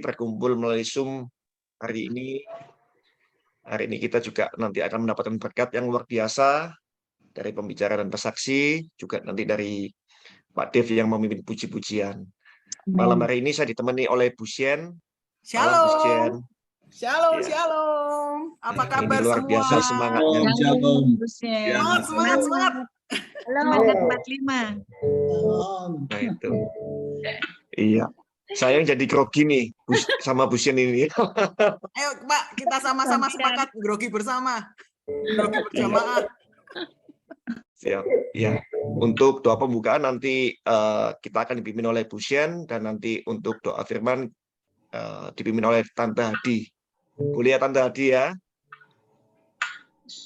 berkumpul melalui Zoom hari ini. Hari ini kita juga nanti akan mendapatkan berkat yang luar biasa dari pembicara dan pesaksi, juga nanti dari Pak Dev yang memimpin puji-pujian. Malam hari ini saya ditemani oleh Bu Sien. Malam, Bu Sien. Shalom, Ya. shalom. Apa kabar ini luar semua? biasa semangatnya. Shalom. Semangat. Semangat 45. Nah itu. Iya. Saya yang jadi grogi nih sama Bu Sien ini. Ayo Pak, kita sama-sama sepakat grogi bersama. Grogi berjamaah. Siap. Ya. Untuk doa pembukaan nanti kita akan dipimpin oleh Bu Sien, dan nanti untuk doa firman dipimpin oleh Tante Hadi. Boleh ya Tante Hadi ya?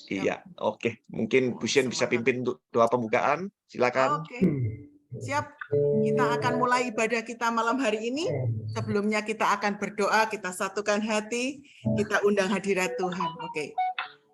Iya, oke. Mungkin Bu Sien bisa pimpin untuk doa pembukaan. Silakan. Oke. Siap. Kita akan mulai ibadah kita malam hari ini. Sebelumnya kita akan berdoa, kita satukan hati, kita undang hadirat Tuhan. Oke.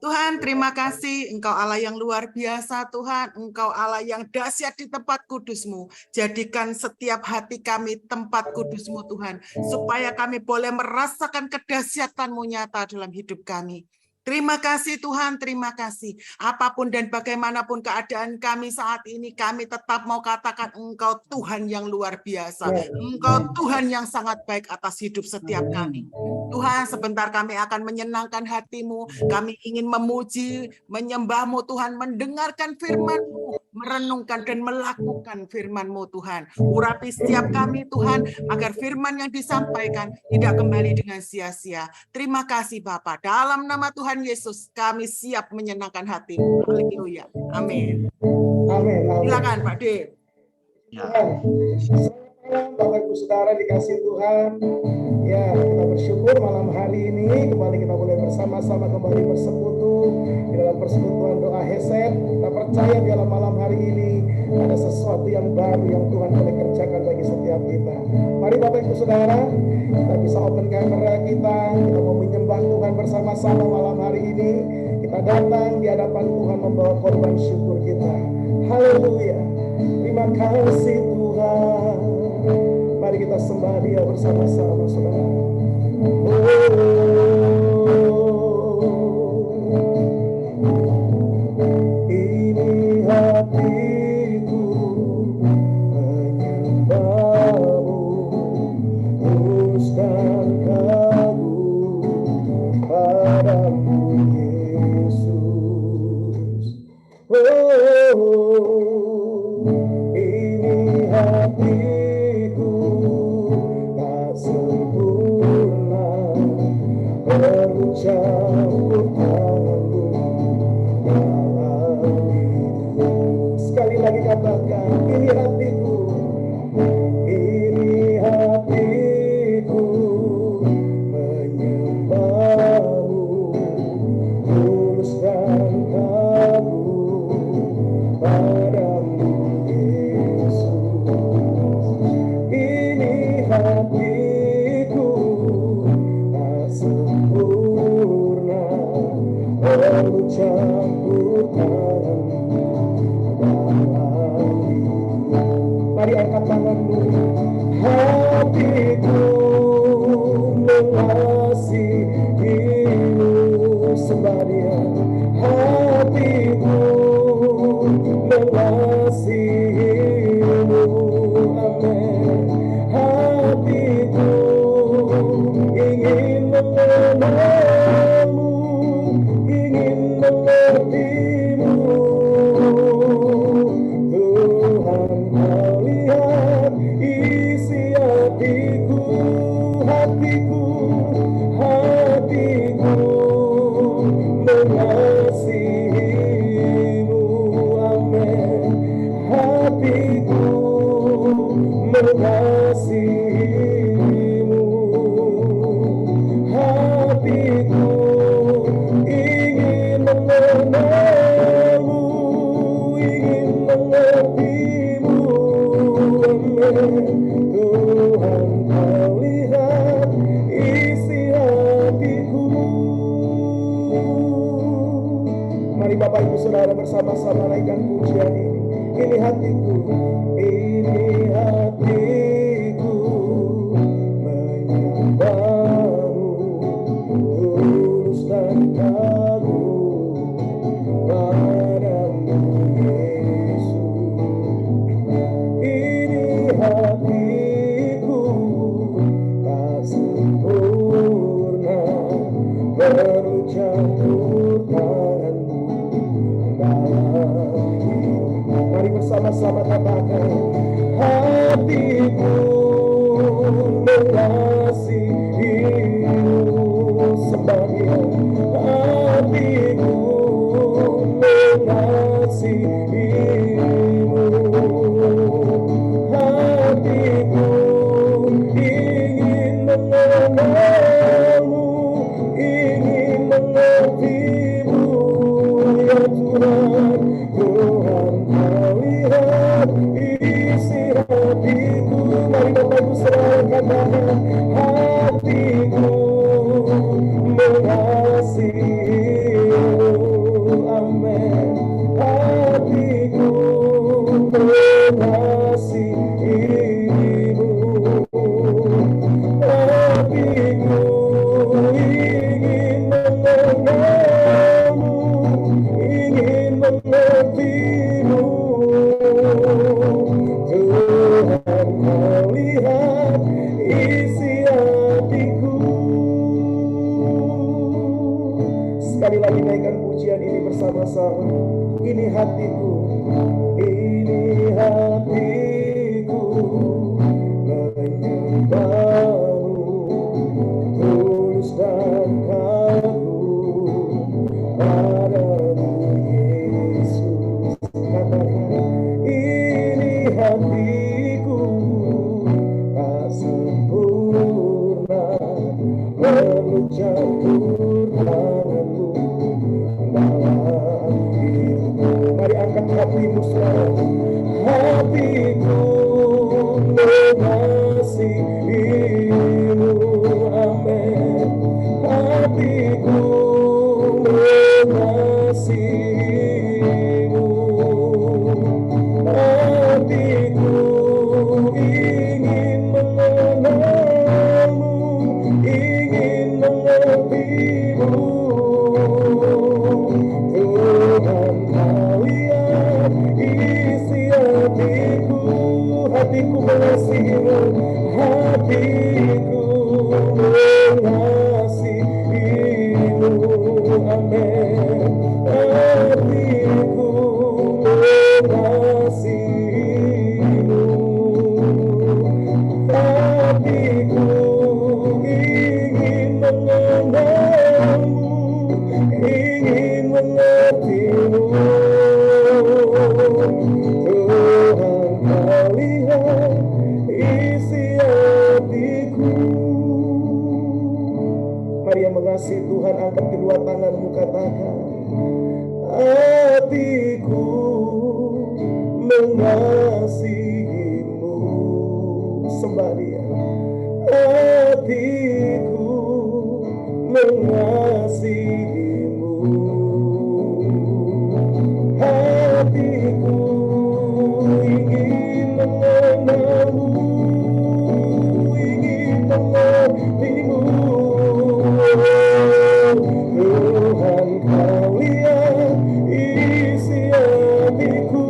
Tuhan, terima kasih. Engkau Allah yang luar biasa, Tuhan. Engkau Allah yang dahsyat di tempat kudus-Mu. Jadikan setiap hati kami tempat kudus-Mu, Tuhan. Supaya kami boleh merasakan kedahsyatan-Mu nyata dalam hidup kami. Terima kasih Tuhan, terima kasih. Apapun dan bagaimanapun keadaan kami saat ini, kami tetap mau katakan Engkau Tuhan yang luar biasa. Engkau Tuhan yang sangat baik atas hidup setiap kami. Tuhan, sebentar kami akan menyenangkan hati-Mu. Kami ingin memuji, menyembah-Mu Tuhan, mendengarkan firman-Mu, merenungkan dan melakukan firman-Mu Tuhan. Urapi setiap kami Tuhan, agar firman yang disampaikan tidak kembali dengan sia-sia. Terima kasih Bapa. Dalam nama Tuhan Yesus, kami siap menyenangkan hati-Mu. Haleluya. Amin. Amin. Silakan Pak Dev. Ya. Bapak Ibu Saudara dikasih Tuhan. Ya, kita bersyukur malam hari ini kembali kita boleh bersama-sama kembali bersekutu di dalam persekutuan doa Hesed. Kita percaya di dalam malam hari ini ada sesuatu yang baru yang Tuhan boleh kerjakan bagi setiap kita. Mari Bapak Ibu Saudara, kita bisa open kamera kita mau menyembah Tuhan bersama-sama malam hari ini. Kita datang di hadapan Tuhan membawa korban syukur kita. Haleluya. Terima kasih Tuhan. Mari kita sembah Dia bersama-sama, saudara. Ini hatiku menyembah-Mu, tulus dan kagum padamu Yesus. Ini hatiku tak sempurna, bercampur tanganmu dalam hidup. Sekali lagi katakan, ini hatiku, ini hatiku menyembah-Mu, tulus dan kagum padamu Yesus. Ini hatiku tak sempurna, bercampur tanganmu dalam hidup. Mari angkat tanganmu. Hatiku mengasihi-Mu, sembah Dia. Hatiku mengasihi-Mu, amin. Hatiku ingin mengenal-Mu, ingin mengerti-Mu. Tuhan, Kau lihat isi hatiku, hatiku, hatiku mengasihi-Mu, amin. Hatiku mengasihi-Mu, hatiku ingin mengenal-Mu, ingin mengerti-Mu, amin. Tuhan, Kau lihat isi hatiku. Mari Bapak Ibu Saudara bersama-sama naikkan pujian ini. Ini hatiku, ini hatiku menyembah-Mu, sembah Dia. Hatiku mengasihimu, hatiku ingin mengenalmu, ingin mengertimu ya Tuhan. Tuhan, Kau lihat isi hatiku. Mari Bapak Ibu saudara katakan, hatiku mengasihimu. Amin. Hatiku mengasihimu, hatiku ingin mengenalmu, ingin mengertimu. Tuhan, Kau lihat isi hatiku. Sekali lagi naikkan pujian ini bersama-sama. Ini hatiku, ini hatiku menyembahmu, tulus dan kagum padamu Yesus. Katakan, ini hatiku tak sempurna, peluk campur tanganmu dalam hidupku. Mari angkat hatimu selalu. Hatiku mengasihimu. Amin. Hatiku mengasihimu, hatiku ingin mengenalmu, ingin mengertimu. Tuhan, Kau lihat isi hatiku. Hatiku mengasihimu, hatiku mengasihimu. Amin. Hatiku mengasihimu, hatiku ingin mengenalmu, ingin mengertimu. Tuhan, Kau lihat isi hatiku. Mari yang mengasihi Tuhan, angkat kedua tanganmu, katakan, hatiku mengasihimu. Sembah Dia. Hatiku mengasihimu, hatiku ingin mengenalmu, ingin mengertimu. Tuhan, Kau lihat isi hatiku.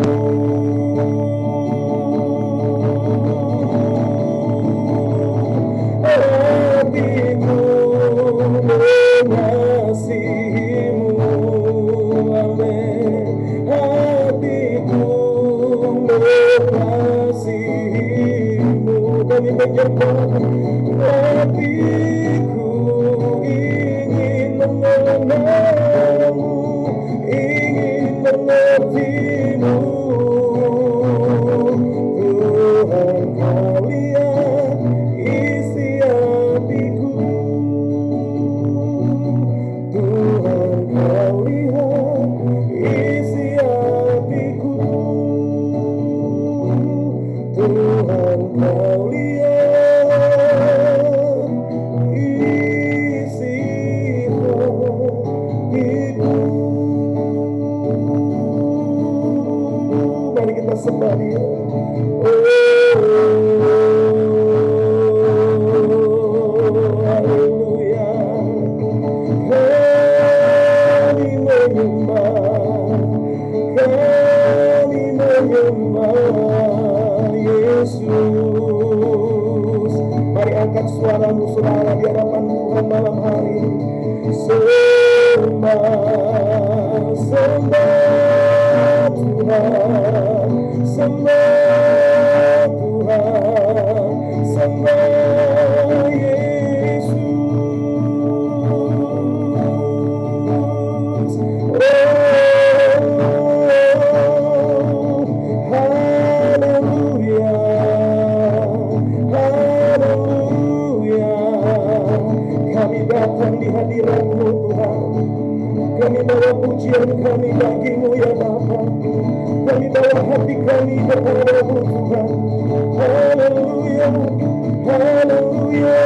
Hatiku mengasihimu. Amin. Hatiku mengasihimu. Kami menyembah. Hatiku ingin mengenalmu, ingin mengertimu. Tuhan, Kau lihat isi hatiku. Tuhan, Kau lihat isi hatiku. Tuhan, Kau lihat isi hatiku. Mari kita sembah Dia. Haleluya. Kami menyembah Yesus. Mari angkat suaramu saudara di hadapan Tuhan malam hari ini. Sembah, sembah Tuhan, sembah Tuhan, sembah Yesus. Tuhan di hadirat-Mu Tuhan. Kami bawa pujian kami bagi-Mu ya Bapa. Kami bawa hati kami kepada-Mu Tuhan. Haleluya, haleluya.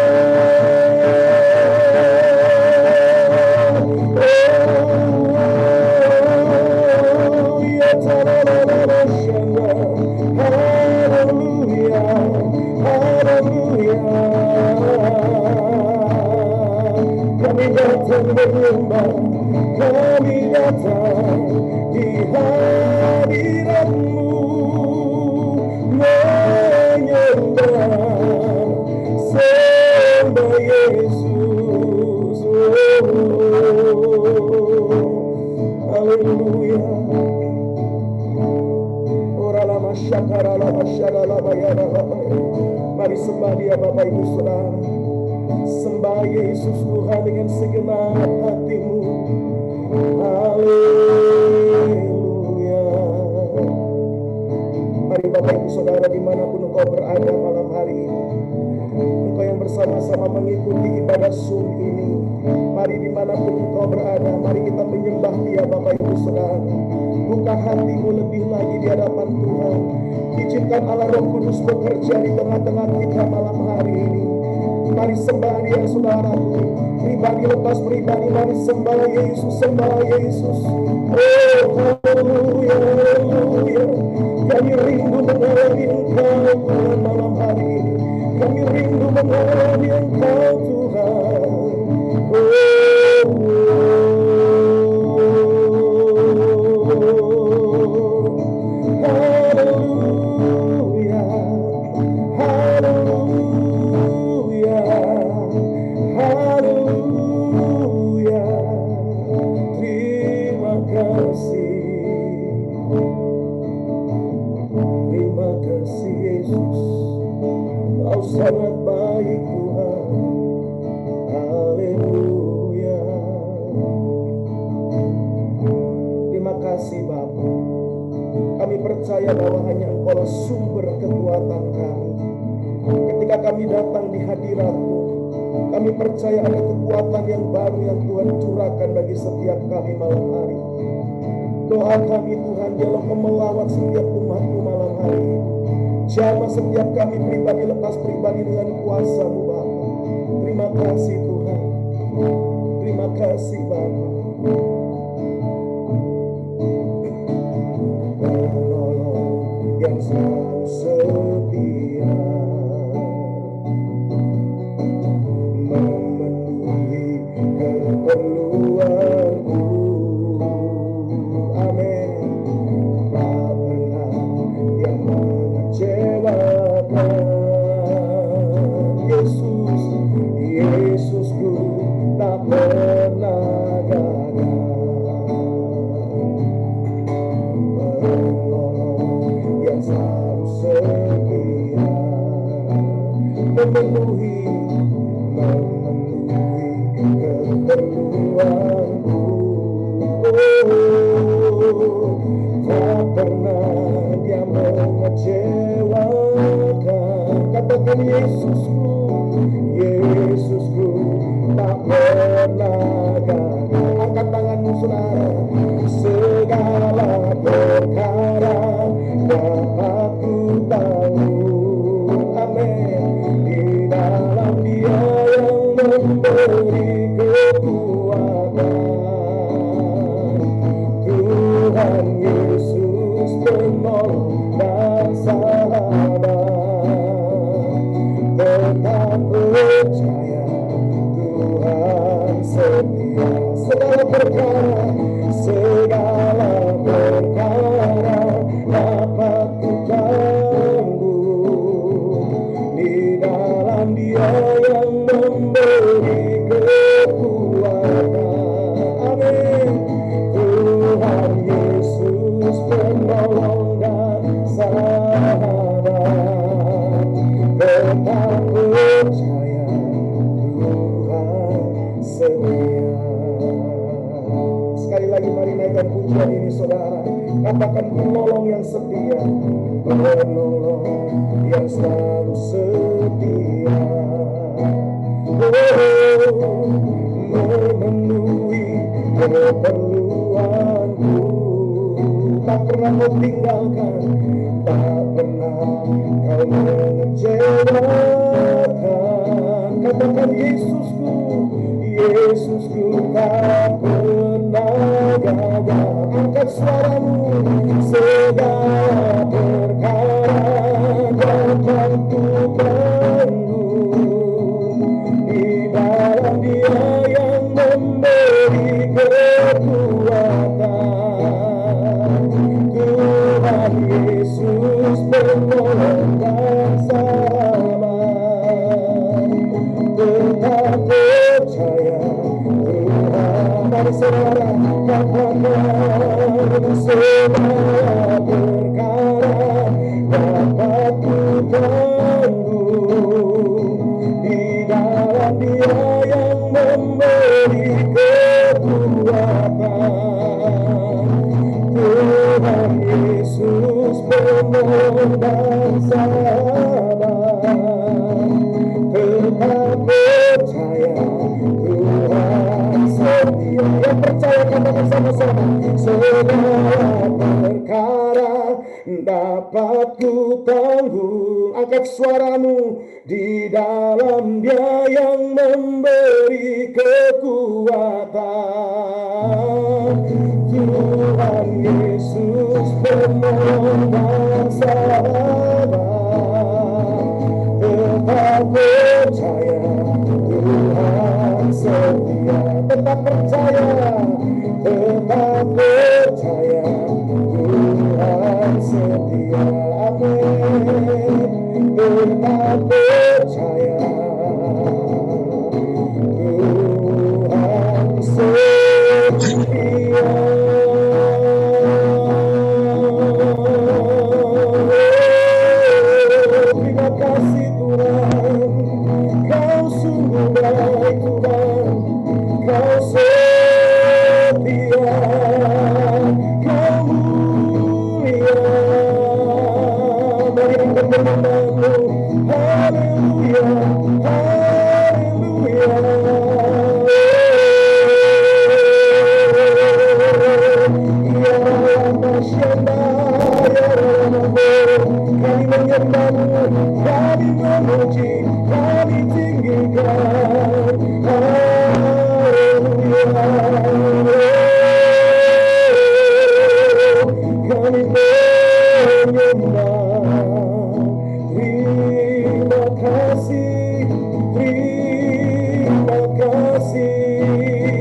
Kami datang menyembah, kami datang di hadirat-Mu menyembah, sembah Yesus. Haleluya. Oralah masyakaralah masyaralah bayaralah. Mari sembah Dia Bapak Ibu Saudara. Sembah Yesus Tuhan dengan segenap hatimu. Haleluya. Mari Bapak Ibu Saudara dimanapun engkau berada malam hari ini, engkau yang bersama-sama mengikuti ibadah Zoom ini, mari dimanapun engkau berada, mari kita menyembah Dia Bapak Ibu Saudara. Buka hatimu lebih lagi di hadapan Tuhan. Izinkan Allah Roh Kudus bekerja di tengah-tengah kita malam hari ini. Mari sembah Dia saudaraku, pribadi lepas pribadi, mari sembah Yesus, sembah Yesus. Oh haleluya, haleluya. Kami rindu mengalami Engkau Tuhan malam hari ini. Kami rindu mengalami Engkau Tuhan. Haleluya, haleluya, haleluya. Terima kasih, terima kasih Yesus. Kau sangat baik Tuhan. Haleluya. Terima kasih Bapa. Kami percaya bahwa hanya Engkau sumber kekuatan kami. Ketika kami datang di hadirat-Mu, kami percaya ada kekuatan yang baru yang Tuhan curahkan bagi setiap kami malam hari. Doa kami Tuhan, dialah Engkau melawat setiap umat-Mu malam hari ini. Jamah setiap kami pribadi lepas pribadi dengan kuasa-Mu Bapa. Terima kasih Tuhan. Terima kasih Bapa. Penolong yang selalu setia, memenuhi keperluanku. Amin. Tak pernah yang mengecewakan. Yesus, Yesusku tak pernah gagal. Penolong yang selalu setia, memenuhi keperluanku. Oh, tak pernah Dia mengecewakan. Katakan Yesusku, Yesusku tak pernah gagal. Angkat tanganmu saudara. Segala perkara dapat ku tahu. Amin. Di dalam Dia yang memberi kekuatan. Tuhan Yesus penolong dan sahabat. Tetap percaya Tuhan setia. Segala perkara dapat ku tanggung. Di dalam Dia yang memberi kekuatan. Amin. Tuhan Yesus penolong dan sahabat. Tetap percaya Tuhan setia. Sekali lagi mari naikkan pujian ini saudara. Katakan penolong yang setia, penolong yang selalu setia. Oh, memenuhi keperluanku. Tak pernah kau tinggalkan, tak pernah kau mengecewakan. Katakan Yesusku, Yesusku tak pernah gagal. Angkat suaramu, segala perkara dapat ku tanggung di dalam Dia yang memberi kekuatan. Tuhan Yesus penolong dan sahabat, tetap percaya Tuhan. Mari saudara katakan, segala perkara dapat ku tanggung di dalam Dia yang memberi kekuatan. Tuhan Yesus penolong dan sahabat, tetap percaya Tuhan setia. Yang percaya katakan sama-sama, segala perkara dapat ku tanggung. Angkat suaramu, di dalam Dia yang memberi kekuatan. Tuhan Yesus penolong dan sahabat, tetap percaya Tuhan setia. Tetap percaya, tetap percaya Tuhan setia. Amin. Tetap percaya Tuhan setia. Terima kasih Tuhan, Kau sungguh baik Tuhan, Kau setia, Kau mulia. Mari angkat firman-Mu. Haleluya, haleluya. Ya Masyanda, ya Ramamu, kami menyembah-Mu, kami memuji, kami tinggikan. Haleluya, kami menyembah. Terima kasih, terima kasih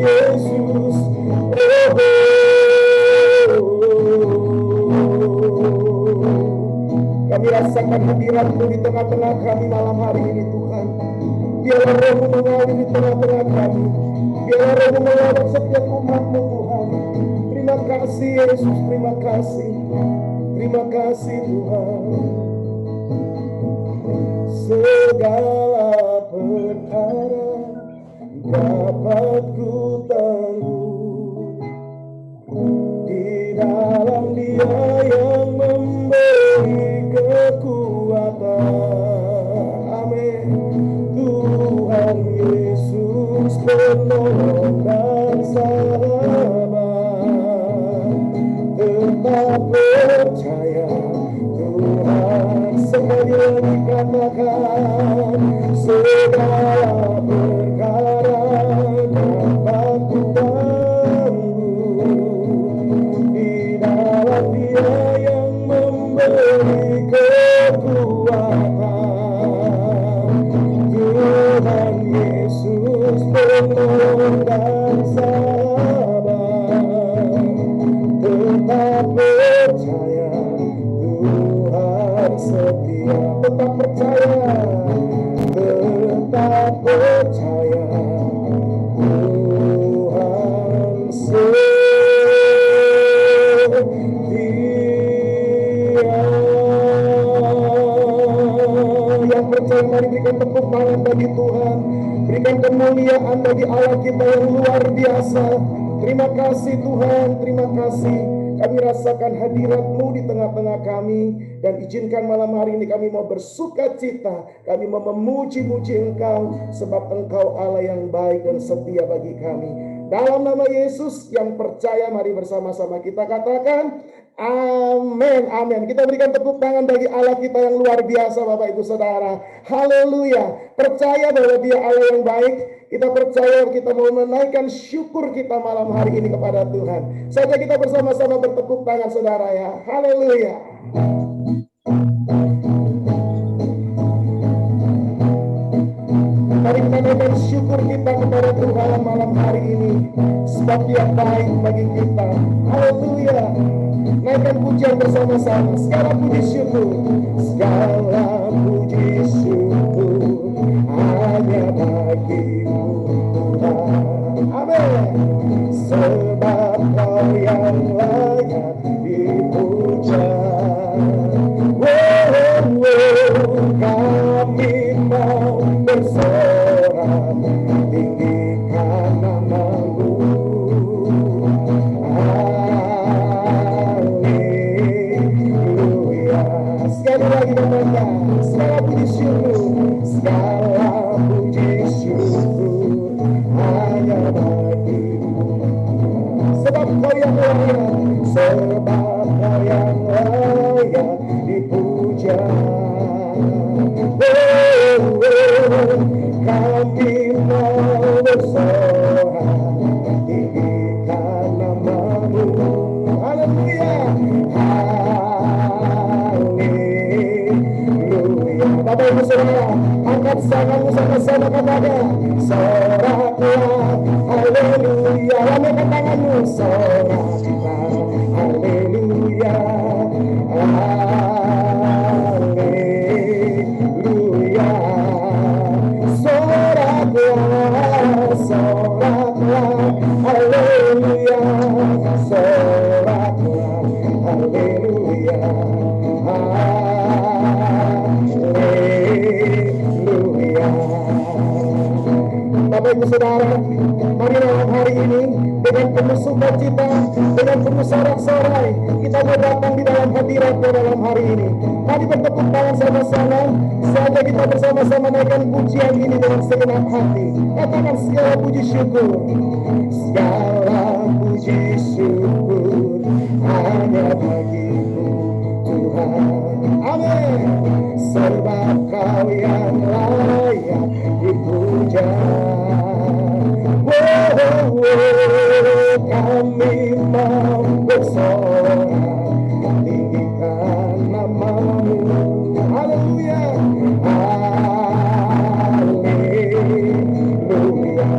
Yesus. Kami rasakan hadirat-Mu di tengah-tengah kami malam hari ini Tuhan. Biarlah Roh-Mu mengalir di tengah-tengah kami. Biarlah Roh-Mu melawat setiap umat-Mu Tuhan. Terima kasih Yesus, terima kasih. Terima kasih Tuhan. Segala perkara dapat ku tanggung di dalam Dia yang memberi kekuatan. Amin. Tuhan Yesus penolong dan sahabat, tetap percaya Tuhan. Sekali lagi katakan, segala perkara dapat ku tanggung di dalam Dia yang memberi kekuatan. Tuhan Yesus penolong dan sahabat, tetap percaya Tuhan setia. Tetap percaya, tetap percaya Tuhan setia. Yang percaya mari berikan tepuk tangan bagi Tuhan. Berikan kemuliaan bagi Allah kita yang luar biasa. Terima kasih Tuhan, terima kasih. Kami rasakan hadirat-Mu di tengah-tengah kami, dan izinkan malam hari ini kami mau bersuka cita, kami mau memuji-muji Engkau, sebab Engkau Allah yang baik dan setia bagi kami. Dalam nama Yesus yang percaya, mari bersama-sama kita katakan amin, amin. Kita berikan tepuk tangan bagi Allah kita yang luar biasa, Bapak Ibu Saudara. Haleluya. Percaya bahwa Dia Allah yang baik. Kita percaya, kita mau menaikkan syukur kita malam hari ini kepada Tuhan. Saja kita bersama-sama bertepuk tangan, saudara ya. Haleluya. Mari kita naikkan syukur kita kepada Tuhan malam hari ini, sebab Dia baik bagi kita. Haleluya. Naikkan pujian bersama-sama. Segala puji syukur, segala puji syukur hanya bagi-Mu Tuhan. Amin. Sebab Kau yang layak dipuja. Kami mau bersorak tinggikan nama-Mu. Haleluya. Sekali lagi katakan, segala puji syukur, segala puji syukur hanya bagi-Mu. Sebab Kau yang layak, sebab Kau yang layak dipuja. Kami mau bersorak tinggikan nama-Mu. Haleluya. Haleluya. Bapak Ibu Saudara, angkat tanganmu sama-sama katakan, soraklah haleluya. Lambaikan tanganmu, soraklah haleluya. Haleluya. Soraklah, soraklah haleluya. Soraklah haleluya. Haleluya. Bapak Ibu Saudara, mari malam hari ini dengan penuh sukacita, dengan penuh sorak-sorai, kita mau datang di dalam hadirat-Nya dalam hari ini. Mari bertepuk tangan sama-sama, saja kita bersama-sama naikkan pujian ini dengan segenap hati. Katakan segala puji syukur, segala puji syukur hanya bagi-Mu Tuhan. Amin. Sebab Kau yang layak dipuja. Kami mau bersorak tinggikan nama-Mu. Haleluya. Haleluya.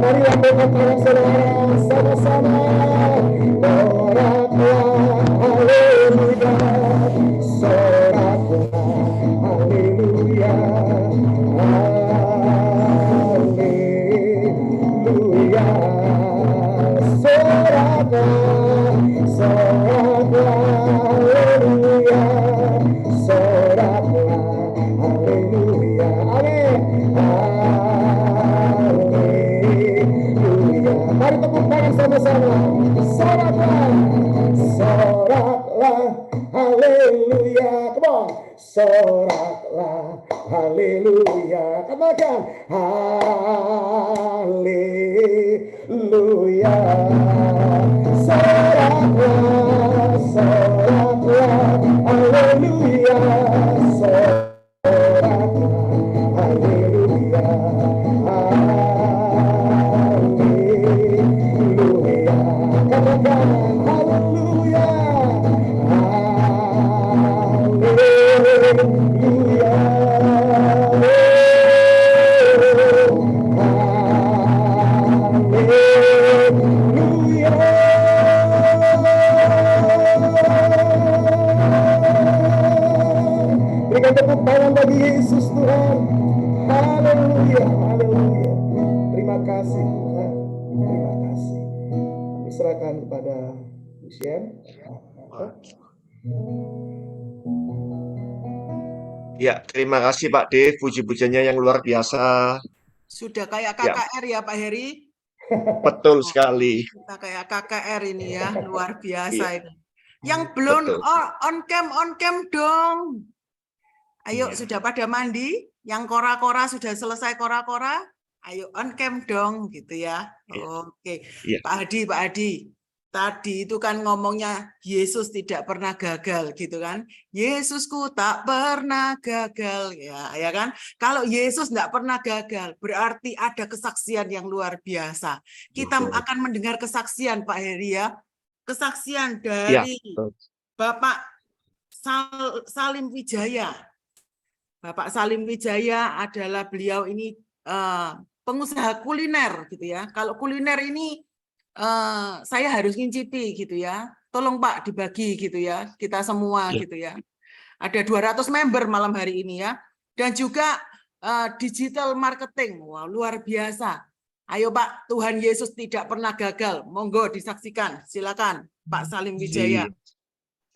Mari lambaikan tangan saudara sama-sama. Soraklah haleluya. Soraklah haleluya. Haleluya. Soraklah, soraklah haleluya. Soraklah haleluya. Amin. Haleluya. Mari tepuk tangan sama-sama. Soraklah, soraklah haleluya. Come on. Soraklah haleluya. Katakan haleluya. Soraklah, soraklah haleluya. Soraklah haleluya. Haleluya. Katakan haleluya. Haleluya. Berikan tepuk tangan bagi Yesus Tuhan. Haleluya, haleluya. Terima kasih Tuhan. Terima kasih. Diserahkan kepada Lucien. Ya, terima kasih Pak Dev, puji-pujiannya yang luar biasa. Sudah kayak KKR ya Pak Heri? Betul sekali. Kita kayak KKR ini ya, luar biasa ini. Yang belum Betul. on cam dong. Ayo, Iya. sudah pada mandi? Yang kora-kora sudah selesai kora-kora? Ayo on cam dong, gitu ya. Iya. Oke, Iya. Pak Hadi. Tadi itu kan ngomongnya Yesus tidak pernah gagal, gitu kan? Yesusku tak pernah gagal, ya kan? Kalau Yesus tidak pernah gagal, berarti ada kesaksian yang luar biasa. Kita Betul. akan mendengar kesaksian, Pak Heri ya. Kesaksian Iya. dari Betul. Bapak Salim Wijaya. Bapak Salim Wijaya adalah beliau ini pengusaha kuliner gitu ya. Kalau kuliner ini saya harus ngincipi gitu ya. Tolong Pak dibagi gitu ya. Kita semua Iya. gitu ya. Ada 200 member malam hari ini ya. Dan juga digital marketing. Wah, luar biasa. Ayo Pak, Tuhan Yesus tidak pernah gagal. Monggo disaksikan. Silakan Pak Salim Wijaya.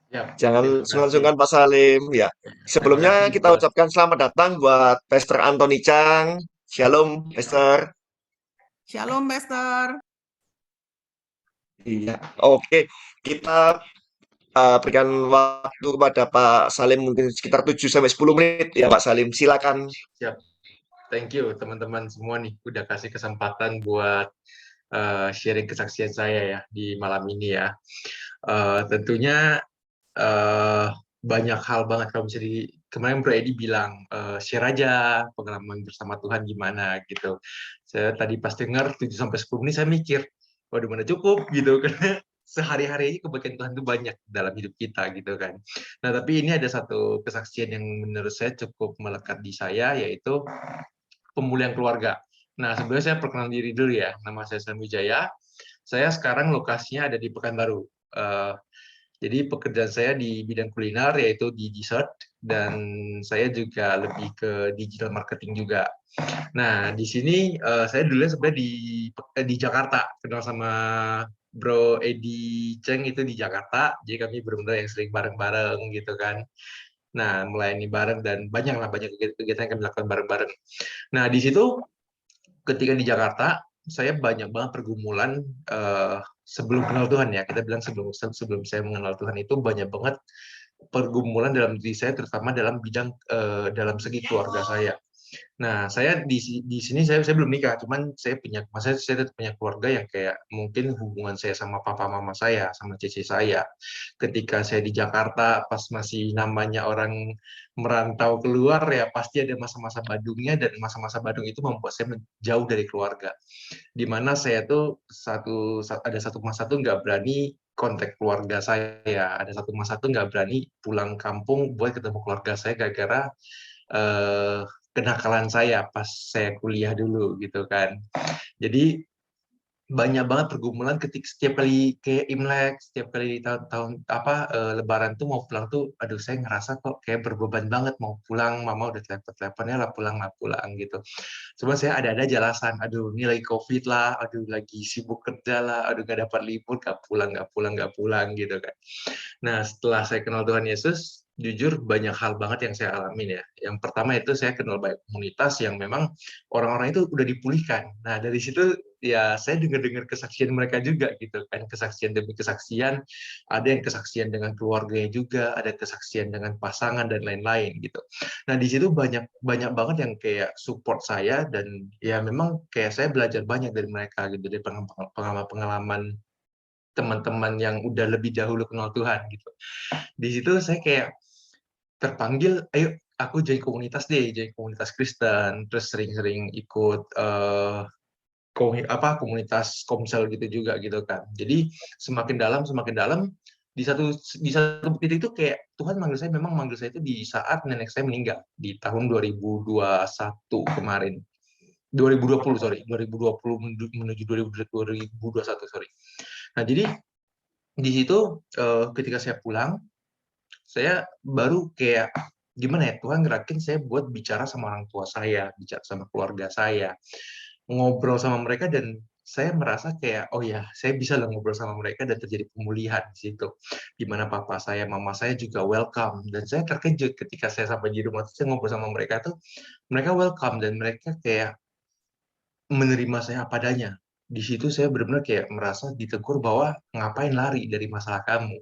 Ya, Jangan terima kasih. sungkan-sungkan Pak Salim. Ya. Terima Sebelumnya kasih, kita Bos. ucapkan selamat datang buat Pastor Anthony Chang. Shalom, Pastor. Shalom, Pastor. Iya. Oke, kita berikan waktu kepada Pak Salim mungkin sekitar 7-10 menit ya Pak Salim. Silakan. Siap. Thank you teman-teman semua nih udah kasih kesempatan buat sharing kesaksian saya ya di malam ini ya. Tentunya banyak hal banget kalau bisa kemarin Bro Edi bilang share aja pengalaman bersama Tuhan gimana gitu. Saya tadi pas dengar 7-10 menit saya mikir, waduh mana cukup gitu karena sehari-hari aja kebaikan Tuhan itu banyak dalam hidup kita gitu kan. Nah tapi ini ada satu kesaksian yang menurut saya cukup melekat di saya yaitu pemulihan keluarga. Nah sebenarnya saya perkenalan diri dulu ya, nama saya Salim Wijaya. Saya sekarang lokasinya ada di Pekanbaru. Jadi pekerjaan saya di bidang kuliner yaitu di dessert dan saya juga lebih ke digital marketing juga. Nah di sini saya dulu sebenarnya di Jakarta kenal sama Bro Edi Cheng itu di Jakarta. Jadi kami benar-benar yang sering bareng-bareng gitu kan. Nah melayani bareng dan banyak kegiatan yang kami lakukan bareng-bareng. Nah di situ ketika di Jakarta saya banyak banget pergumulan sebelum kenal Tuhan ya, kita bilang sebelum saya mengenal Tuhan itu banyak banget pergumulan dalam diri saya, terutama dalam bidang dalam segi keluarga saya. Nah, saya di sini saya belum nikah, cuman saya tetap punya keluarga yang kayak mungkin hubungan saya sama papa mama saya, sama cici saya. Ketika saya di Jakarta, pas masih namanya orang merantau keluar ya pasti ada masa-masa badungnya dan masa-masa badung itu membuat saya jauh dari keluarga. Di mana saya tuh ada satu masa tuh nggak berani kontak keluarga saya, ada satu masa tuh nggak berani pulang kampung buat ketemu keluarga saya gara-gara kenakalan saya pas saya kuliah dulu gitu kan. Jadi banyak banget pergumulan setiap kali kayak Imlek, setiap kali tahun Lebaran tuh mau pulang tuh, aduh saya ngerasa kok kayak berbeban banget mau pulang, mama udah teleponnya lah pulang gitu. Cuma saya ada aja alasan, aduh ini lagi COVID lah, aduh lagi sibuk kerja lah, aduh gak dapat libur, gak pulang gitu kan. Nah setelah saya kenal Tuhan Yesus, jujur banyak hal banget yang saya alamin ya. Yang pertama itu saya kenal banyak komunitas yang memang orang-orang itu udah dipulihkan. Nah dari situ ya saya dengar kesaksian mereka juga gitu kan, kesaksian demi kesaksian, ada yang kesaksian dengan keluarganya juga, ada kesaksian dengan pasangan dan lain-lain gitu. Nah di situ banyak banget yang kayak support saya dan ya memang kayak saya belajar banyak dari mereka gitu, dari pengalaman teman-teman yang udah lebih dahulu kenal Tuhan gitu. Di situ saya kayak terpanggil, ayo aku join komunitas Kristen, terus sering-sering ikut komunitas komsel gitu juga gitu kan. Jadi semakin dalam di satu titik itu kayak Tuhan manggil saya itu di saat nenek saya meninggal di tahun 2021 kemarin. 2020 menuju 2021 sorry. Nah, jadi di situ ketika saya pulang saya baru kayak gimana ya, Tuhan gerakin saya buat bicara sama orang tua saya, bicara sama keluarga saya, ngobrol sama mereka dan saya merasa kayak oh ya saya bisa lah ngobrol sama mereka dan terjadi pemulihan di situ, di mana papa saya, mama saya juga welcome dan saya terkejut ketika saya sampai di rumah saya ngobrol sama mereka tuh mereka welcome dan mereka kayak menerima saya apa adanya. Di situ saya benar-benar kayak merasa ditegur bahwa ngapain lari dari masalah kamu.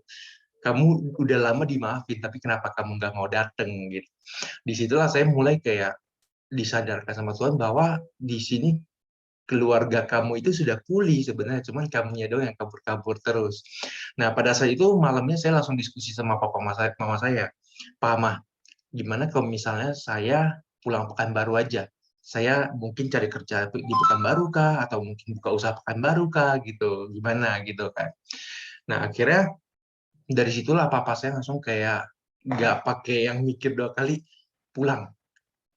kamu udah lama dimaafin, tapi kenapa kamu nggak mau dateng gitu. Disitulah saya mulai kayak disadarkan sama Tuhan bahwa di sini keluarga kamu itu sudah pulih sebenarnya, cuman kamunya doang yang kabur-kabur terus. Nah, pada saat itu malamnya saya langsung diskusi sama mama saya. Pak Mah, gimana kalau misalnya saya pulang Pekanbaru aja? Saya mungkin cari kerja di Pekanbaru kah? Atau mungkin buka usaha Pekanbaru kah? Gitu. Gimana gitu kan. Nah, akhirnya dari situlah papa saya langsung kayak nggak pakai yang mikir 2 kali, pulang.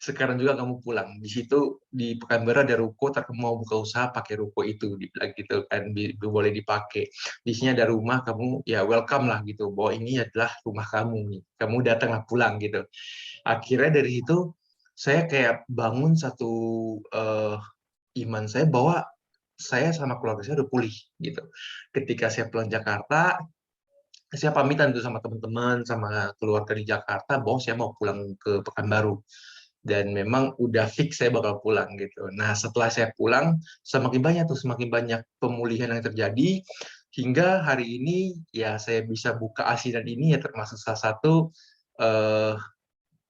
Sekarang juga kamu pulang. Di situ di Pekanbaru ada ruko, kamu mau buka usaha pakai ruko itu, dibilang gitu kan, boleh dipakai. Di sini ada rumah, kamu ya welcome lah gitu, bahwa ini adalah rumah kamu nih. Kamu datanglah pulang gitu. Akhirnya dari situ saya kayak bangun satu iman saya bahwa saya sama keluarga saya udah pulih gitu. Ketika saya pulang Jakarta, saya pamitan tuh sama teman-teman, sama keluarga di Jakarta bahwa saya mau pulang ke Pekanbaru. Dan memang udah fix saya bakal pulang gitu. Nah, setelah saya pulang, semakin banyak pemulihan yang terjadi, hingga hari ini ya saya bisa buka asinan ini ya termasuk salah satu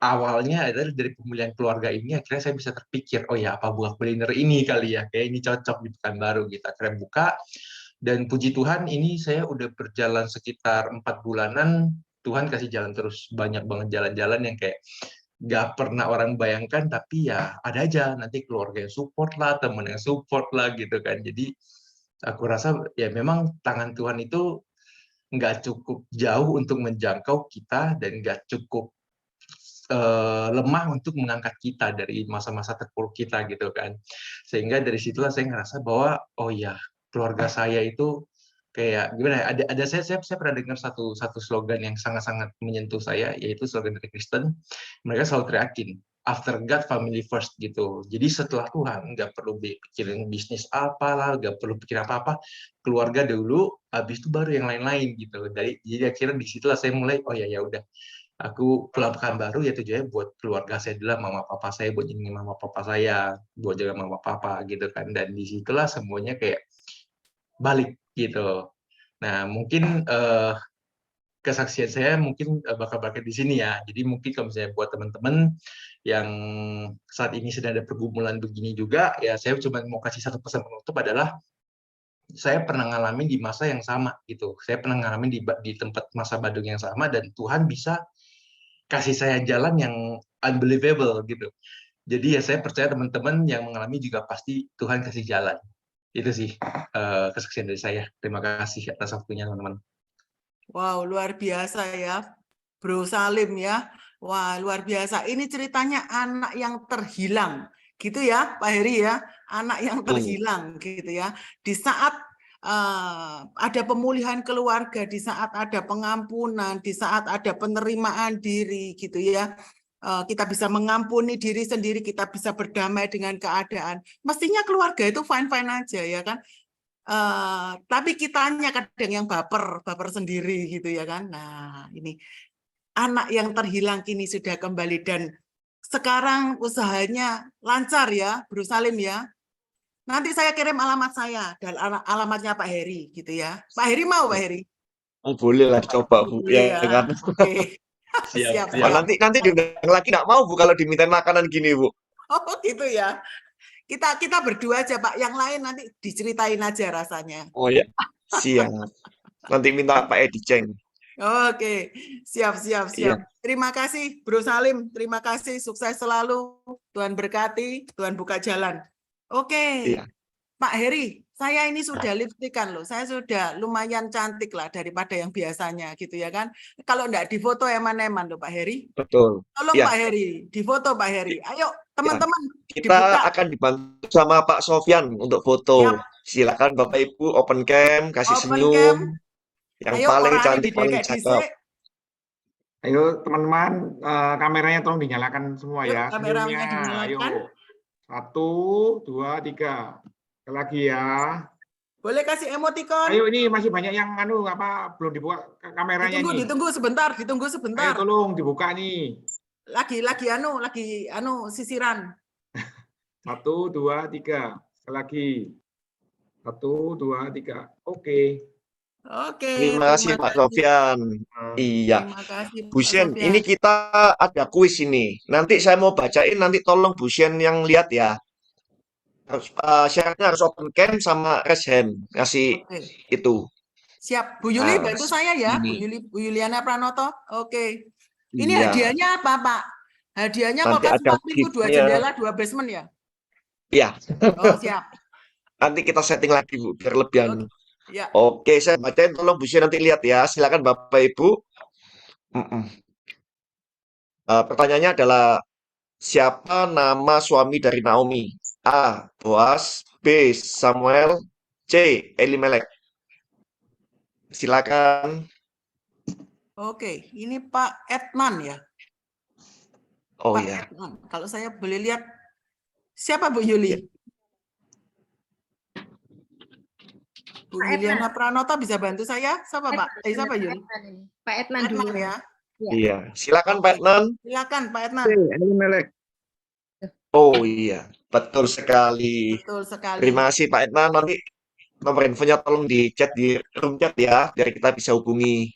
awalnya adalah dari pemulihan keluarga ini, akhirnya saya bisa terpikir, oh ya apa buah kuliner ini kali ya, kayak ini cocok di Pekanbaru gitu. Akhirnya buka, dan puji Tuhan ini saya udah berjalan sekitar 4 bulanan, Tuhan kasih jalan terus, banyak banget jalan-jalan yang kayak nggak pernah orang bayangkan, tapi ya ada aja nanti keluarga yang support lah, temen yang support lah gitu kan. Jadi aku rasa ya memang tangan Tuhan itu nggak cukup jauh untuk menjangkau kita, dan nggak cukup lemah untuk mengangkat kita dari masa-masa terpuruk kita gitu kan. Sehingga dari situlah saya ngerasa bahwa oh ya, keluarga saya itu kayak gimana ya, ada saya pernah dengar satu slogan yang sangat-sangat menyentuh saya, yaitu slogan dari Kristen. Mereka selalu teriakin after God, family first gitu. Jadi setelah Tuhan nggak perlu pikirin bisnis apalah, nggak perlu pikir apa-apa, keluarga dulu, habis itu baru yang lain-lain gitu. Jadi akhirnya disitulah saya mulai oh ya udah, aku pulang Pekanbaru ya tujuannya buat keluarga saya dulu, mama papa saya, buat ini mama papa saya, buat jaga mama papa gitu kan. Dan disitulah semuanya kayak balik gitu. Nah, mungkin kesaksian saya mungkin bakal berakhir di sini ya. Jadi mungkin kalau misalnya buat teman-teman yang saat ini sedang ada pergumulan begini juga, ya saya cuma mau kasih satu pesan penutup adalah saya pernah ngalamin di masa yang sama gitu. Saya pernah ngalamin di tempat masa Badung yang sama, dan Tuhan bisa kasih saya jalan yang unbelievable gitu. Jadi ya saya percaya teman-teman yang mengalami juga pasti Tuhan kasih jalan. Itu sih kesaksian dari saya. Terima kasih atas waktunya teman-teman. Wow, luar biasa ya, Bro Salim ya. Wah, luar biasa. Ini ceritanya anak yang terhilang, gitu ya, Pak Heri ya. Anak yang terhilang, gitu ya. Di saat ada pemulihan keluarga, di saat ada pengampunan, di saat ada penerimaan diri, gitu ya. Kita bisa mengampuni diri sendiri, kita bisa berdamai dengan keadaan. Mestinya keluarga itu fine-fine aja, ya kan? Tapi kitanya kadang yang baper sendiri gitu ya kan. Nah, ini anak yang terhilang kini sudah kembali, dan sekarang usahanya lancar ya, Bro Salim ya. Nanti saya kirim alamat saya dan alamatnya Pak Heri gitu ya. Pak Heri mau, Pak Heri? Oh, boleh lah coba Bu. Boleh Ya ya. kan. Oke. Siap. Oh, nanti diundang lagi nggak mau Bu kalau dimintain makanan gini Bu. Oh gitu ya. Kita berdua aja Pak, yang lain nanti diceritain aja rasanya. Oh ya, siap. Nanti minta Pak Edi Ceng. Oke, siap. Iya. Terima kasih Bro Salim, terima kasih, sukses selalu, Tuhan berkati, Tuhan buka jalan. Oke, Iya. Pak Heri, saya ini sudah lipstikan loh, saya sudah lumayan cantik lah daripada yang biasanya gitu ya kan. Kalau enggak difoto eman-eman loh Pak Heri. Betul. Tolong Ya. Pak Heri, difoto Pak Heri. Ayo teman-teman, Kita dibuka. akan dibantu sama Pak Sofyan untuk foto. Siap. Silakan Bapak Ibu open cam, kasih Open senyum. cam. Yang Ayo paling orangnya cantik, paling didekek cakep. dhisik. Ayo teman-teman, kameranya tolong dinyalakan semua Yuk, ya. kameranya Senyumnya. dinyalakan. Ayo. 1, 2, 3. Sekali lagi ya. Boleh kasih emoticon. Ayo, ini masih banyak yang belum dibuka kameranya nih. Ditunggu sebentar. Ayo tolong dibuka nih. Lagi sisiran. 1, 2, 3. Sekali lagi. 1, 2, 3. Oke. Oke, Terima kasih terima Pak kasih. Sofian. Iya, Terima kasih Bu Pak Shen, ini Sofyan. kita ada kuis ini. Nanti saya mau bacain, nanti tolong Bu Shen yang lihat ya. Harus, syaratnya harus open cam sama raise hand. Kasih Oke, itu. siap. Bu Yuli Nah, bantu saya ya, ini. Bu Yuliana Pranoto. Oke. Ini Iya, hadiahnya apa, Pak? Hadiahnya nanti kulkas ada 4 pintu, 2 gift-nya. jendela, 2 basement ya? Iya, Oh, siap. nanti kita setting lagi Bu, biar lebih anu. Oke. Ya. Oke, saya bacain, tolong Bu Shen nanti lihat ya. Silakan Bapak Ibu. Mm-mm. Pertanyaannya adalah siapa nama suami dari Naomi? A. Boaz, B. Samuel, C. Elimelek. Silakan. Oke, ini Pak Edman ya. Oh Pak ya, Edman. Kalau saya boleh lihat siapa Bu ya. Yuli? Bu Pak Yuliana Edman. Pranoto bisa bantu saya? Siapa Pak? Siapa Pak Yuli? Edman ini. Pak Edman Edman dulu. ya. Ya. Iya, silakan Pak Oke. Nan. Silakan Pak Edman. Elimelek. Oh iya, betul sekali. Betul sekali. Terima kasih Pak Ednan. Nanti nomor infonya tolong di chat di room chat ya, biar kita bisa hubungi.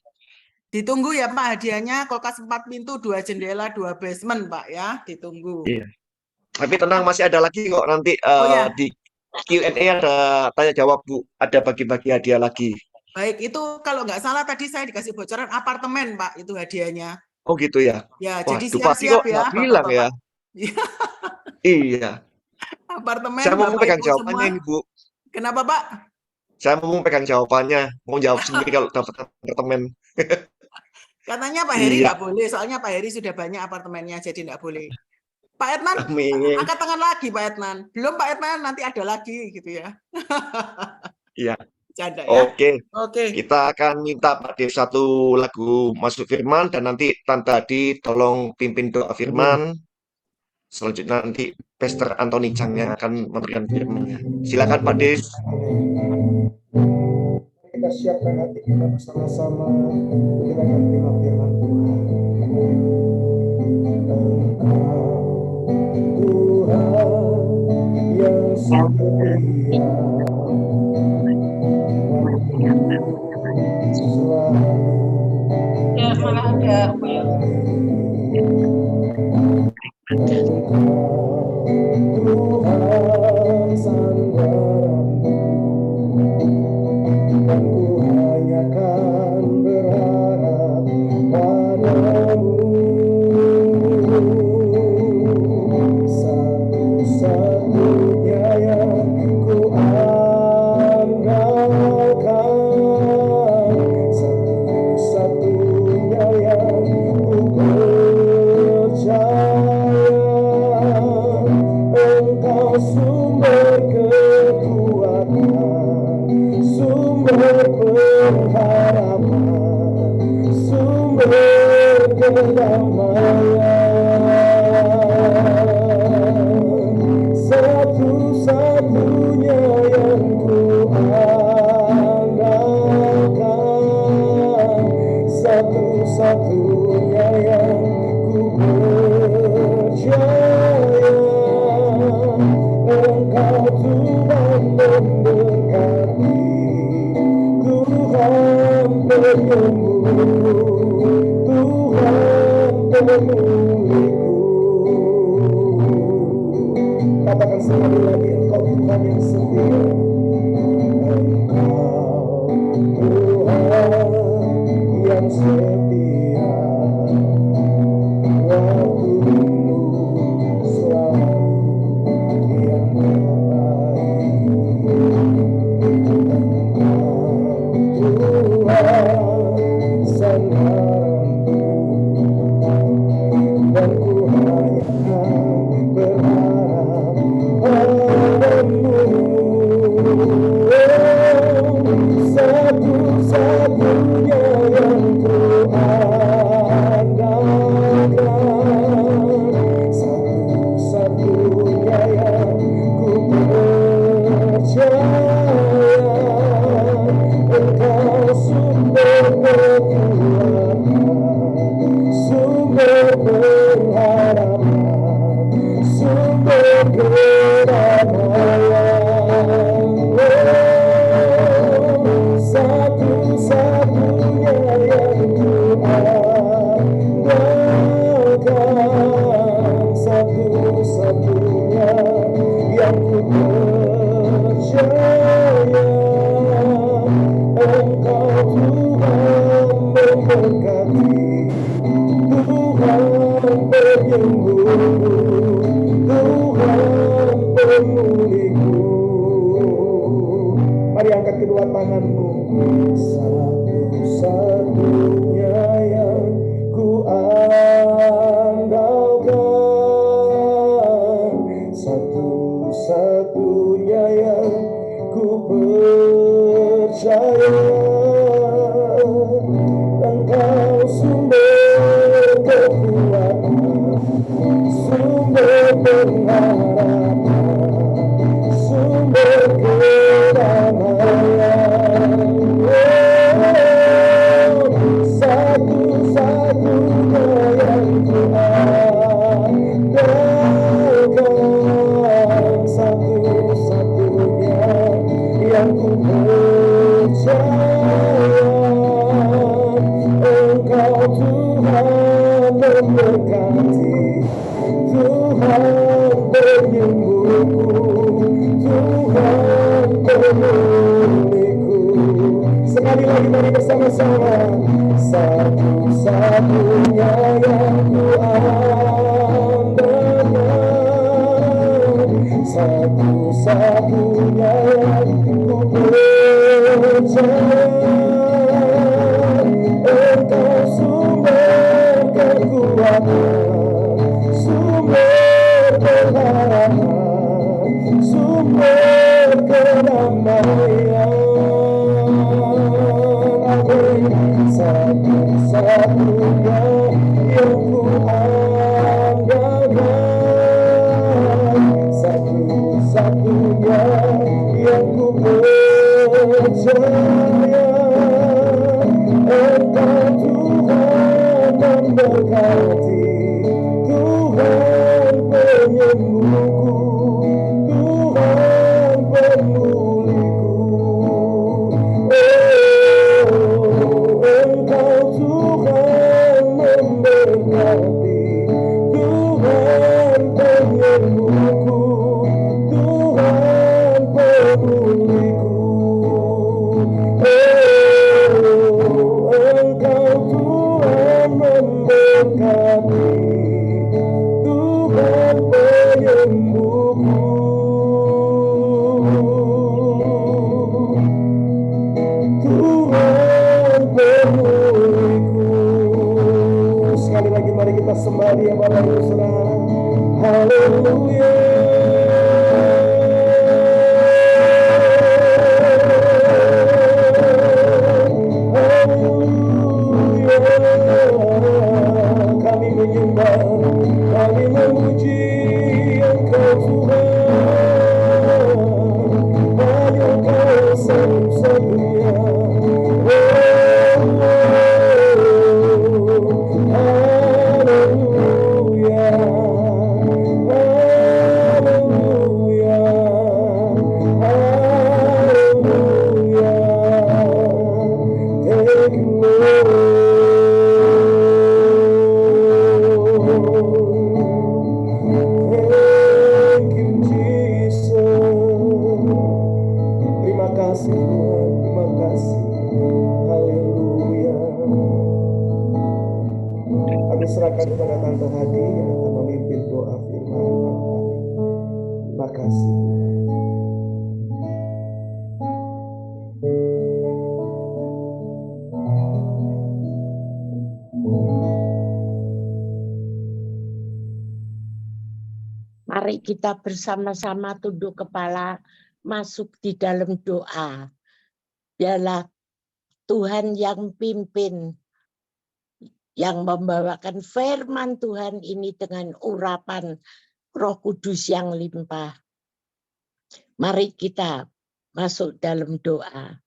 Ditunggu ya Pak hadiahnya kulkas 4 pintu, 2 jendela, 2 basement Pak ya. Ditunggu. Iya. Tapi tenang, masih ada lagi kok nanti Oh ya, di Q&A ada tanya jawab Bu, ada bagi-bagi hadiah lagi. baik itu kalau nggak salah tadi saya dikasih bocoran apartemen Pak itu hadiahnya. Oh gitu ya. Ya, jadi Waduh, Pati siap-siap kok ya nggak bilang ya. Bapak-bapak. Iya, Apartemen saya mau Bapak pegang Ibu jawabannya semua. ini Bu. Kenapa Pak? Saya mau pegang jawabannya, mau jawab sendiri kalau dapat apartemen. Katanya Pak Heri Iya, nggak boleh, soalnya Pak Heri sudah banyak apartemennya, jadi nggak boleh. Pak Ednan, amin. angkat tangan lagi Pak Ednan. Belum Pak Ednan, nanti ada lagi gitu ya. Iya, Canda ya. oke. Oke. Kita akan minta Pak Dev satu lagu masuk firman dan nanti Tante Adi tolong pimpin doa firman. Selanjutnya nanti Pastor Anthony Chang yang akan memberikan firman-Nya. Silakan Pak Dev. Kita siapkan hati kita bersama-sama. Kita akan terima firman Tuhan. Tuhan yang setia, Ya, malah ada Tuhan sandaranku, dan ku hanya kan berharap padamu. Satu-satunya yang ku andalkan, satu-satunya yang ku percaya. Engkau sumber kekuatan, sumber pengharapan, sumber kedamaian. Satu-satunya yang ku andalkan, satu-satunya yang ku percaya. Engkau Tuhan memberkati, Tuhan penyembuh, Tuhan penyembuh. Mari angkat kedua tanganmu. Satu-satunya yang ku andalkan, satu-satunya yang ku percaya. Engkau sumber kekuatan, sumber pengharapan, sumber kedamaian. Satu-satunya yang ku andalkan, satu-satunya yang ku percaya. Engkau Tuhan memberkati, Tuhan penyembuhku, Tuhan pemulihku. Sekali lagi mari bersama-sama. Satu-satunya yang ku andalkan, satu-satunya yang ku percaya. Engkau sumber kekuatan, sumber pengharapan, sumber kedamaian. Amin. Satu-satunya yang ku andalkan, satu-satunya yang ku percaya. Engkau Tuhan memberkati, Tuhan penyembuhku, Tuhan pemulihku. Engkau Tuhan memberkati, Tuhan penyembuhku, Tuhan pemulihku. Engkau Tuhan memberkati, Tuhan penyembuhku, Tuhan pemulihku. Sekali lagi mari kita sembah Dia Bapak Ibu Saudara. Haleluya. Kami menyembah, kami memuji Engkau Tuhan, hanya Engkau satu-satunya. Haleluya, haleluya, haleluya. Thank you, Lord. Thank you, Jesus. Terima kasih Tuhan, terima kasih. Haleluya. Kami serahkan kepada Tante Hadi yang akan memimpin doa firman malam hari. Terima kasih. Mari kita bersama-sama tunduk kepala, masuk di dalam doa. Biarlah Tuhan yang pimpin, yang membawakan firman Tuhan ini dengan urapan Roh Kudus yang limpah. Mari kita masuk dalam doa.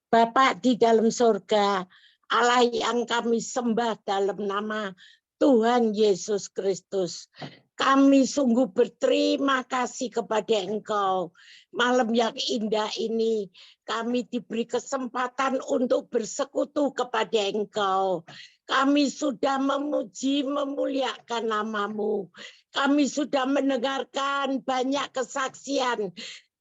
Bapa di dalam surga, Allah yang kami sembah dalam nama Tuhan Yesus Kristus. Kami sungguh berterima kasih kepada Engkau. Malam yang indah ini kami diberi kesempatan untuk bersekutu kepada Engkau. Kami sudah memuji, memuliakan nama-Mu. Kami sudah mendengarkan banyak kesaksian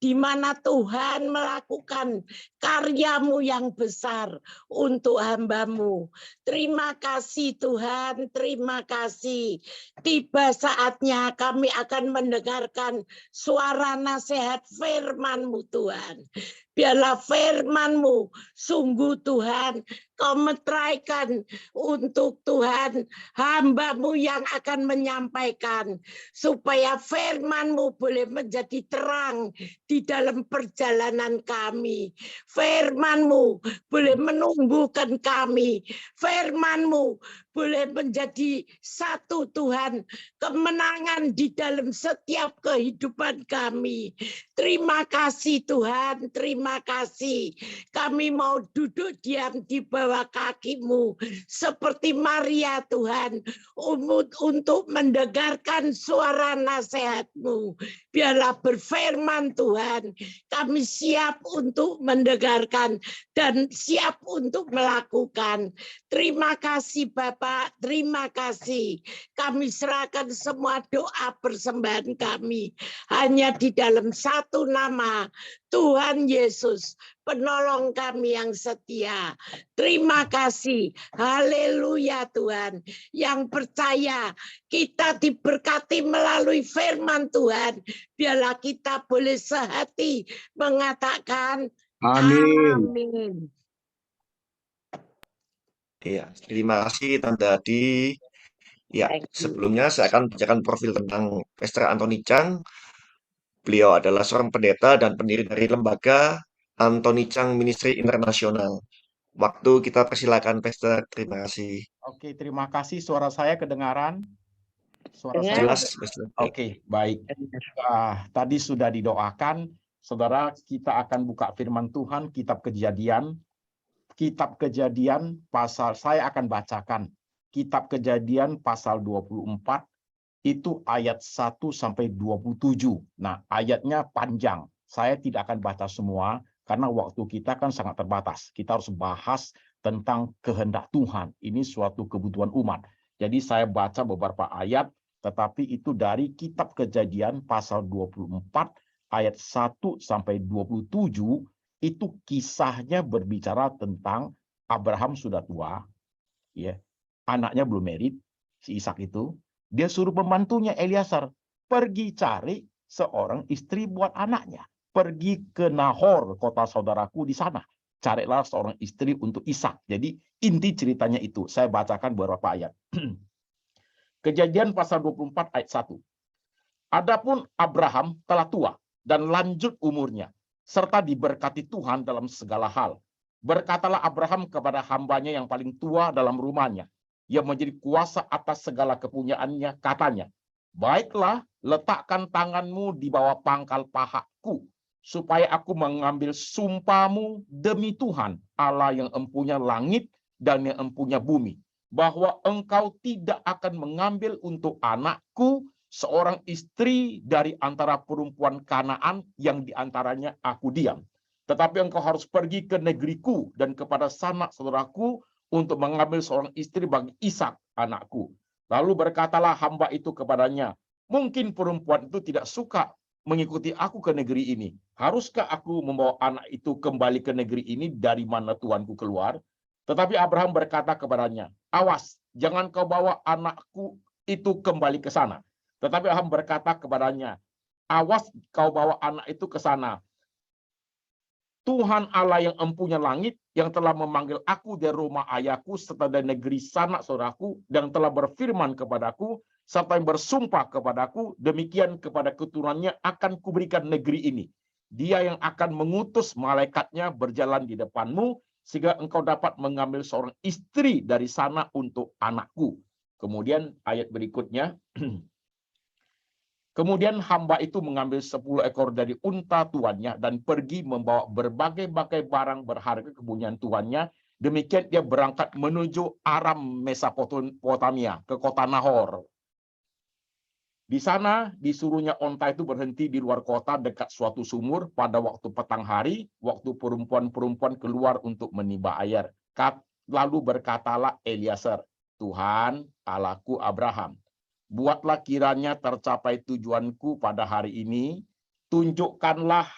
di mana Tuhan melakukan karya-Mu yang besar untuk hamba-Mu. Terima kasih Tuhan, terima kasih. Tiba saatnya kami akan mendengarkan suara nasihat firman-Mu Tuhan. Biarlah firman-Mu sungguh Tuhan, Kau meteraikan untuk Tuhan hamba-Mu yang akan menyampaikan, supaya firman-Mu boleh menjadi terang di dalam perjalanan kami. Firman-Mu boleh menumbuhkan kami. Firman-Mu boleh menjadi satu Tuhan, kemenangan di dalam setiap kehidupan kami. Terima kasih Tuhan, terima kasih. Kami mau duduk diam di bawah kaki-Mu seperti Maria Tuhan, untuk mendengarkan suara nasihat-Mu. Biarlah berfirman Tuhan, kami siap untuk mendengarkan dan siap untuk melakukan. Terima kasih Bapak, terima kasih. Kami serahkan semua doa persembahan kami hanya di dalam satu nama, Tuhan Yesus, penolong kami yang setia. Terima kasih, haleluya Tuhan. Yang percaya kita diberkati melalui firman Tuhan, biarlah kita boleh sehati mengatakan amin. Iya, terima kasih Tante Adi. Ya, Thank you. sebelumnya saya akan bacakan profil tentang Pastor Anthony Chang. Beliau adalah seorang pendeta dan pendiri dari lembaga Anthony Chang Ministry Internasional. Waktu kita persilakan, Pastor. Terima kasih. Oke, terima kasih. Suara saya kedengaran? Suara saya Jelas, Pastor. Oke, baik. Tadi sudah didoakan. Saudara, kita akan buka firman Tuhan, Kitab Kejadian. Kitab Kejadian pasal, saya akan bacakan. Kitab Kejadian pasal 24, itu ayat 1 sampai 27. Nah, ayatnya panjang. Saya tidak akan baca semua, karena waktu kita kan sangat terbatas. Kita harus bahas tentang kehendak Tuhan. Ini suatu kebutuhan umat. Jadi saya baca beberapa ayat, tetapi itu dari Kitab Kejadian pasal 24, ayat 1 sampai 27, itu kisahnya berbicara tentang Abraham sudah tua, ya, anaknya belum married, si Ishak itu, dia suruh pembantunya Eliasar pergi cari seorang istri buat anaknya, pergi ke Nahor, kota saudaraku di sana, carilah seorang istri untuk Ishak. Jadi inti ceritanya itu, saya bacakan beberapa ayat. Kejadian pasal 24 ayat 1. Adapun Abraham telah tua dan lanjut umurnya, serta diberkati Tuhan dalam segala hal. Berkatalah Abraham kepada hambanya yang paling tua dalam rumahnya, yang menjadi kuasa atas segala kepunyaannya, katanya, baiklah, letakkan tanganmu di bawah pangkal pahaku, supaya aku mengambil sumpahmu demi Tuhan, Allah yang empunya langit dan yang empunya bumi, bahwa engkau tidak akan mengambil untuk anakku seorang istri dari antara perempuan Kanaan yang diantaranya aku diam. Tetapi engkau harus pergi ke negeriku dan kepada sanak saudaraku untuk mengambil seorang istri bagi Ishak anakku. Lalu berkatalah hamba itu kepadanya, mungkin perempuan itu tidak suka mengikuti aku ke negeri ini. Haruskah aku membawa anak itu kembali ke negeri ini dari mana tuanku keluar? Tetapi Abraham berkata kepadanya, awas, jangan kau bawa anakku itu kembali ke sana. Tetapi Abraham berkata kepadanya, awas kau bawa anak itu ke sana. Tuhan Allah yang empunya langit, yang telah memanggil aku dari rumah ayahku, serta dari negeri sanak saudaraku, dan telah berfirman kepadaku, serta yang bersumpah kepadaku, demikian kepada keturunannya akan kuberikan negeri ini. Dia yang akan mengutus malaikatnya berjalan di depanmu, sehingga engkau dapat mengambil seorang istri dari sana untuk anakku. Kemudian ayat berikutnya, kemudian hamba itu mengambil 10 ekor dari unta tuannya dan pergi membawa berbagai-bagai barang berharga kepunyaan tuannya. Demikian dia berangkat menuju Aram Mesopotamia, ke kota Nahor. Di sana disuruhnya unta itu berhenti di luar kota dekat suatu sumur pada waktu petang hari, waktu perempuan-perempuan keluar untuk menimba air. Lalu berkatalah Eliasar, Tuhan Allahku Abraham, buatlah kiranya tercapai tujuanku pada hari ini, tunjukkanlah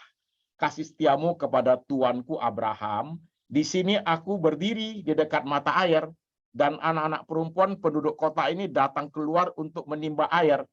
kasih setiamu kepada tuanku Abraham. Di sini aku berdiri di dekat mata air, dan anak-anak perempuan penduduk kota ini datang keluar untuk menimba air.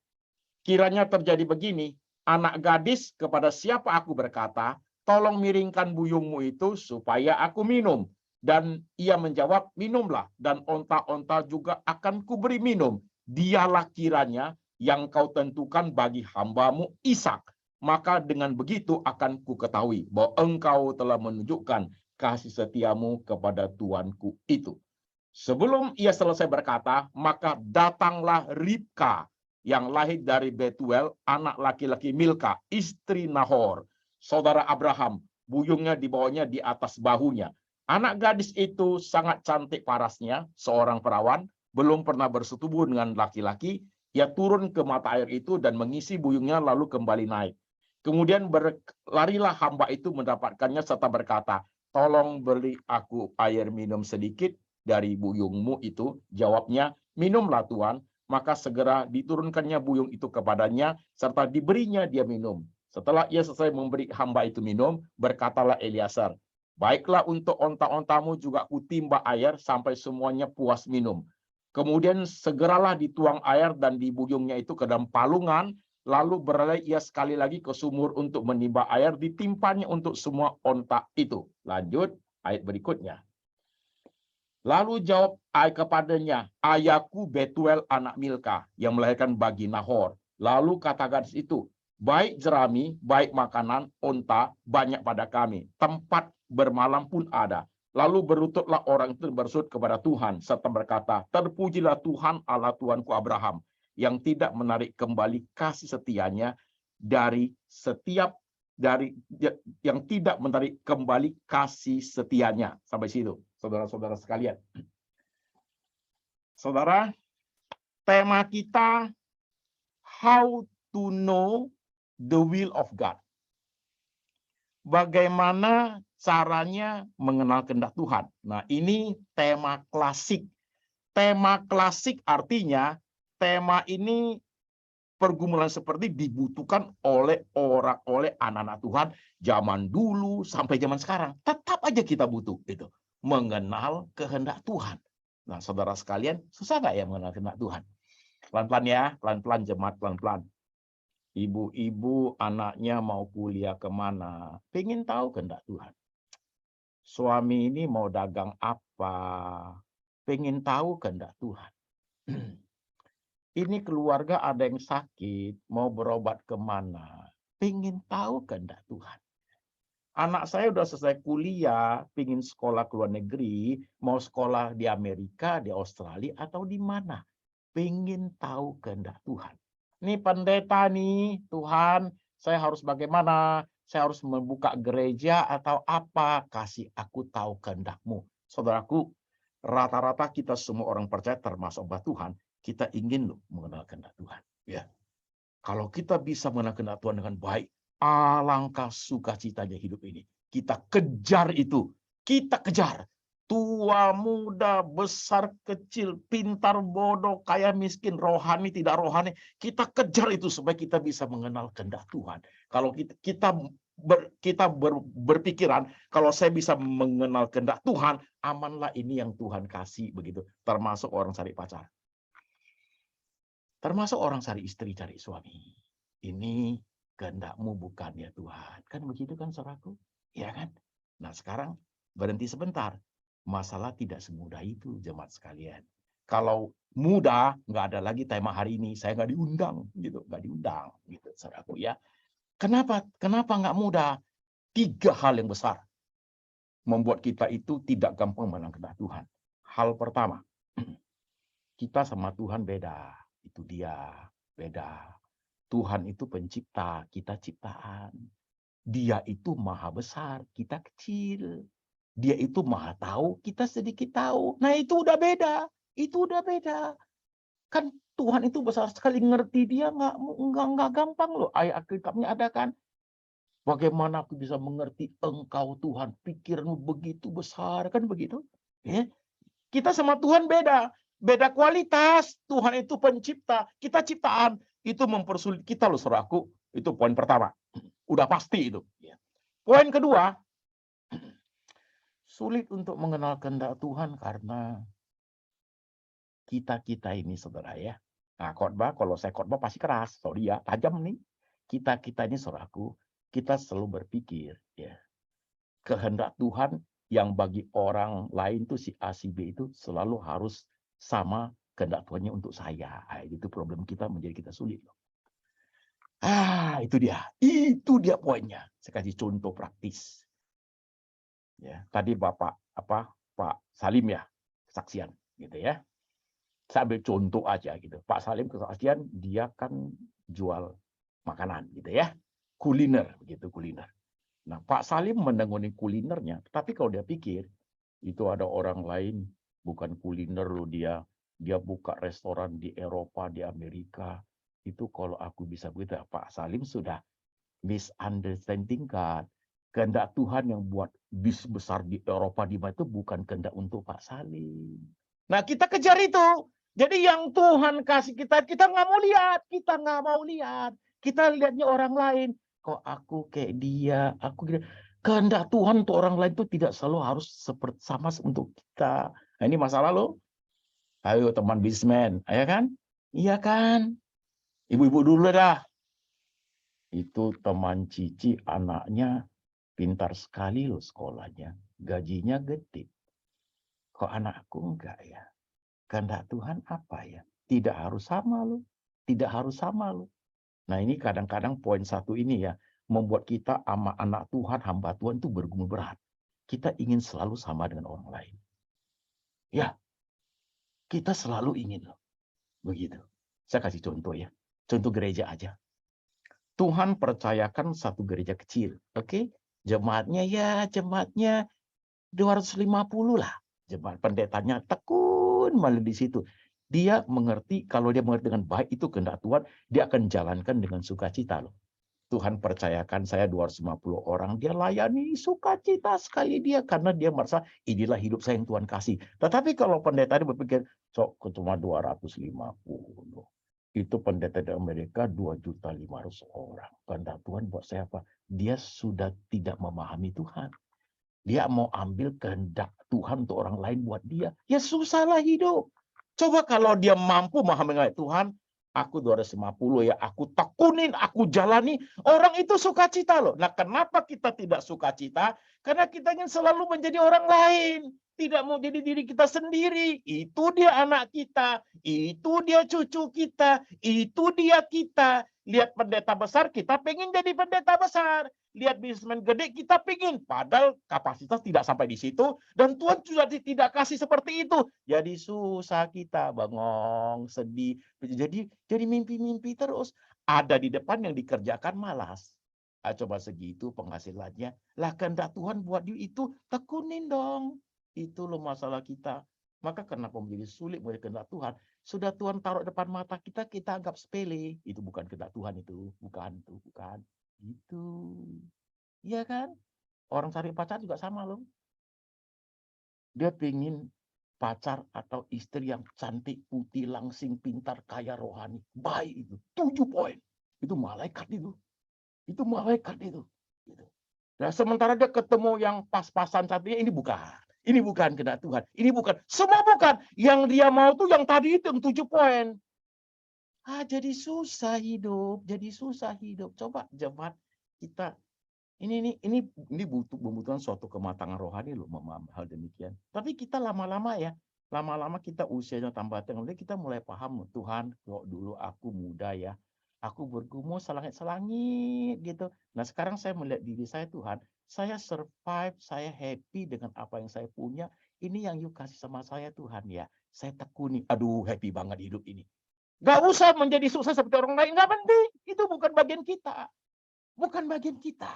Kiranya terjadi begini, anak gadis kepada siapa aku berkata, tolong miringkan buyungmu itu supaya aku minum. Dan ia menjawab, minumlah, dan onta-onta juga akan kuberi minum. Dialah kiranya yang kau tentukan bagi hambamu Ishak. Maka dengan begitu akan ku ketahui bahwa engkau telah menunjukkan kasih setiamu kepada tuanku itu. Sebelum ia selesai berkata, maka datanglah Ribka yang lahir dari Betuel, anak laki-laki Milka, istri Nahor, saudara Abraham. Buyungnya dibawanya di atas bahunya. Anak gadis itu sangat cantik parasnya, seorang perawan, belum pernah bersetubuh dengan laki-laki. Ia turun ke mata air itu dan mengisi buyungnya lalu kembali naik. Kemudian berlarilah hamba itu mendapatkannya serta berkata, tolong beri aku air minum sedikit dari buyungmu itu. Jawabnya, minumlah Tuan. Maka segera diturunkannya buyung itu kepadanya, serta diberinya dia minum. Setelah ia selesai memberi hamba itu minum, berkatalah Eliasar, baiklah untuk onta-ontamu juga kutimba air sampai semuanya puas minum. Kemudian segeralah dituang air dan di buyungnya itu ke dalam palungan, lalu berlari ia sekali lagi ke sumur untuk menimba air, ditimpanya untuk semua onta itu. Lanjut ayat berikutnya. Lalu jawab kepadanya, ayahku Betuel anak Milka yang melahirkan bagi Nahor. Lalu kata gadis itu, baik jerami, baik makanan, onta, banyak pada kami. Tempat bermalam pun ada. Lalu berlututlah orang itu bersujud kepada Tuhan, serta berkata, terpujilah Tuhan Allah Tuanku Abraham, yang tidak menarik kembali kasih setianya yang tidak menarik kembali kasih setianya. Sampai situ, saudara-saudara sekalian. Saudara, tema kita, how to know the will of God. Bagaimana caranya mengenal kehendak Tuhan. Nah, ini tema klasik. Tema klasik artinya, tema ini pergumulan seperti dibutuhkan oleh anak-anak Tuhan zaman dulu sampai zaman sekarang. Tetap aja kita butuh itu, mengenal kehendak Tuhan. Nah, saudara sekalian, susah nggak ya mengenal kehendak Tuhan? Pelan-pelan ya, pelan-pelan jemaat, pelan-pelan. Ibu-ibu anaknya mau kuliah kemana, pengen tahu kehendak Tuhan. Suami ini mau dagang apa, pengen tahu kehendak Tuhan. Ini keluarga ada yang sakit, mau berobat kemana, pengen tahu kehendak Tuhan. Anak saya udah selesai kuliah, pengen sekolah ke luar negeri, mau sekolah di Amerika, di Australia, atau di mana. Pengen tahu kehendak Tuhan. Ini pendeta nih, Tuhan, saya harus bagaimana? Saya harus membuka gereja atau apa? Kasih aku tahu kehendak-Mu. Saudaraku, rata-rata kita semua orang percaya termasuk hamba Tuhan, kita ingin loh mengenal kehendak Tuhan. Ya. Kalau kita bisa mengenal kehendak Tuhan dengan baik, alangkah sukacitanya hidup ini. Kita kejar itu. Kita kejar. Tua, muda, besar, kecil, pintar, bodoh, kaya, miskin, rohani, tidak rohani. Kita kejar itu supaya kita bisa mengenal kehendak Tuhan. Kalau kita berpikiran, kalau saya bisa mengenal kehendak Tuhan, amanlah ini yang Tuhan kasih begitu. Termasuk orang cari pacar. Termasuk orang cari istri, cari suami. Ini kehendak-Mu bukan ya Tuhan. Kan begitu kan saudaraku? Ya kan? Nah sekarang berhenti sebentar. Masalah tidak semudah itu jemaat sekalian. Kalau mudah, nggak ada lagi tema hari ini. Saya nggak diundang, gitu, nggak diundang, gitu, saudaraku ya. Kenapa nggak mudah? 3 hal yang besar membuat kita itu tidak gampang mengenal kehendak Tuhan. Hal pertama, kita sama Tuhan beda. Itu dia, beda. Tuhan itu pencipta, kita ciptaan. Dia itu maha besar, kita kecil. Dia itu maha tahu, kita sedikit tahu. Nah itu udah beda. Itu udah beda. Kan Tuhan itu besar sekali, ngerti dia nggak gampang loh. Ayat Alkitabnya ada kan. Bagaimana aku bisa mengerti Engkau Tuhan, pikiranmu begitu besar, kan begitu? Ya. Kita sama Tuhan beda. Beda kualitas. Tuhan itu pencipta, kita ciptaan. Itu mempersulit kita loh saudaraku. Itu poin pertama. Udah pasti itu. Poin kedua, sulit untuk mengenal kehendak Tuhan karena kita ini saudara ya. Nah, khotbah, kalau saya khotbah pasti keras, sorry ya, tajam nih. Kita ini saudaraku, kita selalu berpikir ya, kehendak Tuhan yang bagi orang lain tuh si A, si B itu selalu harus sama kehendak Tuhannya untuk saya. Nah, itu problem kita menjadi kita sulit loh. Itu dia poinnya. Saya kasih contoh praktis. Ya, tadi Pak Salim ya, kesaksian gitu ya. Saya ambil contoh aja gitu. Pak Salim kesaksian, dia kan jual makanan gitu ya. Kuliner begitu, kuliner. Nah, Pak Salim menangani kulinernya, tapi kalau dia pikir itu ada orang lain bukan kuliner loh, dia buka restoran di Eropa, di Amerika. Itu kalau aku bisa begitu, Pak Salim sudah misunderstanding kan. Kehendak Tuhan yang buat bis besar di Eropa di mana itu bukan kehendak untuk Pak Salim. Nah, kita kejar itu. Jadi yang Tuhan kasih kita nggak mau lihat, kita nggak mau lihat. Kita lihatnya orang lain. Kok aku kayak dia, aku gitu. Kehendak Tuhan untuk orang lain itu tidak selalu harus seperti sama untuk kita. Nah, ini masalah loh. Ayo teman bisnismen, ya kan? Iya kan? Ibu-ibu dulu dah. Itu teman Cici, anaknya pintar sekali loh sekolahnya. Gajinya gede. Kok anakku enggak ya? Kehendak Tuhan apa ya? Tidak harus sama loh. Tidak harus sama loh. Nah, ini kadang-kadang poin satu ini ya, membuat kita sama anak Tuhan, hamba Tuhan itu bergumul berat. Kita ingin selalu sama dengan orang lain. Ya, kita selalu ingin loh. Begitu. Saya kasih contoh ya. Contoh gereja aja. Tuhan percayakan satu gereja kecil. Oke? Jemaatnya 250 lah. Jemaat pendetanya tekun malah di situ. Dia mengerti, kalau dia mengerti dengan baik itu kehendak Tuhan, dia akan jalankan dengan sukacita loh. Tuhan percayakan saya 250 orang, dia layani sukacita sekali dia karena dia merasa inilah hidup saya yang Tuhan kasih. Tetapi kalau pendeta dia berpikir, cuma 250. Itu pendeta di Amerika 2.500.000 orang. Kehendak Tuhan buat saya apa? Dia sudah tidak memahami Tuhan. Dia mau ambil kehendak Tuhan untuk orang lain buat dia. Ya susahlah hidup. Coba kalau dia mampu memahami Tuhan, aku 250 ya, aku tekunin, aku jalani. Orang itu sukacita loh. Nah, kenapa kita tidak sukacita? Karena kita ingin selalu menjadi orang lain. Tidak mau jadi diri kita sendiri. Itu dia anak kita. Itu dia cucu kita. Itu dia kita. Lihat pendeta besar, kita pengen jadi pendeta besar. Lihat bisnismen gede, kita pengen. Padahal kapasitas tidak sampai di situ. Dan Tuhan sudah tidak kasih seperti itu. Jadi susah kita, bengong, sedih. Jadi mimpi-mimpi terus. Ada di depan yang dikerjakan malas. Coba segitu penghasilannya. Lah kehendak Tuhan buat dia itu, tekunin dong. Itu loh masalah kita. Maka kenapa menjadi sulit menjadi kehendak Tuhan? Sudah Tuhan taruh depan mata kita, kita anggap sepele. Itu bukan kehendak Tuhan itu. Bukan. Itu. Iya kan? Orang cari pacar juga sama loh. Dia pengen pacar atau istri yang cantik, putih, langsing, pintar, kaya, rohani. Baik itu. 7 poin. Itu malaikat itu. Itu malaikat itu. Nah, sementara dia ketemu yang pas-pasan satunya, ini bukan. Ini bukan kehendak Tuhan. Ini bukan. Semua bukan. Yang dia mau tuh yang tadi itu, yang 7 poin. Jadi susah hidup. Coba jemaat kita. Ini membutuhkan suatu kematangan rohani loh, memahami hal demikian. Tapi kita lama-lama kita usianya tambah tinggi, kita mulai paham, Tuhan, kok dulu aku muda ya. Aku bergumul selangit-selangit gitu. Nah, sekarang saya melihat diri saya, Tuhan, saya survive, saya happy dengan apa yang saya punya. Ini yang you kasih sama saya, Tuhan ya. Saya tekuni. Aduh, happy banget hidup ini. Gak usah menjadi sukses seperti orang lain. Gak penting. Itu bukan bagian kita. Bukan bagian kita.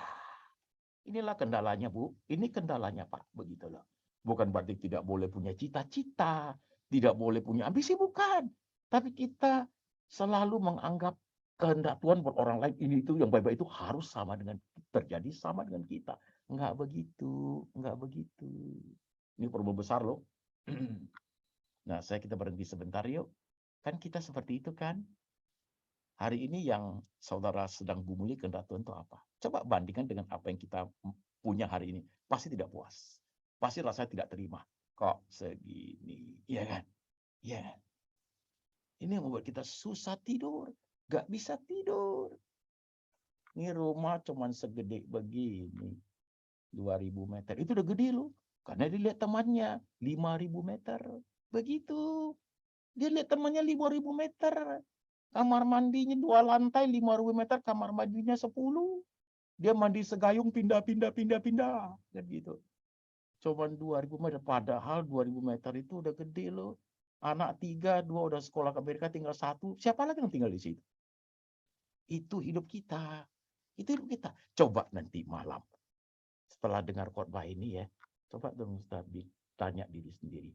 Inilah kendalanya, Bu. Ini kendalanya, Pak. Begitu loh. Bukan berarti tidak boleh punya cita-cita. Tidak boleh punya ambisi. Bukan. Tapi kita selalu menganggap kehendak Tuhan buat orang lain ini itu yang baik-baik itu harus sama dengan kita. Enggak begitu. Ini problem besar loh. Nah, kita berhenti sebentar yuk. Kan kita seperti itu kan. Hari ini yang saudara sedang gumuli kehendak Tuhan itu apa? Coba bandingkan dengan apa yang kita punya hari ini. Pasti tidak puas. Pasti rasanya tidak terima. Kok segini? Iya kan? Iya. Ini yang membuat kita susah tidur. Gak bisa tidur. Ini rumah cuman segede begini. 2000 meter. Itu udah gede loh. Karena dia lihat temannya 5000 meter. Begitu. Dia lihat temannya 5000 meter. Kamar mandinya 2 lantai, 5000 meter. Kamar mandinya 10. Dia mandi segayung pindah. Dan gitu. Cuman 2000 meter. Padahal 2000 meter itu udah gede loh. Anak 3, 2 udah sekolah ke Amerika, tinggal 1. Siapa lagi yang tinggal di situ? Itu hidup kita. Itu hidup kita. Coba nanti malam. Setelah dengar khotbah ini ya. Coba dong Ustaz tanya diri sendiri.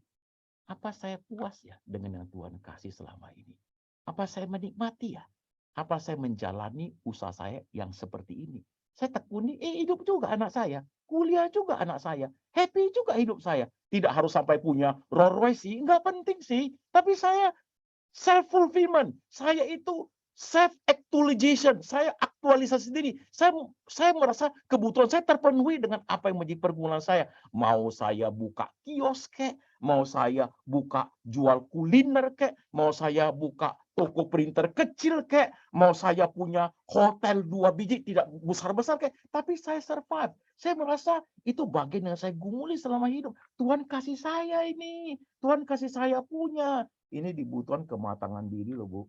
Apa saya puas ya dengan yang Tuhan kasih selama ini? Apa saya menikmati ya? Apa saya menjalani usaha saya yang seperti ini? Saya tekuni, hidup juga anak saya. Kuliah juga anak saya. Happy juga hidup saya. Tidak harus sampai punya Rolls Royce sih. Nggak penting sih. Tapi saya self-fulfillment. Saya itu self-actualization. Saya aktualisasi diri. Saya merasa kebutuhan saya terpenuhi dengan apa yang menjadi pergumulan saya. Mau saya buka kios kek, mau saya buka jual kuliner kek, mau saya buka toko printer kecil kek, mau saya punya hotel 2 biji tidak besar-besar kek, tapi saya survive. Saya merasa itu bagian yang saya gumuli selama hidup. Tuhan kasih saya ini, Tuhan kasih saya punya. Ini dibutuhkan kematangan diri loh, Bu.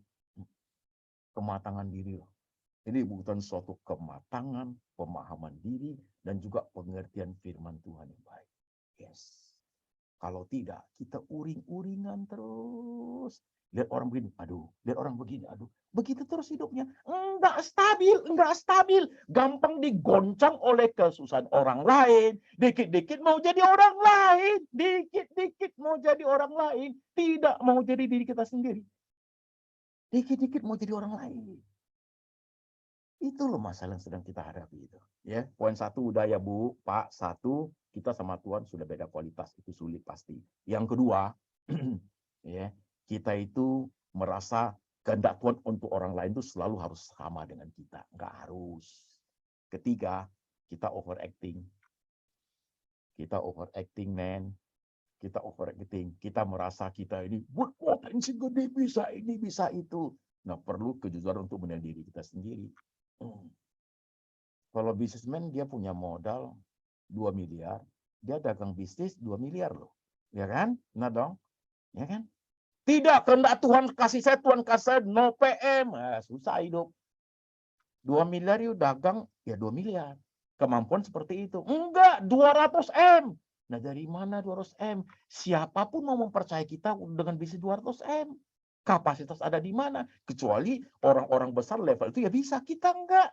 Kematangan diri loh. Ini dibutuhkan suatu kematangan, pemahaman diri, dan juga pengertian firman Tuhan yang baik. Yes. Kalau tidak, kita uring-uringan terus. Lihat orang begini, aduh. Lihat orang begini, aduh. Begitu terus hidupnya. Enggak stabil. Gampang digoncang oleh kesusahan orang lain. Dikit-dikit mau jadi orang lain. Dikit-dikit mau jadi orang lain. Tidak mau jadi diri kita sendiri. Dikit-dikit mau jadi orang lain. Itu loh masalah yang sedang kita hadapi itu. Ya, poin 1 udah ya Bu, Pak. 1, kita sama Tuhan sudah beda kualitas, itu sulit pasti. Yang kedua, ya, kita itu merasa kehendak Tuhan untuk orang lain itu selalu harus sama dengan kita, nggak harus. Ketiga, kita overacting. Kita overacting, man. Kita overacting. Kita merasa kita ini berpotensi gede, bisa ini, bisa itu. Nah, perlu kejujuran untuk menilai diri kita sendiri. Kalau bisnismen dia punya modal 2 miliar, dia dagang bisnis 2 miliar loh. Ya kan? Nah dong. Ya kan? Tidak, kehendak Tuhan kasih saya, Tuhan kasih saya, no PM. Susah hidup. 2 miliar yuk dagang, ya 2 miliar. Kemampuan seperti itu. Enggak, 200 M. Nah dari mana 200 M? Siapapun mau mempercayai kita dengan bisnis 200 M. Kapasitas ada di mana? Kecuali orang-orang besar level itu ya bisa, kita enggak.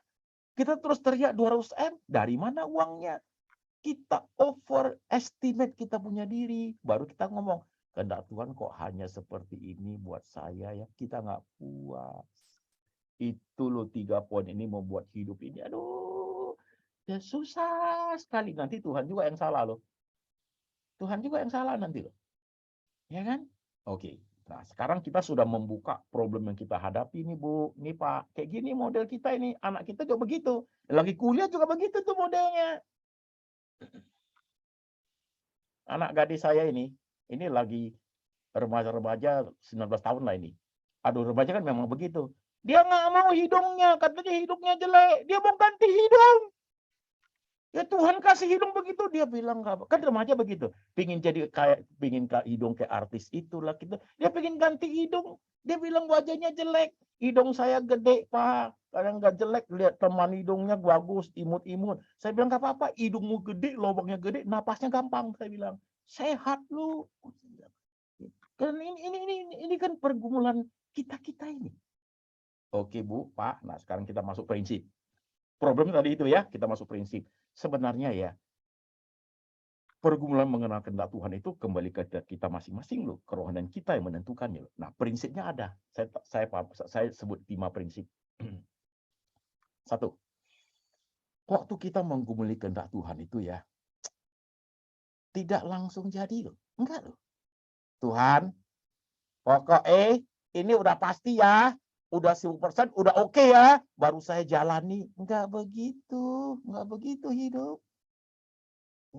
Kita terus teriak 200 M, dari mana uangnya? Kita overestimate kita punya diri. Baru kita ngomong, kehendak Tuhan kok hanya seperti ini buat saya ya. Kita nggak puas. Itu loh 3 poin ini membuat hidup ini. Aduh, ya susah sekali. Nanti Tuhan juga yang salah loh. Tuhan juga yang salah nanti loh. Ya kan? Oke. Nah, sekarang kita sudah membuka problem yang kita hadapi nih, Bu. Ini Pak, kayak gini model kita ini. Anak kita juga begitu. Lagi kuliah juga begitu tuh modelnya. Anak gadis saya ini lagi remaja-remaja 19 tahun lah ini. Aduh, remaja kan memang begitu. Dia nggak mau hidungnya, katanya hidungnya jelek. Dia mau ganti hidung. Ya Tuhan kasih hidung begitu, dia bilang nggak. Kan remaja begitu, pingin jadi kayak hidung kayak artis itulah gitu. Dia pingin ganti hidung, dia bilang wajahnya jelek, hidung saya gede Pak, kadang nggak jelek, lihat teman hidungnya bagus, imut-imut. Saya bilang nggak apa-apa, hidungmu gede, lubangnya gede, napasnya gampang. Saya bilang sehat lu. Kan ini kan pergumulan kita ini. Oke Bu, Pak. Nah sekarang kita masuk prinsip. Problem tadi itu ya, kita masuk prinsip. Sebenarnya ya, pergumulan mengenal kehendak Tuhan itu kembali ke kita masing-masing loh, kerohanian kita yang menentukannya. Nah, prinsipnya ada. Saya sebut 5 prinsip. 1. Waktu kita menggumuli kehendak Tuhan itu ya, tidak langsung jadi loh. Enggak loh. Tuhan, pokoknya ini udah pasti ya. udah 10%, udah oke ya, baru saya jalani. Enggak begitu hidup.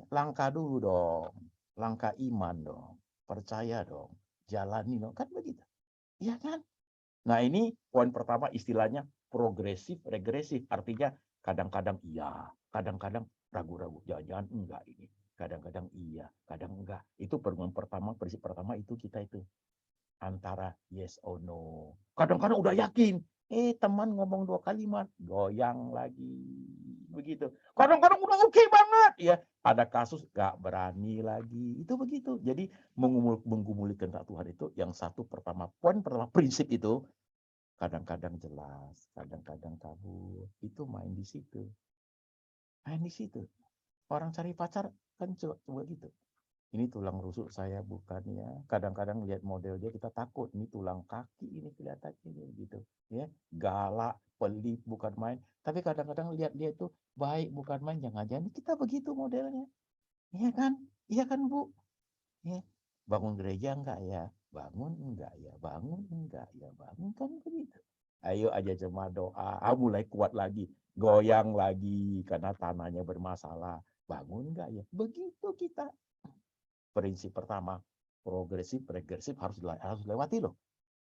Langkah dulu dong, langkah iman dong, percaya dong, jalani dong, kan begitu. Iya kan? Nah ini poin pertama istilahnya progresif, regresif. Artinya kadang-kadang iya, kadang-kadang ragu-ragu. Jangan-jangan enggak ini. Kadang-kadang iya, kadang enggak. Itu pertemuan pertama, prinsip pertama itu kita itu. Antara yes or no. Kadang-kadang udah yakin. Teman ngomong 2 kalimat, goyang lagi. Begitu. Kadang-kadang udah oke banget. Ya, ada kasus gak berani lagi. Itu begitu. Jadi menggumuli kehendak Tuhan itu yang satu pertama. Poin pertama, prinsip itu. Kadang-kadang jelas, kadang-kadang kabur. Itu main di situ. Main di situ. Orang cari pacar kan coba gitu. Ini tulang rusuk saya bukan ya. Kadang-kadang lihat model dia kita takut. Ini tulang kaki ini kelihatannya gitu. Ya, galak, pelit bukan main. Tapi kadang-kadang lihat dia itu baik bukan main. Jangan-jangan kita begitu modelnya. Iya kan? Iya kan Bu? Ya. Bangun gereja enggak ya? Bangun enggak ya? Bangun enggak ya? Bangun kan begitu. Ayo aja cuma doa. Mulai kuat lagi. Goyang lagi karena tanahnya bermasalah. Bangun enggak ya? Begitu kita. Prinsip pertama, progresif, regresif harus lewati loh.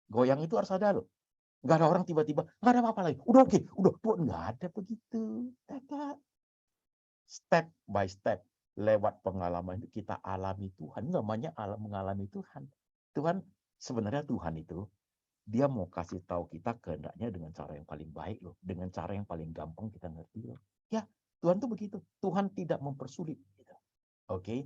Goyang itu harus ada loh. Nggak ada orang tiba-tiba, nggak ada apa-apa lagi. Udah oke, udah tua. Nggak ada begitu. Tidak. Step by step. Lewat pengalaman itu kita alami Tuhan. Namanya mengalami Tuhan. Tuhan, sebenarnya Tuhan itu, dia mau kasih tahu kita kehendaknya dengan cara yang paling baik loh. Dengan cara yang paling gampang kita ngerti loh. Ya, Tuhan tuh begitu. Tuhan tidak mempersulit. Gitu. Oke.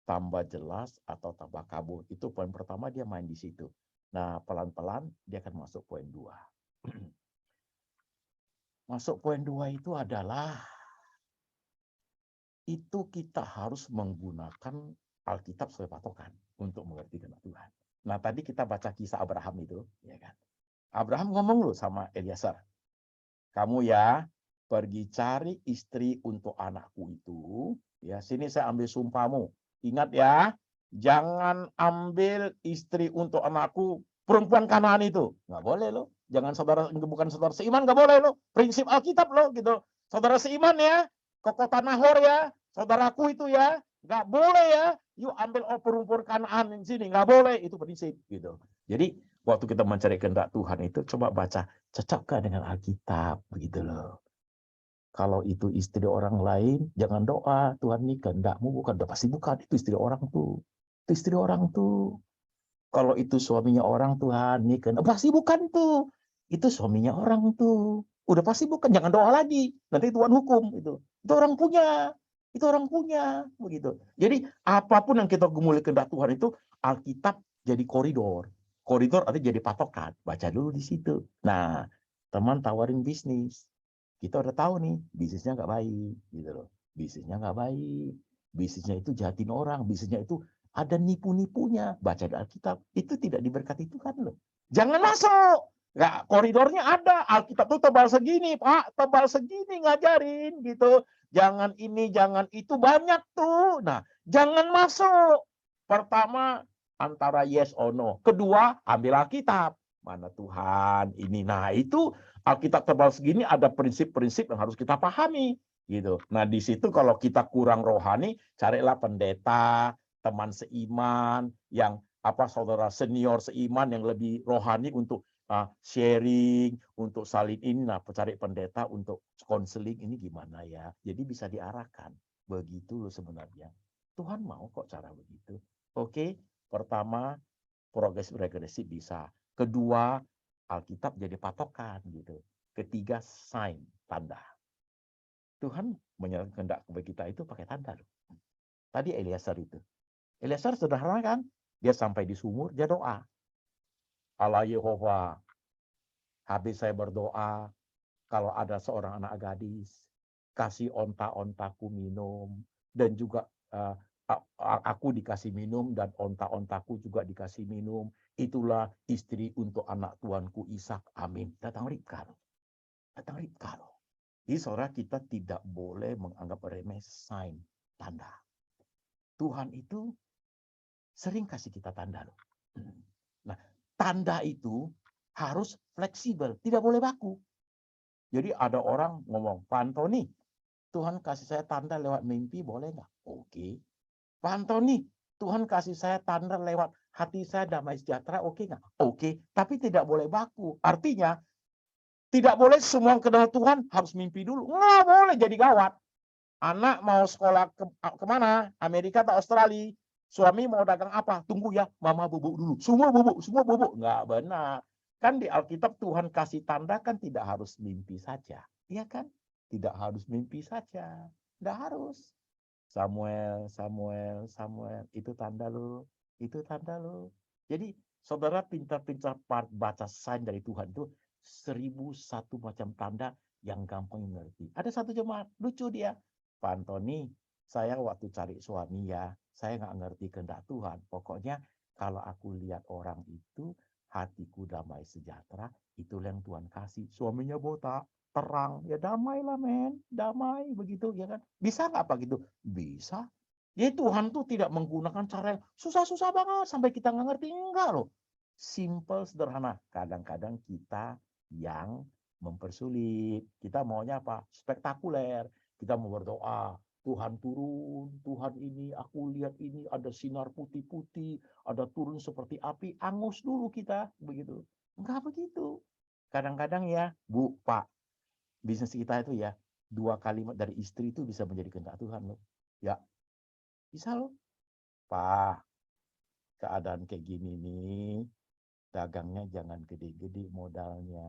Tambah jelas atau tambah kabur. Itu poin pertama dia main di situ. Nah, pelan-pelan dia akan masuk poin 2. Masuk poin 2 itu adalah itu kita harus menggunakan Alkitab sebagai patokan untuk mengerti kehendak Tuhan. Nah, tadi kita baca kisah Abraham itu, ya kan. Abraham ngomong loh sama Eliezer. Kamu ya pergi cari istri untuk anakku itu, ya sini saya ambil sumpahmu. Ingat ya, jangan ambil istri untuk anakku perempuan Kanaan itu. Nggak boleh loh. Jangan bukan saudara seiman, nggak boleh loh. Prinsip Alkitab loh gitu. Saudara seiman ya, ke kota Nahor ya, saudaraku itu ya, nggak boleh ya. Yuk ambil perempuan Kanaan di sini, nggak boleh. Itu prinsip gitu. Jadi waktu kita mencari kehendak Tuhan itu coba baca, cocokkah dengan Alkitab begitu loh. Kalau itu istri orang lain, jangan doa, Tuhan ini kehendakmu bukan, udah pasti bukan, itu istri orang tuh. Itu istri orang tuh. Kalau itu suaminya orang, Tuhan ini kehendak, pasti bukan tuh. Itu suaminya orang tuh. Udah pasti bukan, jangan doa lagi. Nanti Tuhan hukum itu. Itu orang punya. Itu orang punya, begitu. Jadi apapun yang kita gumuli kehendak Tuhan itu, Alkitab jadi koridor. Koridor artinya jadi patokan. Baca dulu di situ. Nah, teman tawarin bisnis. Kita udah tahu nih, bisnisnya nggak baik, gitu loh. Bisnisnya nggak baik. Bisnisnya itu jahatin orang. Bisnisnya itu ada nipu-nipunya. Baca di Alkitab. Itu tidak diberkati Tuhan loh. Jangan masuk. Nggak, koridornya ada. Alkitab tuh tebal segini, Pak. Tebal segini ngajarin, gitu. Jangan ini, jangan itu. Banyak tuh. Nah, jangan masuk. Pertama, antara yes or no. Kedua, ambil Alkitab. Mana Tuhan ini. Nah, itu Alkitab tebal segini ada prinsip-prinsip yang harus kita pahami gitu. Nah, di situ kalau kita kurang rohani, carilah pendeta, teman seiman yang saudara senior seiman yang lebih rohani untuk sharing, untuk salin ini. Nah, cari pendeta untuk konseling ini gimana ya. Jadi bisa diarahkan. Begitu loh sebenarnya. Tuhan mau kok cara begitu. Oke, pertama progresif regresif bisa. Kedua, Alkitab jadi patokan gitu. Ketiga, sign, tanda. Tuhan menyerahkan kehendak kepada kita itu pakai tanda loh. Tadi Eliezer itu. Eliezer sederhana kan? Dia sampai di sumur, dia doa. Allah Yehova, habis saya berdoa, kalau ada seorang anak gadis, kasih onta-ontaku minum, dan juga aku dikasih minum, dan onta-ontaku juga dikasih minum. Itulah istri untuk anak tuanku Ishak. Amin. Datang Ribka. Datang Ribka. Jadi saudara, kita tidak boleh menganggap remeh sign, tanda. Tuhan itu sering kasih kita tanda loh. Nah, tanda itu harus fleksibel, tidak boleh baku. Jadi ada orang ngomong, Pak Antoni, Tuhan kasih saya tanda lewat mimpi, boleh nggak? Oke. Pak Antoni, Tuhan kasih saya tanda lewat hati saya damai sejahtera, oke nggak? Oke, tapi tidak boleh baku. Artinya, tidak boleh semua yang kenal Tuhan harus mimpi dulu. Nggak boleh, jadi gawat. Anak mau sekolah kemana? Amerika atau Australia? Suami mau dagang apa? Tunggu ya, mama bubuk dulu. Semua bubuk. Nggak benar. Kan di Alkitab Tuhan kasih tanda kan tidak harus mimpi saja. Iya kan? Tidak harus mimpi saja. Tidak harus. Samuel. Itu tanda lo. Itu tanda lo. Jadi saudara pintar-pintar baca sign dari Tuhan itu 1001 macam tanda yang gampang mengerti. Ada satu jemaat, lucu dia. Pak Antoni, saya waktu cari suami ya, saya nggak ngerti kehendak Tuhan. Pokoknya kalau aku lihat orang itu, hatiku damai sejahtera, itulah yang Tuhan kasih. Suaminya botak, terang, ya damailah men, damai begitu ya kan. Bisa nggak apa gitu? Bisa. Jadi Tuhan tuh tidak menggunakan cara yang susah-susah banget sampai kita nggak ngerti, enggak loh. Simple, sederhana. Kadang-kadang kita yang mempersulit. Kita maunya apa? Spektakuler. Kita mau berdoa, Tuhan turun, Tuhan ini, aku lihat ini ada sinar putih-putih, ada turun seperti api, angus dulu kita, begitu. Enggak begitu. Kadang-kadang ya, Bu, Pak, bisnis kita itu ya, 2 kalimat dari istri itu bisa menjadi kehendak Tuhan loh. Ya, bisa loh. Pak, keadaan kayak gini nih, dagangnya jangan gede-gede modalnya.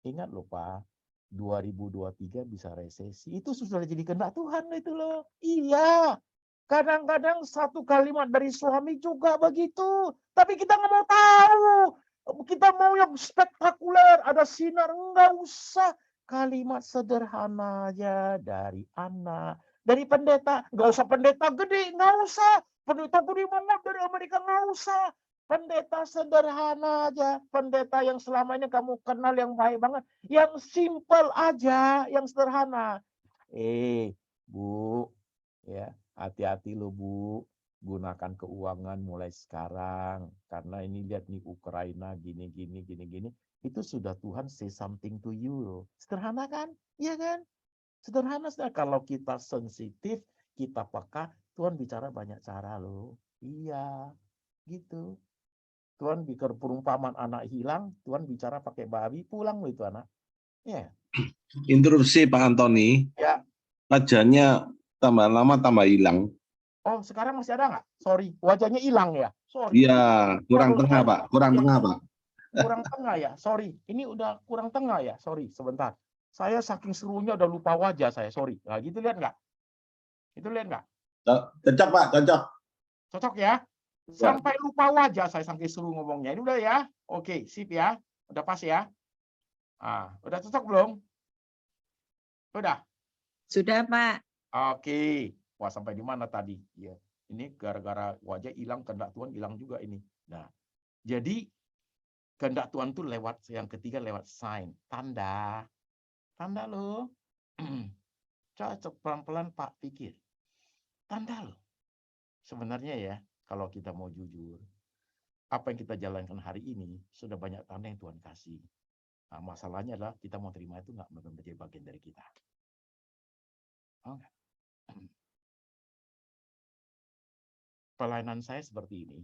Ingat loh Pak, 2023 bisa resesi. Itu sudah jadi kehendak Tuhan itu loh. Iya. Kadang-kadang satu kalimat dari suami juga begitu. Tapi kita nggak mau tahu. Kita mau yang spektakuler, ada sinar. Nggak usah. Kalimat sederhana aja dari anak. Dari pendeta. Nggak usah pendeta gede. Nggak usah. Pendeta gede banget dari Amerika. Nggak usah. Pendeta sederhana aja. Pendeta yang selama ini kamu kenal yang baik banget. Yang simple aja. Yang sederhana. Bu. Ya, hati-hati loh Bu. Gunakan keuangan mulai sekarang. Karena ini lihat nih Ukraina gini. Itu sudah Tuhan say something to you loh. Sederhana kan? Iya kan? Sederhana. Kalau kita sensitif, kita peka, Tuhan bicara banyak cara loh. Iya, gitu. Tuhan bicara perumpamaan anak hilang, Tuhan bicara pakai babi, pulang loh itu anak. Ya. Interupsi Pak Antoni. Ya. Wajahnya tambah lama tambah hilang. Oh, sekarang masih ada nggak? Sorry, wajahnya hilang ya. Sorry. Iya, kurang tengah Pak, kurang tengah Pak. Kurang tengah ya, sorry. Ini udah kurang tengah ya, sorry. Sebentar. Saya saking serunya udah lupa wajah saya, sorry. Nah, gitu lihat nggak? Itu lihat nggak? Cocok Pak, cocok. Cocok ya? Sampai lupa wajah saya saking seru ngomongnya. Ini udah ya? Oke, sip ya. Udah pas ya? Ah, udah cocok belum? Udah? Sudah, Pak. Oke. Wah, sampai di mana tadi? Ya. Ini gara-gara wajah hilang, kehendak Tuhan hilang juga ini. Nah, jadi kehendak Tuhan tuh lewat yang ketiga lewat sign, tanda. Tanda loh. Cocok pelan-pelan Pak pikir. Tanda loh. Sebenarnya ya, kalau kita mau jujur, apa yang kita jalankan hari ini sudah banyak tanda yang Tuhan kasih. Nah, masalahnya adalah kita mau terima itu nggak menjadi bagian dari kita. Oh, enggak. Pelayanan saya seperti ini.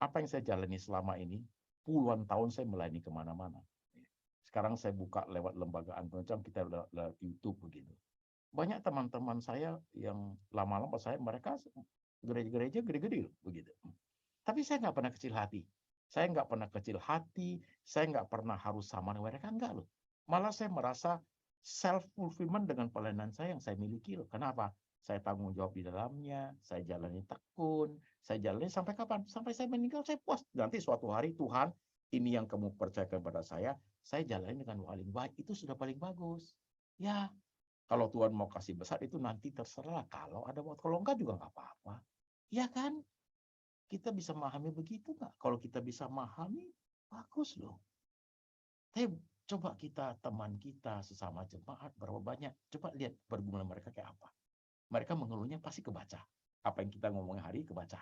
Apa yang saya jalani selama ini, puluhan tahun saya melayani kemana-mana. Sekarang saya buka lewat lembagaan macam kita lewat YouTube begitu. Banyak teman-teman saya yang lama-lama mereka gereja-gereja gede-gede begitu. Tapi saya nggak pernah kecil hati. Saya nggak pernah harus sama dengan mereka, enggak loh. Malah saya merasa self-fulfillment dengan pelayanan saya yang saya miliki loh. Kenapa? Saya tanggung jawab di dalamnya, saya jalani tekun, saya jalani sampai kapan? Sampai saya meninggal, saya puas. Nanti suatu hari Tuhan, ini yang kamu percayakan pada saya jalani dengan paling baik, itu sudah paling bagus. Ya, kalau Tuhan mau kasih besar itu nanti terserah. Kalau ada waktu, kalau enggak juga nggak apa-apa. Ya kan? Kita bisa memahami begitu nggak? Kalau kita bisa memahami, bagus loh. Tapi coba kita, teman kita, sesama jemaat, berapa banyak. Coba lihat bergumul mereka kayak apa. Mereka mengeluhnya pasti kebaca. Apa yang kita ngomongin hari kebaca.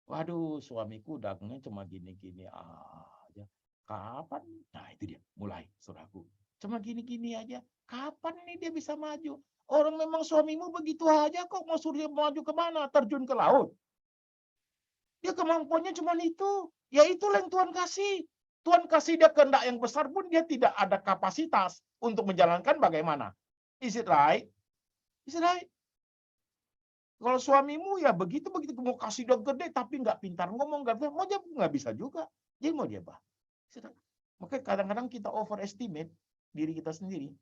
Waduh, suamiku dagangnya cuma gini-gini aja. Kapan? Nah, itu dia, mulai, saudaraku. Cuma gini-gini aja. Kapan nih dia bisa maju? Orang memang suamimu begitu aja kok, mau suruh dia maju kemana? Terjun ke laut. Dia kemampuannya cuma itu. Ya itulah yang Tuhan kasih. Tuhan kasih dia kehendak yang besar pun dia tidak ada kapasitas untuk menjalankan bagaimana. Is it right? Is it right? Kalau suamimu ya begitu mau kasih dia gede tapi nggak pintar ngomong, mau dia nggak bisa juga. Jadi mau dia apa? Makanya kadang-kadang kita overestimate diri kita sendiri.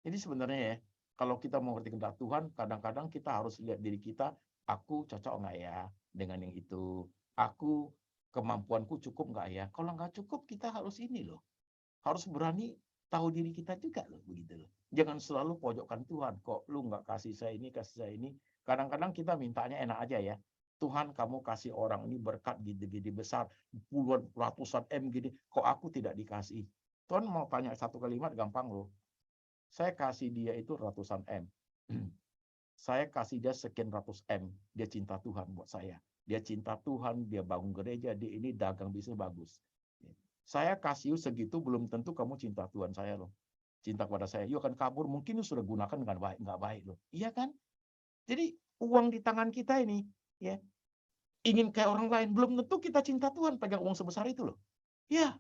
Jadi sebenarnya ya, kalau kita mau ngerti kehendak Tuhan, kadang-kadang kita harus lihat diri kita, aku cocok nggak ya dengan yang itu? Aku kemampuanku cukup nggak ya? Kalau nggak cukup, kita harus ini loh. Harus berani tahu diri kita juga loh, begitu loh. Jangan selalu pojokkan Tuhan, kok lu nggak kasih saya ini, kasih saya ini. Kadang-kadang kita mintanya enak aja ya. Tuhan, kamu kasih orang ini berkat gede-gede besar, puluhan ratusan M gini, kok aku tidak dikasih? Tuhan mau tanya satu kalimat gampang loh. Saya kasih dia itu ratusan M. Saya kasih dia sekian ratus M. Dia cinta Tuhan buat saya. Dia cinta Tuhan, dia bangun gereja, dia ini dagang bisnis bagus. Saya kasih segitu belum tentu kamu cinta Tuhan saya loh. Cinta kepada saya. Yuk akan kabur, mungkin sudah gunakan dengan baik, nggak baik loh. Iya kan? Jadi uang di tangan kita ini, ya, ingin kayak orang lain, belum tentu kita cinta Tuhan pegang uang sebesar itu loh. Ya,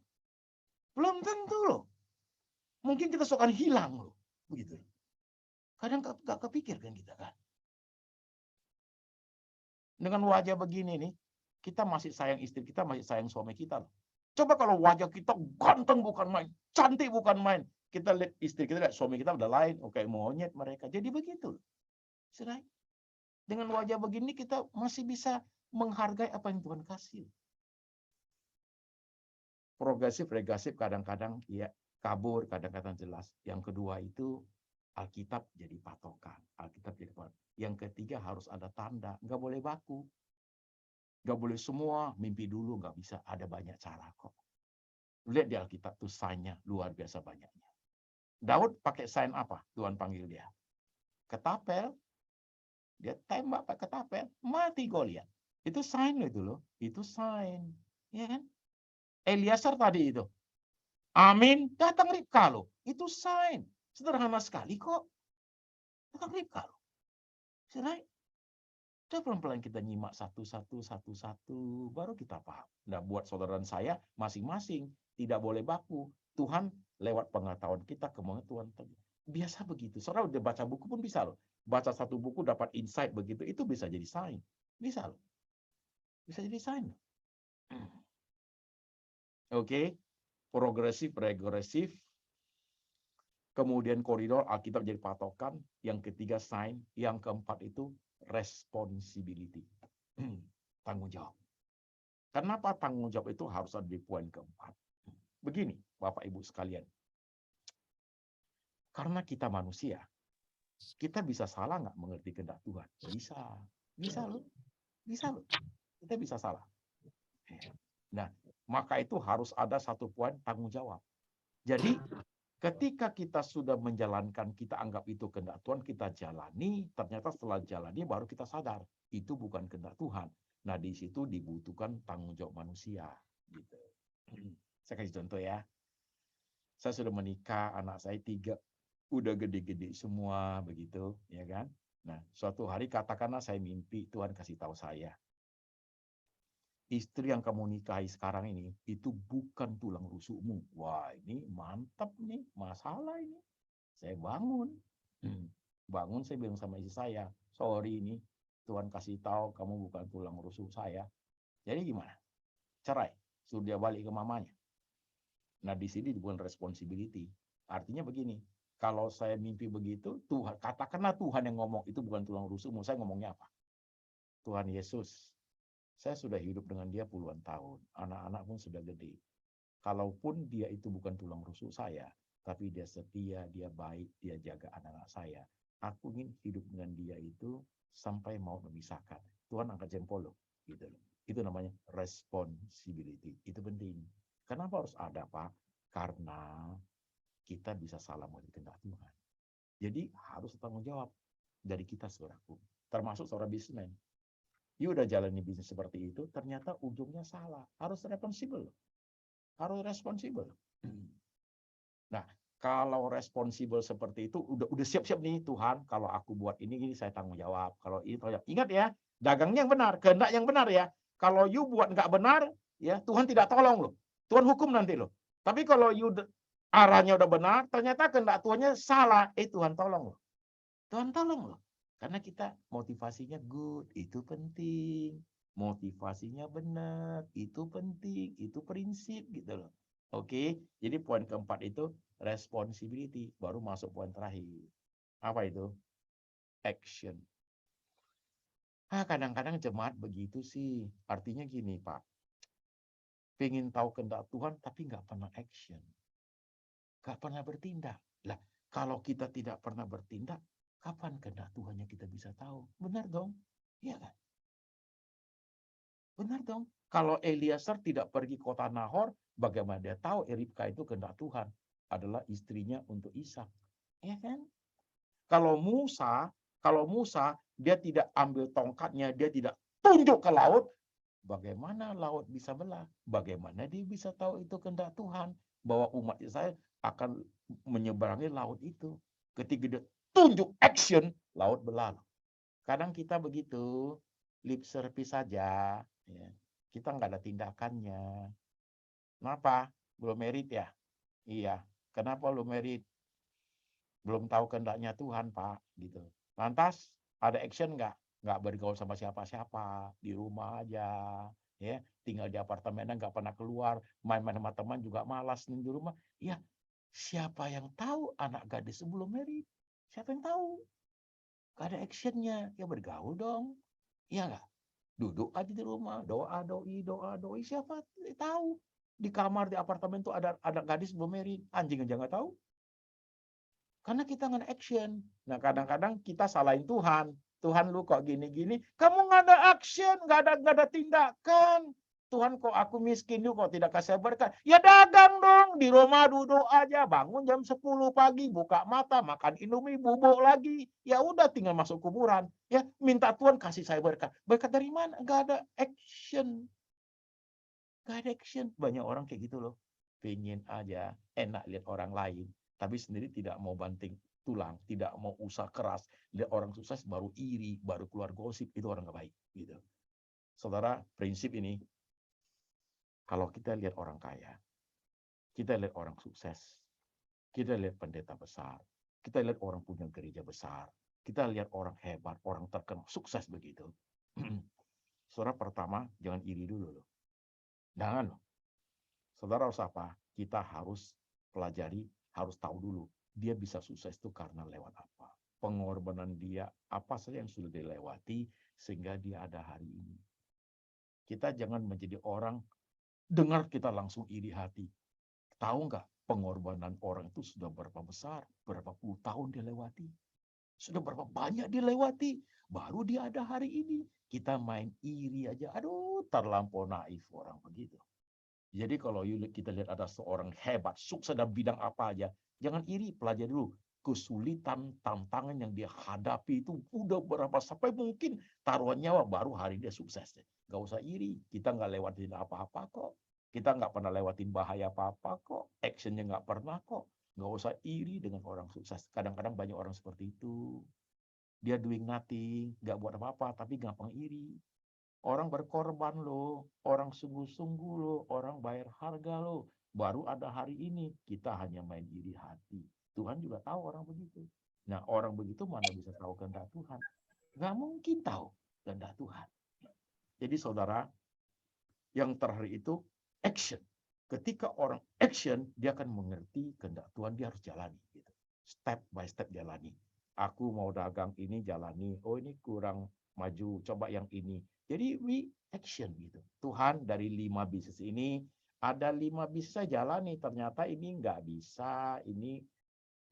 belum tentu loh. Mungkin kita suka hilang loh, begitu. Kadang nggak kepikir kan kita kan. Dengan wajah begini nih, kita masih sayang istri kita, masih sayang suami kita loh. Coba kalau wajah kita ganteng bukan main, cantik bukan main, kita lihat istri kita, lihat suami kita udah lain, oke monyet mereka. Jadi begitu. Serai. Dengan wajah begini kita masih bisa menghargai apa yang Tuhan kasih. Progresif, regresif kadang-kadang ya kabur, kadang-kadang jelas. Yang kedua itu Alkitab jadi patokan. Alkitab jadi patokan. Yang ketiga harus ada tanda, nggak boleh baku. Nggak boleh semua, mimpi dulu nggak bisa. Ada banyak cara kok. Lihat di Alkitab tuh sign-nya luar biasa banyaknya. Daud pakai sign apa? Tuhan panggil dia. Ketapel. Dia tembak pakai ketapel, mati Goliat. Itu sign itu loh. Itu sign. Ya kan? Eliasar tadi itu. Amin, datang Ribka loh. Itu sign. Sederhana sekali kok. Datang Ribka loh. Right? Coba pelan-pelan kita nyimak satu-satu, baru kita paham. Nah, buat saudara dan saya, masing-masing tidak boleh baku. Tuhan lewat pengetahuan kita, kemauan Tuhan. Biasa begitu. Saudara udah baca buku pun bisa loh. Baca satu buku dapat insight begitu, itu bisa jadi sign. Bisa loh. Bisa jadi sign. Oke. Progresif, regresif. Kemudian koridor, Alkitab jadi patokan. Yang ketiga sign. Yang keempat itu responsibility. Tanggung jawab. Kenapa tanggung jawab itu harus ada di poin keempat? Begini, Bapak Ibu sekalian. Karena kita manusia, kita bisa salah nggak mengerti kehendak Tuhan? Bisa. Bisa loh. Bisa loh. Kita bisa salah. Nah, maka itu harus ada satu poin tanggung jawab. Jadi, ketika kita sudah menjalankan, kita anggap itu kehendak Tuhan, kita jalani, ternyata setelah jalani baru kita sadar, itu bukan kehendak Tuhan. Nah, di situ dibutuhkan tanggung jawab manusia. Gitu. Saya kasih contoh ya. Saya sudah menikah, anak saya 3, udah gede-gede semua, begitu, ya kan? Nah, suatu hari katakanlah saya mimpi, Tuhan kasih tahu saya, istri yang kamu nikahi sekarang ini, itu bukan tulang rusukmu. Wah, ini mantap nih, masalah ini. Saya bangun. Bangun, saya bilang sama istri saya, sorry ini, Tuhan kasih tahu kamu bukan tulang rusuk saya. Jadi gimana? Cerai, suruh dia balik ke mamanya. Nah, di sini bukan responsibility. Artinya begini, kalau saya mimpi begitu, Tuhan, katakanlah Tuhan yang ngomong, itu bukan tulang rusukmu, saya ngomongnya apa? Tuhan Yesus, saya sudah hidup dengan dia puluhan tahun. Anak-anak pun sudah gede. Kalaupun dia itu bukan tulang rusuk saya, tapi dia setia, dia baik, dia jaga anak-anak saya. Aku ingin hidup dengan dia itu sampai mau memisahkan. Tuhan angkat jempol loh. Gitu loh. Itu namanya responsibility. Itu penting. Kenapa harus ada, Pak? Karena kita bisa salah mengerti kehendak Tuhan. Jadi harus tanggung jawab dari kita, saudaraku. Termasuk seorang bisnismen. You udah jalani bisnis seperti itu, ternyata ujungnya salah. Harus responsibel. Harus responsibel. Nah, kalau responsibel seperti itu, udah siap-siap nih Tuhan, kalau aku buat ini saya tanggung jawab. Kalau itu, ingat ya, dagangnya yang benar, kehendak yang benar ya. Kalau you buat nggak benar, ya Tuhan tidak tolong loh. Tuhan hukum nanti loh. Tapi kalau you arahnya udah benar, ternyata kehendak Tuhannya salah, Tuhan tolong loh. Tuhan tolong loh. Karena kita motivasinya good, itu penting. Motivasinya benar, itu penting, itu prinsip gitu loh. Oke, jadi poin keempat itu responsibility, baru masuk poin terakhir. Apa itu? Action. Kadang-kadang jemaat begitu sih. Artinya gini, Pak. Pengen tahu kehendak Tuhan, tapi nggak pernah action. Nggak pernah bertindak. Lah, kalau kita tidak pernah bertindak, kapan kehendak Tuhan yang kita bisa tahu? Benar dong? Iya kan? Benar dong. Kalau Eliezer tidak pergi kota Nahor, bagaimana dia tahu Ribka itu kehendak Tuhan adalah istrinya untuk Ishak? Ya kan? Kalau Musa dia tidak ambil tongkatnya, dia tidak tunjuk ke laut, bagaimana laut bisa belah? Bagaimana dia bisa tahu itu kehendak Tuhan bahwa umat Israel akan menyeberangi laut itu? Ketika dia tunjuk action, laut belah. Kadang kita begitu, lip service saja, ya. Kita nggak ada tindakannya. Kenapa? Belum merit ya? Iya. Kenapa belum merit? Belum tahu kehendaknya Tuhan, Pak. Gitu. Lantas ada action nggak? Nggak bergaul sama siapa-siapa, di rumah aja, ya. Tinggal di apartemennya nggak pernah keluar, main-main sama teman juga malas di rumah. Ya, siapa yang tahu anak gadis sebelum merit? Siapa yang tahu? Gak ada actionnya, ya bergaul dong. Iya nggak? Duduk aja di rumah, doa doi, siapa tahu di kamar di apartemen tuh ada gadis belum married, anjing aja nggak tahu. Karena kita nggak ada action. Nah kadang-kadang kita salahin Tuhan. Tuhan lu kok gini-gini, kamu nggak ada action, nggak ada tindakan. Tuhan kok aku miskin, lu kok tidak kasih berkat. Ya dagang dong, di rumah duduk aja, bangun jam 10 pagi, buka mata, makan Indomie, bubuk lagi. Ya udah tinggal masuk kuburan. Ya minta Tuhan kasih saya berkat. Berkat dari mana? Nggak ada action. Nggak ada action. Banyak orang kayak gitu loh. Pengen aja enak lihat orang lain, tapi sendiri tidak mau banting tulang, tidak mau usaha keras. Lihat orang sukses baru iri, baru keluar gosip, itu orang nggak baik. Gitu. Saudara, prinsip ini, kalau kita lihat orang kaya, kita lihat orang sukses, kita lihat pendeta besar, kita lihat orang punya gereja besar, kita lihat orang hebat, orang terkenal, sukses begitu. Saudara, pertama, jangan iri dulu loh. Jangan loh. Saudara harus apa? Kita harus pelajari, harus tahu dulu. Dia bisa sukses itu karena lewat apa. Pengorbanan dia, apa saja yang sudah dilewati, sehingga dia ada hari ini. Kita jangan menjadi orang, dengar kita langsung iri hati. Tahu nggak pengorbanan orang itu sudah berapa besar, berapa puluh tahun dia lewati. Sudah berapa banyak dia lewati, baru dia ada hari ini. Kita main iri aja, aduh terlampau naif orang begitu. Jadi kalau kita lihat ada seorang hebat, sukses dalam bidang apa aja, jangan iri, pelajari dulu. Kesulitan, tantangan yang dia hadapi itu udah berapa, sampai mungkin taruhan nyawa baru hari dia sukses. Gak usah iri, kita nggak lewatin apa-apa kok. Kita nggak pernah lewatin bahaya apa-apa kok. Actionnya nggak pernah kok. Nggak usah iri dengan orang sukses. Kadang-kadang banyak orang seperti itu. Dia doing nothing, nggak buat apa-apa, tapi gampang iri. Orang berkorban loh, orang sungguh-sungguh loh, orang bayar harga loh. Baru ada hari ini, kita hanya main iri hati. Tuhan juga tahu orang begitu. Nah, orang begitu mana bisa tahu kehendak Tuhan? Nggak mungkin tahu kehendak Tuhan. Jadi saudara, yang terakhir itu action. Ketika orang action, dia akan mengerti kehendak Tuhan, dia harus jalani. Gitu. Step by step jalani. Aku mau dagang ini, jalani. Oh ini kurang maju, coba yang ini. Jadi we action gitu. Tuhan dari 5 bisnis ini, ada 5 bisa jalani. Ternyata ini nggak bisa, ini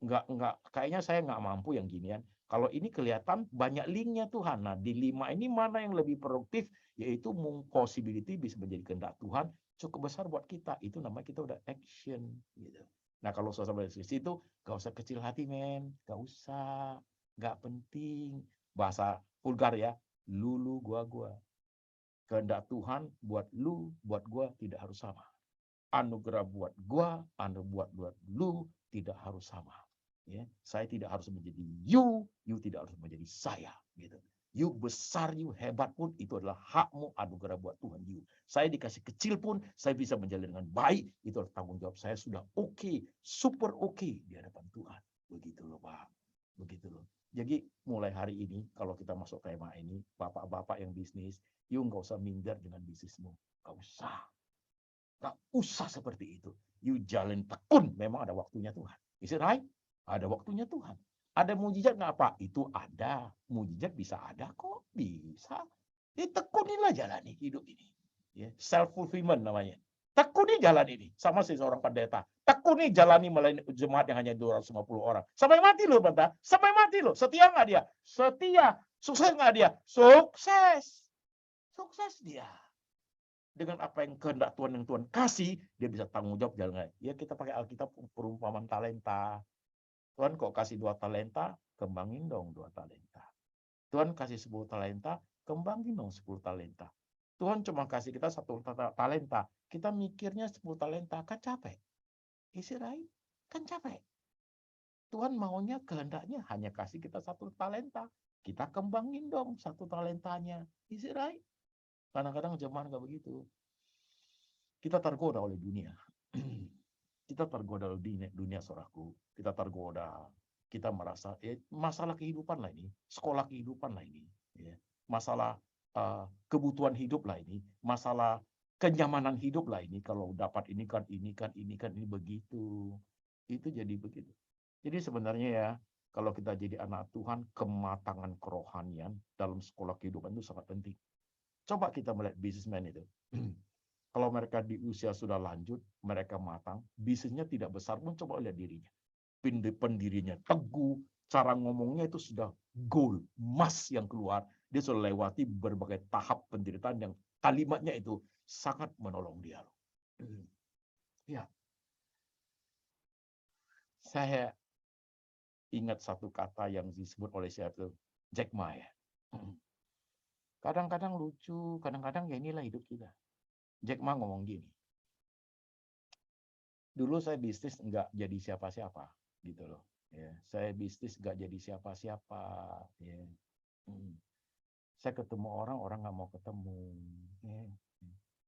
nggak kayaknya saya nggak mampu yang ginian. Kalau ini kelihatan banyak linknya Tuhan. Nah di 5 ini mana yang lebih produktif, yaitu possibility bisa menjadi kehendak Tuhan cukup besar buat kita. Itu namanya kita udah action gitu. Nah kalau saudara dari situ gak usah kecil hati men, gak usah, gak penting. Bahasa vulgar ya, lulu gua. Kehendak Tuhan buat lu, buat gua tidak harus sama. Anugerah buat gua, buat lu tidak harus sama. Ya, saya tidak harus menjadi you tidak harus menjadi saya. Gitu. You besar, you hebat pun itu adalah hakmu, anugerah buat Tuhan you. Saya dikasih kecil pun saya bisa menjalani dengan baik, itu adalah tanggung jawab saya sudah oke, super oke di hadapan Tuhan. Begitu loh Pak, begitu loh. Jadi mulai hari ini kalau kita masuk tema ini, bapak-bapak yang bisnis, you nggak usah minder dengan bisnismu, nggak usah. Nggak usah seperti itu. You jalan tekun, memang ada waktunya Tuhan. Is it right? Ada waktunya Tuhan. Ada mujizat nggak Pak? Itu ada. Mujizat bisa ada kok. Bisa. Ya, tekunilah jalani hidup ini. Ya, self-fulfillment namanya. Tekuni jalan ini. Sama seorang pendeta. Tekuni jalani melayani jemaat yang hanya 250 orang. Sampai mati loh pendeta. Sampai mati loh. Setia nggak dia? Setia. Sukses nggak dia? Sukses. Sukses dia. Dengan apa yang kehendak Tuhan yang Tuhan kasih, dia bisa tanggung jawab jalan. Ya kita pakai Alkitab perumpamaan talenta. Tuhan kok kasih 2 talenta, kembangin dong 2 talenta. Tuhan kasih 10 talenta, kembangin dong 10 talenta. Tuhan cuma kasih kita 1 talenta, kita mikirnya 10 talenta, kan capek. Isi right? Kan capek. Tuhan maunya kehendaknya hanya kasih kita 1 talenta. Kita kembangin dong 1 talentanya. Isi right? Kadang-kadang jemaat nggak begitu. Kita tergoda oleh dunia. Kita tergoda oleh dunia saudaraku. Kita tergoda. Kita merasa masalah kehidupan lah ini, sekolah kehidupan lah ini, ya. Masalah kebutuhan hidup lah ini, masalah kenyamanan hidup lah ini. Kalau dapat ini begitu. Itu jadi begitu. Jadi sebenarnya ya, kalau kita jadi anak Tuhan, kematangan kerohanian dalam sekolah kehidupan itu sangat penting. Coba kita melihat bisnismen itu. Kalau mereka di usia sudah lanjut, mereka matang, bisnisnya tidak besar pun coba lihat dirinya. Pendirinya teguh, cara ngomongnya itu sudah gold, emas yang keluar. Dia sudah lewati berbagai tahap penderitaan yang kalimatnya itu sangat menolong dia. Ya. Saya ingat satu kata yang disebut oleh siapa itu, Jack Ma ya. Kadang-kadang lucu, kadang-kadang ya inilah hidup kita. Jack Ma ngomong gini, dulu saya bisnis nggak jadi siapa-siapa, gitu loh. Ya, saya bisnis nggak jadi siapa-siapa. Ya. Saya ketemu orang nggak mau ketemu.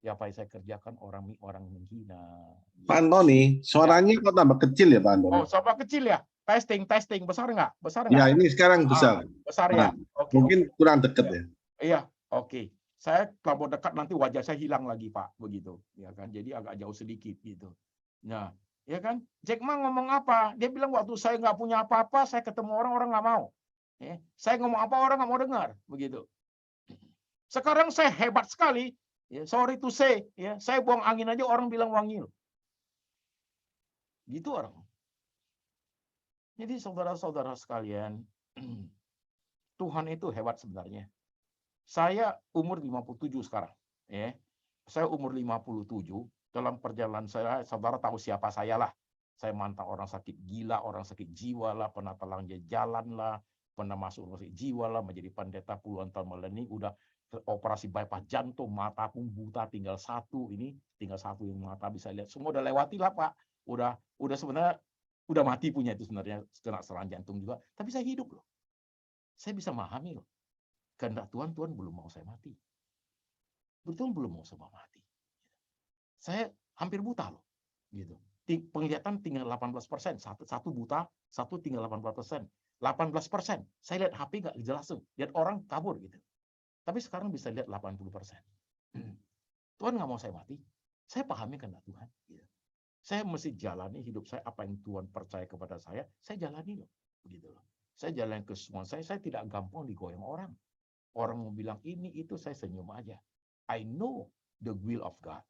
Ya apa yang saya kerjakan orang menghina. Pak Antoni, suaranya kok tambah kecil ya Pak Antoni? Oh, sama kecil ya? Testing, besar nggak? Besar Ya nggak? ini sekarang besar. Besar ya? Oke, Mungkin kurang dekat ya. Iya, oke. Saya kalau dekat nanti wajah saya hilang lagi Pak, begitu. Ya kan, jadi agak jauh sedikit gitu. Nah, ya kan, Jack Ma ngomong apa? Dia bilang waktu saya nggak punya apa-apa, saya ketemu orang nggak mau. Ya, saya ngomong apa orang nggak mau dengar, begitu. Sekarang saya hebat sekali. Ya, sorry to say, ya, saya buang angin aja orang bilang wangi. Gitu orang. Jadi saudara-saudara sekalian, Tuhan itu hebat sebenarnya. Saya umur 57 sekarang, ya. Saya umur 57, dalam perjalanan saya, saudara tahu siapa saya lah. Saya mantau orang sakit gila, orang sakit jiwa lah, pernah telang jalan lah, pernah masuk rumah sakit jiwa lah, menjadi pendeta puluhan tahun melani, udah operasi bypass jantung, mata pun buta, tinggal satu yang mata bisa lihat. Semua udah lewati lah Pak. Udah sebenarnya udah mati punya itu sebenarnya, kena serangan jantung juga, tapi saya hidup loh. Saya bisa memahami loh. Kehendak Tuhan belum mau saya mati. Betul belum mau saya mati. Saya hampir buta loh. Gitu. Penglihatan tinggal 18%. Satu buta, satu tinggal 18%. 18%. Saya lihat HP nggak jelas tuh. Lihat orang kabur gitu. Tapi sekarang bisa lihat 80%. Tuhan nggak mau saya mati. Saya pahami kehendak Tuhan. Gitu. Saya mesti jalani hidup saya, apa yang Tuhan percaya kepada saya jalani loh. Begitu loh. Saya jalan ke semua saya tidak gampang digoyang orang. Orang mau bilang ini, itu, saya senyum aja. I know the will of God.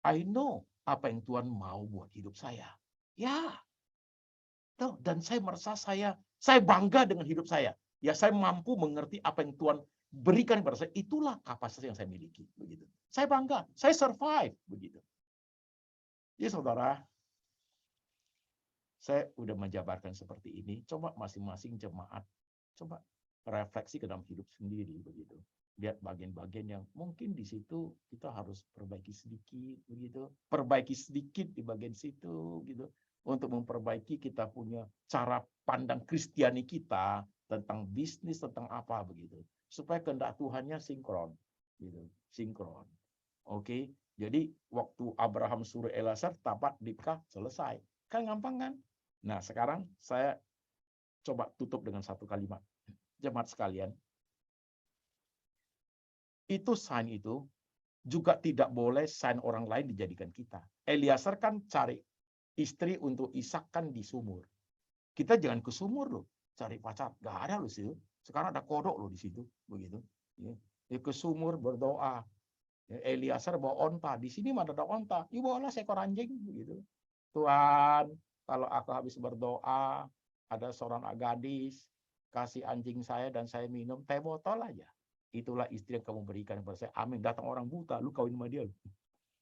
I know apa yang Tuhan mau buat hidup saya. Ya. Dan saya merasa saya bangga dengan hidup saya. Ya, saya mampu mengerti apa yang Tuhan berikan kepada saya. Itulah kapasitas yang saya miliki. Begitu. Saya bangga. Saya survive. Begitu. Jadi saudara, saya udah menjabarkan seperti ini. Coba masing-masing jemaat, coba refleksi ke dalam hidup sendiri. Begitu. lihat bagian-bagian yang mungkin di situ kita harus perbaiki sedikit begitu, perbaiki sedikit di bagian situ gitu, untuk memperbaiki kita punya cara pandang Kristiani kita tentang bisnis, tentang apa begitu, supaya kehendak Tuhannya sinkron gitu, sinkron. Oke, jadi waktu Abraham suruh Elazar tapat Ribka, selesai, kan gampang kan? Nah sekarang saya coba tutup dengan satu kalimat, jemaat sekalian. Itu sign itu juga tidak boleh sign orang lain dijadikan kita. Eliezer kan cari istri untuk Ishak kan di sumur. Kita jangan ke sumur loh, cari pacar. Gak ada loh situ. Sekarang ada kodok loh di situ, begitu. Ya, ke sumur berdoa. Ya, Eliezer bawa onta. Di sini mana ada onta? Ya bawalah seekor anjing, begitu. Tuhan, kalau aku habis berdoa, ada seorang gadis kasih anjing saya dan saya minum teh botol aja. Itulah istri yang kamu berikan kepada saya. Amin. Datang orang buta, lu kawin sama dia.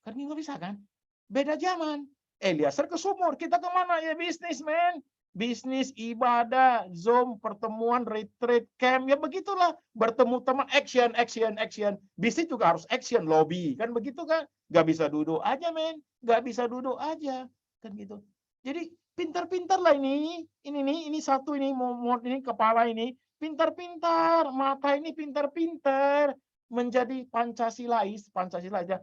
Kan nggak bisa kan? Beda zaman. Eliezer ke sumur, kita kemana ya bisnis, men? Bisnis, ibadah, Zoom, pertemuan, retreat, camp, ya begitulah. Bertemu teman, action, action, action. Bisnis juga harus action, lobby, kan begitu kan? Nggak bisa duduk aja, men. Nggak bisa duduk aja, kan gitu. Jadi pintar-pintar lah ini satu ini, ini kepala ini. Pintar-pintar, mata ini pintar-pintar menjadi Pancasilais aja,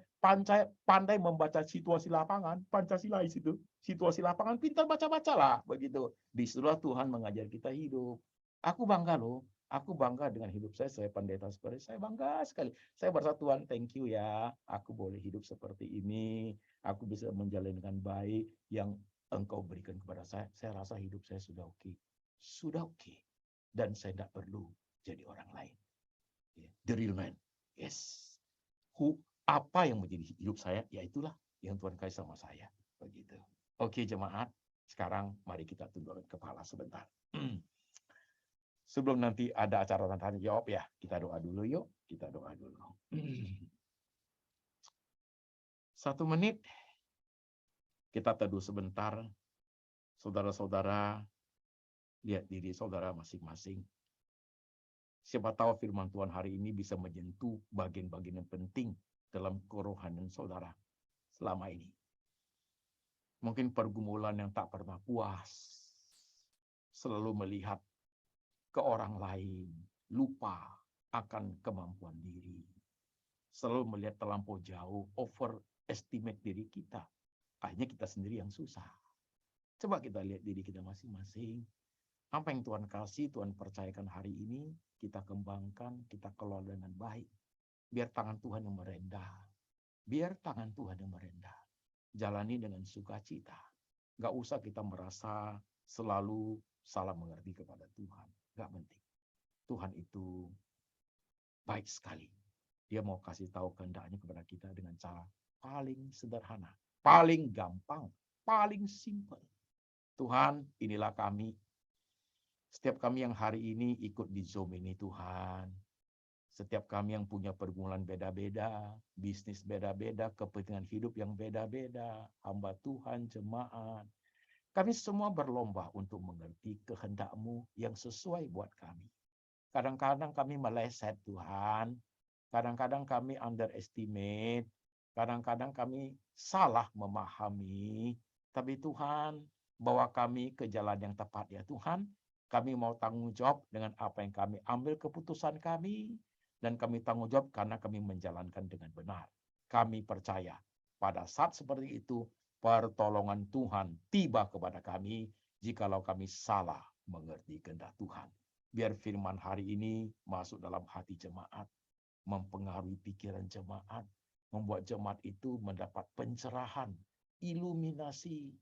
pandai membaca situasi lapangan, Pancasilais itu, situasi lapangan, pintar baca-baca lah, begitu. Disitulah Tuhan mengajar kita hidup. Aku bangga loh, aku bangga dengan hidup saya pendeta seperti saya bangga sekali. Saya berkata Tuhan, thank you ya, aku boleh hidup seperti ini, aku bisa menjalankan baik yang Engkau berikan kepada saya rasa hidup saya sudah oke. Sudah oke. Dan saya tidak perlu jadi orang lain. The real man. Yes. Apa yang menjadi hidup saya, ya itulah yang Tuhan kasih sama saya. Begitu. Oke jemaat, sekarang mari kita tundukkan kepala sebentar. Sebelum nanti ada acara tanya jawab ya, kita doa dulu yuk. Kita doa dulu. 1 menit, kita teduh sebentar. Saudara-saudara, lihat diri saudara masing-masing. Siapa tahu firman Tuhan hari ini bisa menyentuh bagian-bagian yang penting dalam kerohanian saudara selama ini. Mungkin pergumulan yang tak pernah puas, selalu melihat ke orang lain, lupa akan kemampuan diri. Selalu melihat terlampau jauh, overestimate diri kita. Akhirnya kita sendiri yang susah. Coba kita lihat diri kita masing-masing. Apa yang Tuhan kasih, Tuhan percayakan hari ini, kita kembangkan, kita kelola dengan baik. Biar tangan Tuhan yang merendah. Biar tangan Tuhan yang merendah. Jalani dengan sukacita. Gak usah kita merasa selalu salah mengerti kepada Tuhan. Gak penting. Tuhan itu baik sekali. Dia mau kasih tahu kehendaknya kepada kita dengan cara paling sederhana. Paling gampang. Paling simpel. Tuhan, inilah kami. Setiap kami yang hari ini ikut di Zoom ini Tuhan. Setiap kami yang punya pergumulan beda-beda, bisnis beda-beda, kepentingan hidup yang beda-beda, hamba Tuhan, jemaat. Kami semua berlomba untuk mengerti kehendak-Mu yang sesuai buat kami. Kadang-kadang kami meleset Tuhan. Kadang-kadang kami underestimate. Kadang-kadang kami salah memahami. Tapi Tuhan, bawa kami ke jalan yang tepat ya Tuhan. Kami mau tanggung jawab dengan apa yang kami ambil keputusan kami. Dan kami tanggung jawab karena kami menjalankan dengan benar. Kami percaya pada saat seperti itu, pertolongan Tuhan tiba kepada kami jikalau kami salah mengerti kehendak Tuhan. Biar firman hari ini masuk dalam hati jemaat, mempengaruhi pikiran jemaat, membuat jemaat itu mendapat pencerahan, iluminasi,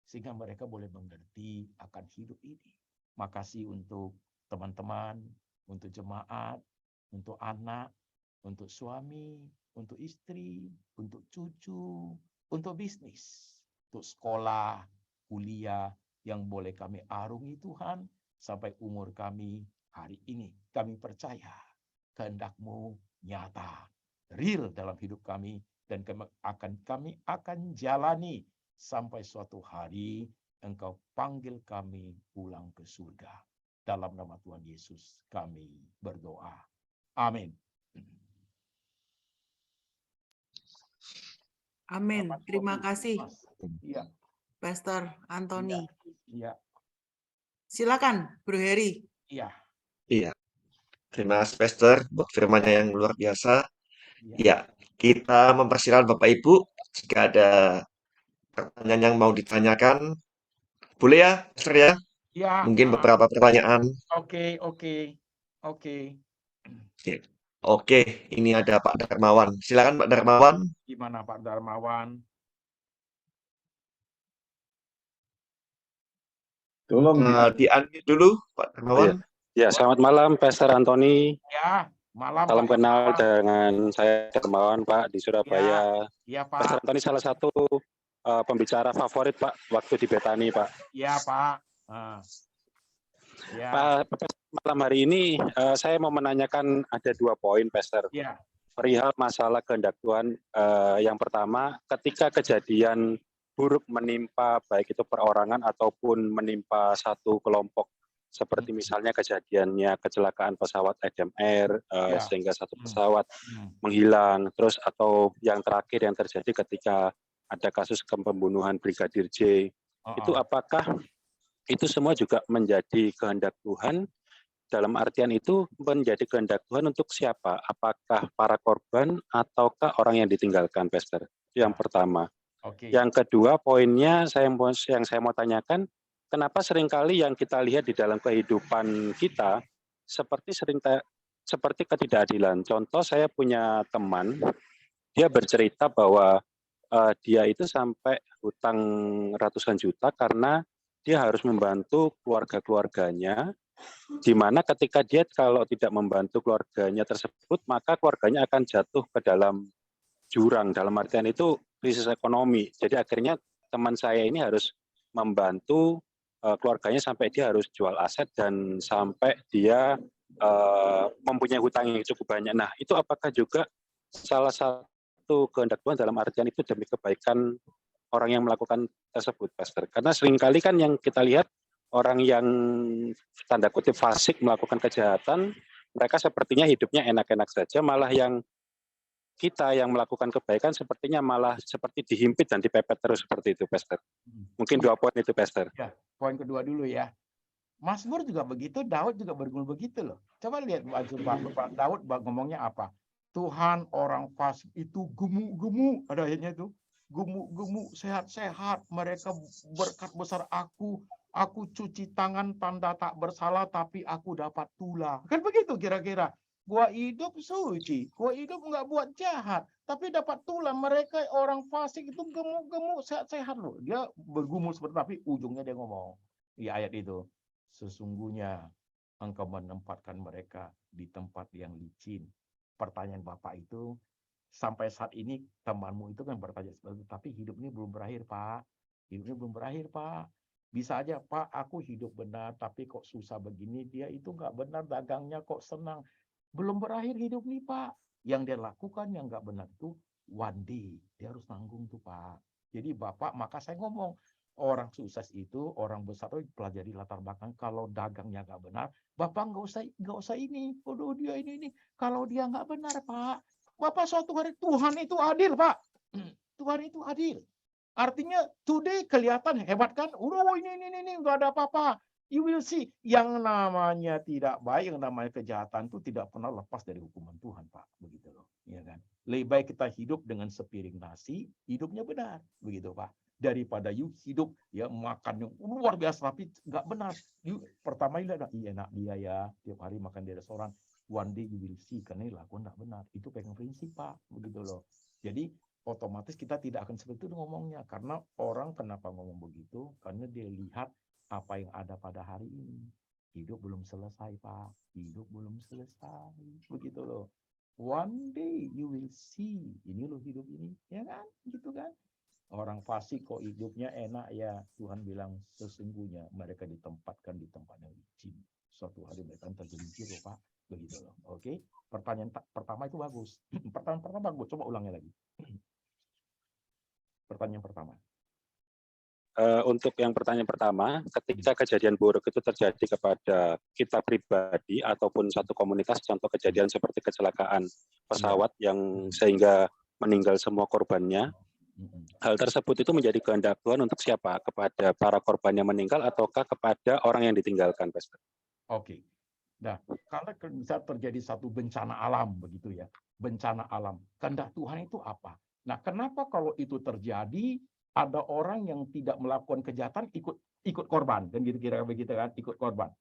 sehingga mereka boleh mengerti akan hidup ini. Makasih untuk teman-teman, untuk jemaat, untuk anak, untuk suami, untuk istri, untuk cucu, untuk bisnis, untuk sekolah, kuliah yang boleh kami arungi Tuhan sampai umur kami hari ini. Kami percaya kehendak-Mu nyata, real dalam hidup kami, dan kami akan jalani sampai suatu hari Engkau panggil kami pulang ke surga. Dalam nama Tuhan Yesus kami berdoa. Amin. Amin. Selamat Terima COVID, kasih, Mas. Iya, Pastor Anthony. iya, Silakan, Bro Heri. iya, Iya, terima kasih Pastor buat firman-Nya yang luar biasa. iya. Ya, kita mempersilahkan Bapak Ibu jika ada pertanyaan yang mau ditanyakan, boleh ya, Pastor ya? Iya, Mungkin beberapa pertanyaan. oke, oke, oke. Oke, Oke, ini ada Pak Darmawan. Silakan Pak Darmawan. Gimana Pak Darmawan? Tolong Di-unmute dulu Pak Darmawan. Ya, selamat malam Pastor Anthony. Ya, malam Salam Pak kenal Darmawan. dengan saya Darmawan Pak di Surabaya. Iya Pastor Pak, Anthony salah satu pembicara favorit Pak waktu di Betani Pak. iya Pak. Ya, Pak, malam hari ini saya mau menanyakan ada 2 poin Pastor. ya, Perihal masalah kehendak Tuhan. Yang pertama, ketika kejadian buruk menimpa baik itu perorangan ataupun menimpa satu kelompok, seperti misalnya kejadiannya kecelakaan pesawat Adam Air sehingga satu pesawat menghilang, terus atau yang terakhir yang terjadi ketika ada kasus pembunuhan Brigadir J, itu apakah itu semua juga menjadi kehendak Tuhan? Dalam artian itu menjadi kehendak Tuhan untuk siapa? Apakah para korban ataukah orang yang ditinggalkan, Pastor? Yang pertama. oke. Yang kedua poinnya yang saya mau tanyakan, kenapa seringkali yang kita lihat di dalam kehidupan kita seperti ketidakadilan. Contoh, saya punya teman, dia bercerita bahwa dia itu sampai hutang ratusan juta karena dia harus membantu keluarga-keluarganya, di mana ketika dia kalau tidak membantu keluarganya tersebut, maka keluarganya akan jatuh ke dalam jurang, dalam artian itu krisis ekonomi. Jadi akhirnya teman saya ini harus membantu keluarganya sampai dia harus jual aset dan sampai dia mempunyai hutang yang cukup banyak. Nah, itu apakah juga salah satu kehendak Tuhan dalam artian itu demi kebaikan orang yang melakukan tersebut, Pastor? Karena seringkali kan yang kita lihat orang yang tanda kutip fasik melakukan kejahatan, mereka sepertinya hidupnya enak-enak saja, malah yang kita yang melakukan kebaikan sepertinya malah seperti dihimpit dan dipepet terus seperti itu, Pastor. Mungkin 2 poin itu, Pastor. Ya, poin kedua dulu ya. Mazmur juga begitu, Daud juga bergumul begitu loh. Coba lihat Pak Daud ngomongnya apa? Tuhan, orang fasik itu gemu-gemu, ada ayatnya itu. Gemu-gemu, sehat-sehat, mereka berkat besar aku cuci tangan tanda tak bersalah, tapi aku dapat tulah. Kan begitu kira-kira. Gua hidup suci, gua hidup nggak buat jahat, tapi dapat tulah. Mereka orang fasik itu gemuk-gemuk, sehat-sehat loh. Dia bergumul seperti, tapi ujungnya dia ngomong di ayat itu, sesungguhnya engkau menempatkan mereka di tempat yang licin. Pertanyaan Bapak itu, sampai saat ini temanmu itu kan bertanya seperti itu, tapi hidup ini belum berakhir, Pak. Hidupnya belum berakhir, Pak. Bisa aja, Pak, aku hidup benar, tapi kok susah begini. Dia itu nggak benar, dagangnya kok senang. Belum berakhir hidup nih, Pak. Yang dia lakukan yang nggak benar itu, one day dia harus nanggung tuh, Pak. Jadi Bapak, maka saya ngomong, orang sukses itu, orang besar itu pelajari latar belakang. Kalau dagangnya nggak benar, Bapak nggak usah ini. Waduh, dia ini. Kalau dia nggak benar, Pak, Bapak suatu hari, Tuhan itu adil, Pak. Tuhan itu adil. Artinya today kelihatan hebat kan? Ini nggak ada apa-apa. You will see. Yang namanya tidak baik, yang namanya kejahatan itu tidak pernah lepas dari hukuman Tuhan, Pak. Begitu loh, ya kan? Lebih baik kita hidup dengan sepiring nasi, hidupnya benar, begitu Pak. Daripada you hidup ya makan yang luar biasa tapi nggak benar. You pertama ini ada enak dia ya, tiap hari makan di restoran. One day you will see karena lakukan nggak benar. Itu pegang prinsip, Pak, begitu loh. Jadi otomatis kita tidak akan seperti itu ngomongnya, karena orang kenapa ngomong begitu? Karena dia lihat apa yang ada pada hari ini. Hidup belum selesai, Pak. Hidup belum selesai, begitu loh. One day you will see. Ini loh hidup ini, ya kan? Gitu kan? Orang fasik kok hidupnya enak ya. Tuhan bilang sesungguhnya mereka ditempatkan di tempat yang licin. Suatu hari mereka tergelincir loh, Pak. Begitu loh. Oke. Pertanyaan pertama itu bagus. Pertanyaan pertama bagus. Coba ulangnya lagi. Pertanyaan pertama. Untuk yang pertanyaan pertama, ketika kejadian buruk itu terjadi kepada kita pribadi ataupun satu komunitas, contoh kejadian seperti kecelakaan pesawat yang sehingga meninggal semua korbannya, Hal tersebut itu menjadi kehendak Tuhan untuk siapa? Kepada para korban yang meninggal ataukah kepada orang yang ditinggalkan, Pastor? Oke. Nah, kalau bisa terjadi satu bencana alam begitu ya, bencana alam. Kehendak Tuhan itu apa? Nah, kenapa kalau itu terjadi ada orang yang tidak melakukan kejahatan ikut korban dan kira-kira begitu kan, ikut korban.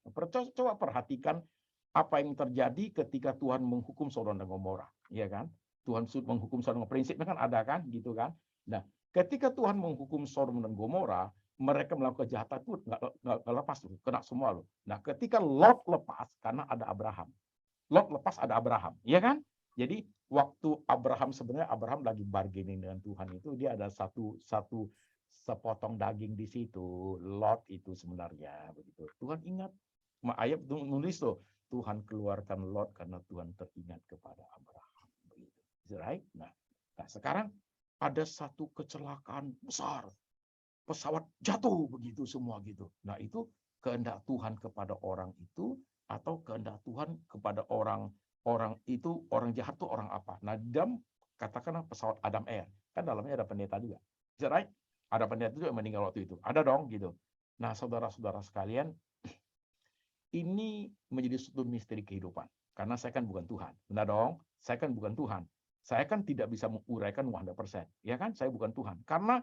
Coba perhatikan apa yang terjadi ketika Tuhan menghukum Sodom dan Gomora, ya kan? Tuhan menghukum Sodom, prinsipnya kan ada kan, gitu kan? Nah, ketika Tuhan menghukum Sodom dan Gomora, mereka melakukan kejahatan itu nggak lepas tuh, kena semua loh. Nah, ketika Lot lepas karena ada Abraham, Lot lepas ada Abraham, ya kan? Jadi waktu sebenarnya Abraham lagi bargaining dengan Tuhan itu dia ada satu sepotong daging di situ. Lot itu sebenarnya begitu. Tuhan ingat, ayat nulis loh, Tuhan keluarkan Lot karena Tuhan teringat kepada Abraham. Begitu, right? Nah, sekarang ada satu kecelakaan besar. Pesawat jatuh begitu semua gitu. Nah, itu kehendak Tuhan kepada orang itu atau kehendak Tuhan kepada orang itu, orang jahat tuh orang apa? Nah, dalam katakanlah pesawat Adam Air, kan dalamnya ada pendeta juga. Is that right? Ada pendeta juga yang meninggal waktu itu. Ada dong gitu. Nah, saudara-saudara sekalian, ini menjadi suatu misteri kehidupan. Karena saya kan bukan Tuhan. Benar dong? Saya kan bukan Tuhan. Saya kan tidak bisa menguraikan 100%. Ya kan? Saya bukan Tuhan. Karena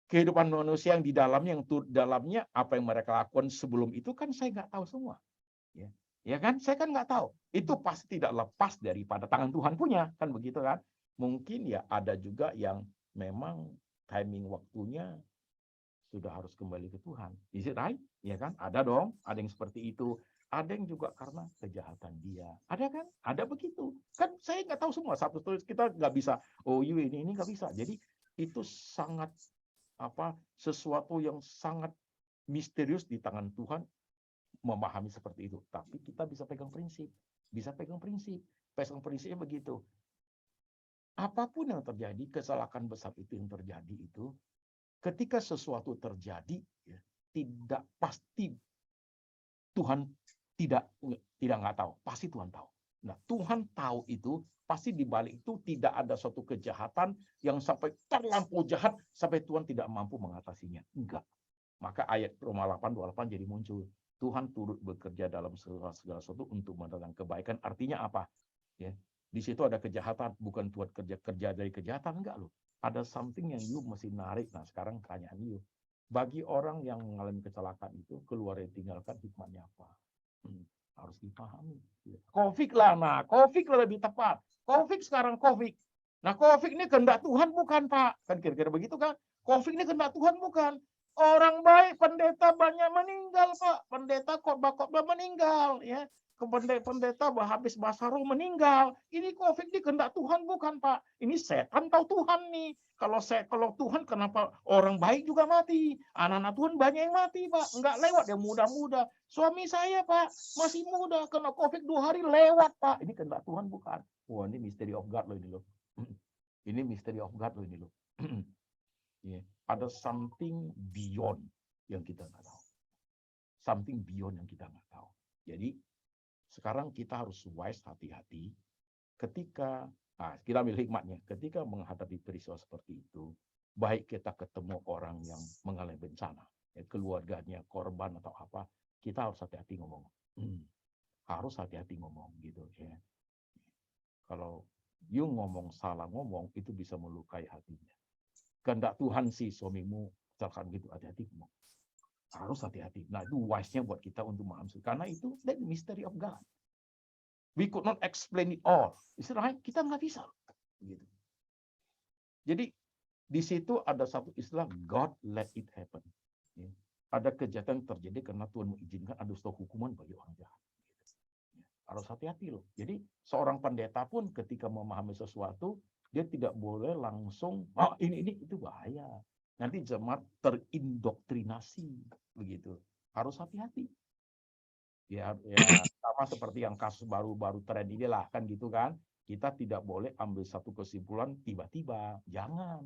kehidupan manusia yang di dalamnya, apa yang mereka lakukan sebelum itu kan saya nggak tahu semua. Ya kan? Saya kan nggak tahu. Itu pasti tidak lepas daripada tangan Tuhan punya. Kan begitu kan? Mungkin ya ada juga yang memang timing waktunya sudah harus kembali ke Tuhan. Is it right? Ya kan? Ada dong. Ada yang seperti itu. Ada yang juga karena kejahatan dia. Ada kan? Ada begitu. Kan saya nggak tahu semua. Satu kita nggak bisa, oh iya ini nggak bisa. Jadi itu sangat sesuatu yang sangat misterius di tangan Tuhan memahami seperti itu. Tapi kita bisa pegang prinsip. Prinsipnya begitu. Apapun yang terjadi, kesalahan besar itu yang terjadi itu, ketika sesuatu terjadi, ya, tidak pasti Tuhan tidak nggak tahu. Pasti Tuhan tahu. Nah, Tuhan tahu itu, pasti di balik itu tidak ada suatu kejahatan yang sampai terlampau jahat sampai Tuhan tidak mampu mengatasinya. Enggak. Maka ayat Roma 8:28 jadi muncul. Tuhan turut bekerja dalam segala sesuatu untuk mendatangkan kebaikan. Artinya apa? Ya, di situ ada kejahatan, bukan Tuhan kerja dari kejahatan, enggak loh. Ada something yang you mesti narik. Nah, sekarang pertanyaan you. Bagi orang yang mengalami kecelakaan itu, keluar yang tinggalkan hikmahnya apa? Harus dipahami. COVID lah, nah COVID lebih tepat. COVID sekarang COVID. Nah COVID ini kehendak Tuhan bukan Pak? Kan kira-kira begitu kan? COVID ini kehendak Tuhan bukan? Orang baik, pendeta banyak meninggal Pak. Pendeta khotbah meninggal, ya. Pendeta habis bahasa roh meninggal. Ini COVID ini kehendak Tuhan bukan Pak? Ini setan tahu Tuhan nih. Kalau Tuhan kenapa orang baik juga mati? Anak-anak Tuhan banyak yang mati Pak. Enggak lewat yang muda-muda. Suami saya Pak masih muda, kena COVID 2 hari lewat Pak. Ini kehendak Tuhan bukan? Wah ini mystery of God loh ini loh. Ini mystery of God loh ini loh. Yeah. Ada something beyond yang kita nggak tahu. Something beyond yang kita nggak tahu. Jadi sekarang kita harus wise, hati-hati ketika kita ambil hikmatnya. Ketika menghadapi peristiwa seperti itu, baik kita ketemu orang yang mengalami bencana, ya, keluarganya korban atau apa, kita harus hati-hati ngomong. Harus hati-hati ngomong gitu ya. Kalau you ngomong salah ngomong itu bisa melukai hatinya. Kehendak Tuhan sih suamimu misalkan gitu, hati-hati ngomong. Harus hati-hati. Nah, itu wise-nya buat kita untuk memahami. Karena itu the mystery of God. We could not explain it all. Istilahnya kita nggak bisa. Gitu. Jadi di situ ada satu istilah God let it happen. Ya. Ada kejahatan terjadi karena Tuhan mengizinkan ada suatu hukuman bagi orang jahat. Ya. Harus hati-hati loh. Jadi seorang pendeta pun ketika memahami sesuatu, dia tidak boleh langsung, ini itu bahaya. Nanti jemaat terindoktrinasi begitu. Harus hati-hati. Ya sama seperti yang kasus baru-baru tren ini lah kan gitu kan. Kita tidak boleh ambil satu kesimpulan tiba-tiba. Jangan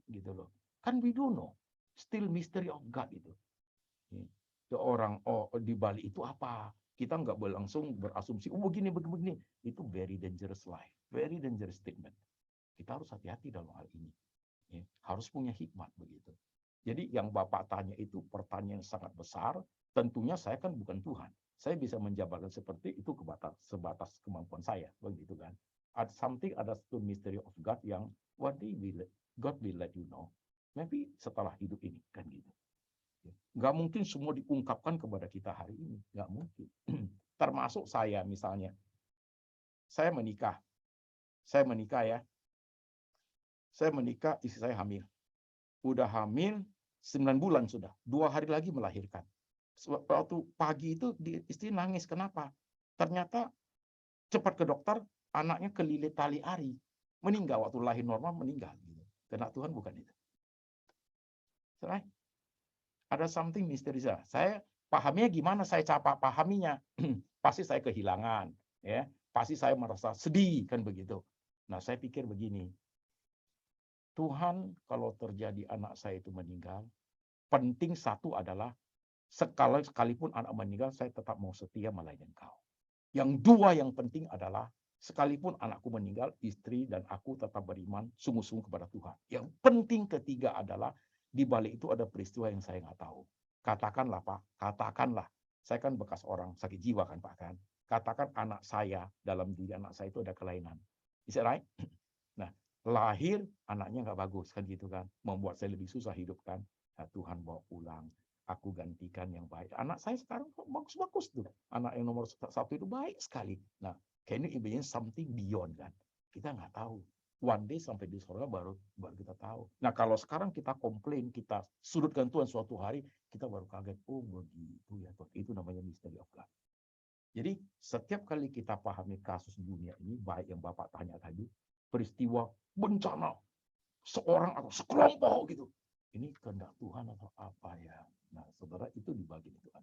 gitu loh. Kan we don't know. Still mystery of God itu. Orang di Bali itu apa? Kita nggak boleh langsung berasumsi begini. Itu very dangerous life. Very dangerous statement. Kita harus hati-hati dalam hal ini. Ya, harus punya hikmat begitu. Jadi yang Bapak tanya itu pertanyaan sangat besar. Tentunya saya kan bukan Tuhan. Saya bisa menjabarkan seperti itu sebatas kemampuan saya, begitu kan. Ada something, ada the mystery of God yang one day God will let you know. Maybe setelah hidup ini kan gitu. Nggak mungkin semua diungkapkan kepada kita hari ini, nggak mungkin. Termasuk saya misalnya, saya menikah ya. Saya menikah, istri saya hamil. Udah hamil 9 bulan sudah, 2 hari lagi melahirkan. Waktu pagi itu istri nangis, kenapa? Ternyata cepat ke dokter, anaknya kelilit tali ari. Meninggal, waktu lahir normal meninggal. Karena Tuhan bukan itu. Right? Ada something misteri. Saya pahaminya gimana, saya pahaminya. Pasti saya kehilangan. Ya, pasti saya merasa sedih, kan begitu. Nah, saya pikir begini. Tuhan, kalau terjadi anak saya itu meninggal, penting satu adalah sekalipun anak meninggal, saya tetap mau setia melayani Engkau. Yang dua yang penting adalah sekalipun anakku meninggal, istri dan aku tetap beriman sungguh-sungguh kepada Tuhan. Yang penting ketiga adalah di balik itu ada peristiwa yang saya nggak tahu. Katakanlah Pak, katakanlah saya kan bekas orang sakit jiwa kan Pak kan. Katakan anak saya, dalam diri anak saya itu ada kelainan. Is that right? Nah, lahir anaknya nggak bagus kan gitu kan, membuat saya lebih susah hidup kan. Nah, Tuhan bawa pulang. Aku gantikan yang baik. Anak saya sekarang bagus-bagus tuh. Anak yang nomor 1 itu baik sekali. Nah, can you imagine something beyond kan? Kita nggak tahu. One day sampai di surga baru kita tahu. Nah, kalau sekarang kita komplain, kita sudutkan Tuhan suatu hari, kita baru kaget. Oh begitu ya Tuhan. Itu namanya mystery of God. Jadi setiap kali kita pahami kasus dunia ini, baik yang Bapak tanya tadi, peristiwa bencana seorang atau sekelompok gitu. Ini kehendak Tuhan atau apa ya? Nah, saudara, itu dibagi itu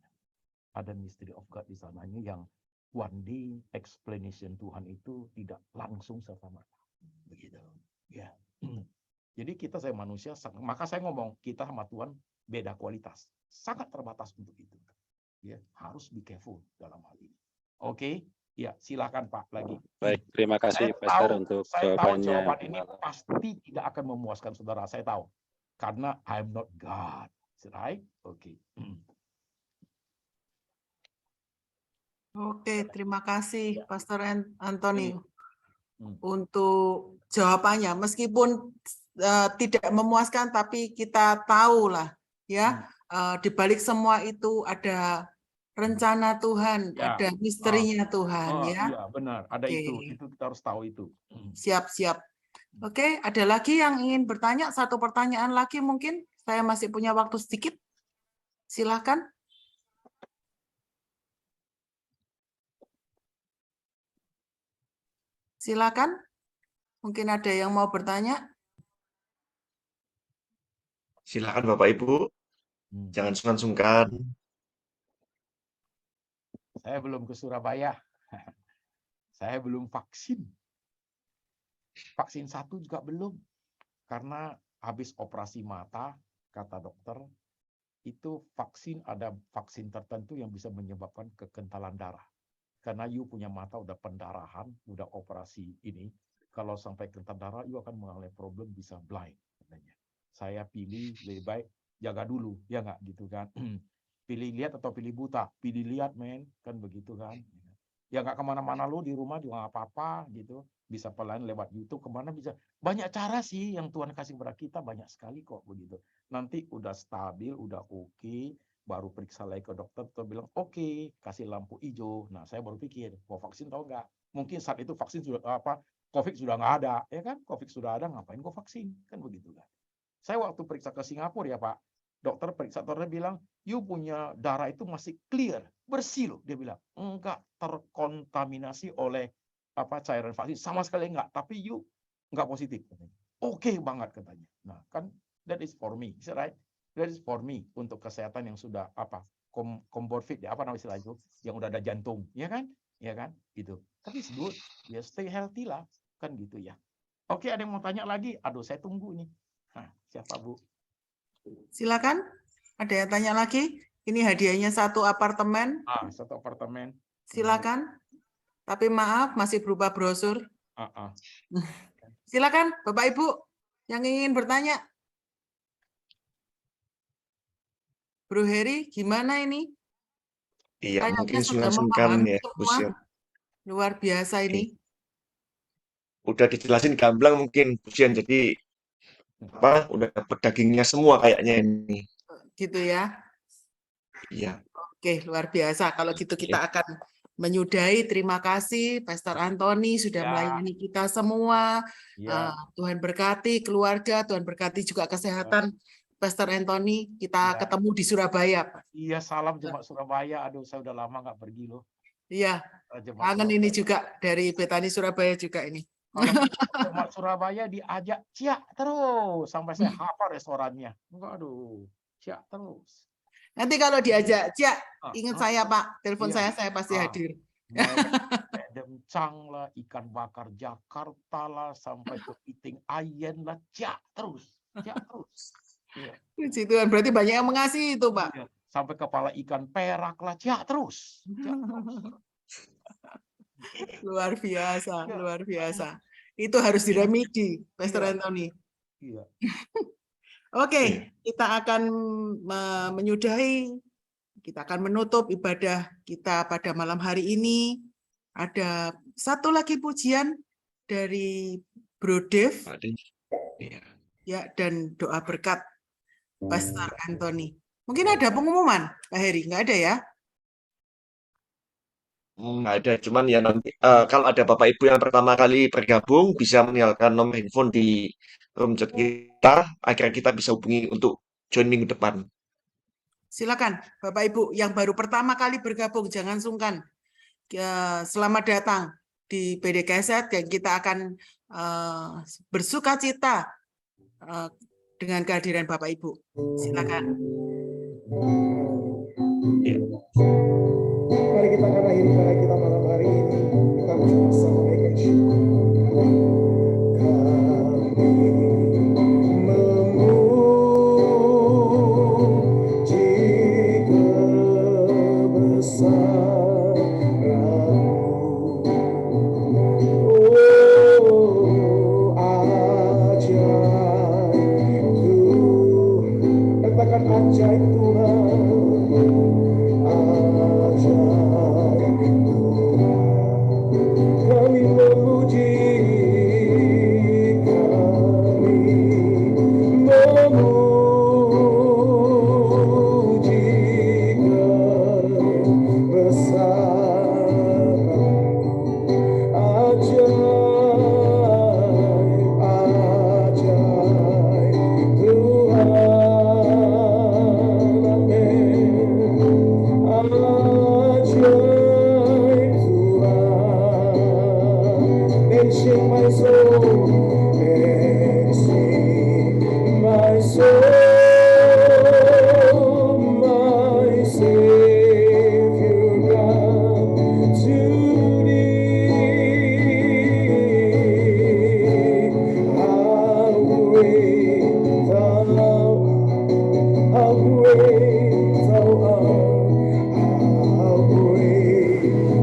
ada mystery of God di sananya yang one day explanation Tuhan itu tidak langsung serta-merta. Begitu. Ya. Jadi saya manusia, maka saya ngomong kita sama Tuhan beda kualitas, sangat terbatas untuk itu. Ya, harus be careful dalam hal ini. Oke, ya silakan Pak lagi. Baik, terima kasih Pastor untuk jawabannya. Jawaban ini pasti tidak akan memuaskan saudara, saya tahu. Karena I'm not God. Right? Oke. Oke, terima kasih Pastor Anthony untuk jawabannya. Meskipun tidak memuaskan, tapi kita tahulah ya, di balik semua itu ada rencana Tuhan, Ya. ada misterinya Tuhan ya. Iya, benar. Ada itu kita harus tahu itu. Siap-siap. Oke, ada lagi yang ingin bertanya? Satu pertanyaan lagi mungkin. Saya masih punya waktu sedikit. Silakan. Silakan. Mungkin ada yang mau bertanya. Silakan Bapak Ibu. Jangan sungkan-sungkan. Saya belum ke Surabaya. Saya belum vaksin. Vaksin 1 juga belum. Karena habis operasi mata, kata dokter, itu ada vaksin tertentu yang bisa menyebabkan kekentalan darah. Karena you punya mata udah pendarahan, udah operasi ini, kalau sampai kental darah, you akan mengalami problem bisa blind. Katanya. Saya pilih lebih baik jaga dulu, ya nggak gitu kan? Pilih lihat atau pilih buta? Pilih lihat, men, kan begitu kan? Ya nggak kemana-mana lu di rumah juga nggak apa-apa gitu. Bisa pelayan lewat YouTube, kemana bisa. Banyak cara sih yang Tuhan kasih kepada kita, banyak sekali kok begitu. Nanti udah stabil, udah oke, baru periksa lagi ke dokter, dokter bilang oke, kasih lampu hijau. Nah, saya baru pikir, mau vaksin tahu nggak? Mungkin saat itu vaksin sudah COVID sudah nggak ada, ya kan? COVID sudah ada, ngapain kok vaksin? Kan begitu kan? Saya waktu periksa ke Singapura ya Pak, dokter periksa, dokter bilang, you punya darah itu masih clear, bersih loh. Dia bilang, enggak terkontaminasi oleh cairan vaksin, sama sekali enggak, tapi you enggak positif. Oke banget katanya. Nah kan, that is for me, is that right? That is for me, untuk kesehatan yang sudah comorbid, ya apa namanya istilah itu, yang udah ada jantung, ya kan? Ya kan? Gitu. Tapi it's good, ya stay healthy lah, kan gitu ya. Oke, ada yang mau tanya lagi? Aduh, saya tunggu nih. Nah, siapa Bu? Silakan. Ada yang tanya lagi? Ini hadiahnya 1 apartemen. 1 apartemen. Silakan. Tapi maaf, masih berupa brosur. Silakan Bapak Ibu yang ingin bertanya. Bro Heri, gimana ini? Iya, Kayaknya mungkin sudah sungkan-sungkan memahami ya, Bu semua. Sion. Luar biasa Oke. ini. Udah dijelasin gamblang mungkin, Bu Sion. Jadi apa? Udah dapet dagingnya semua kayaknya ini. Gitu ya. Iya. Oke, luar biasa. Kalau gitu Oke. kita akan menyudahi. Terima kasih Pastor Anthony sudah Ya. melayani kita semua. Ya. Tuhan berkati keluarga, Tuhan berkati juga kesehatan Pastor Anthony. Kita Ya. ketemu di Surabaya, Pak. Iya, salam Jemaat Surabaya. Aduh, saya udah lama nggak pergi loh. Iya, Jemaat kangen ini Surabaya. juga dari Betani Surabaya juga ini. Kalau Jemaat Surabaya diajak ciak terus sampai saya hafal restorannya. Aduh, ciak terus. Nanti kalau diajak, Cak, ingat saya Pak, telepon Iya. saya pasti hadir. Demcang lah, ikan bakar Jakarta lah, sampai kepiting ayen lah, ciak terus. Ciak terus. Iya. Puji Tuhan, berarti banyak yang mengasihi itu Pak. Iya. Sampai kepala ikan perak lah, ciak terus. Ciak terus. Luar biasa, luar biasa. Itu harus diremedi, Pastor Anthony. Iya. Oke, kita akan menyudahi, kita akan menutup ibadah kita pada malam hari ini. Ada satu lagi pujian dari Bro Dev, ya, dan doa berkat Pastor Anthony. Mungkin ada pengumuman, Pak Heri? Nggak ada ya? Nggak ada, cuman ya nanti kalau ada Bapak Ibu yang pertama kali bergabung bisa meninggalkan nomor handphone di room chat kita agar kita bisa hubungi untuk join minggu depan. Silakan Bapak Ibu yang baru pertama kali bergabung, jangan sungkan. Selamat datang di PDKZ dan kita akan bersuka cita dengan kehadiran Bapak Ibu. Silakan. Mari kita akan akhiri ibadah kita malam hari ini. Kita bersama-sama naikkan syukur. Ajaib Tuhan, kami memuji, my soul, and sing my soul, my Savior God, to thee. How great thou art, how great thou art, how great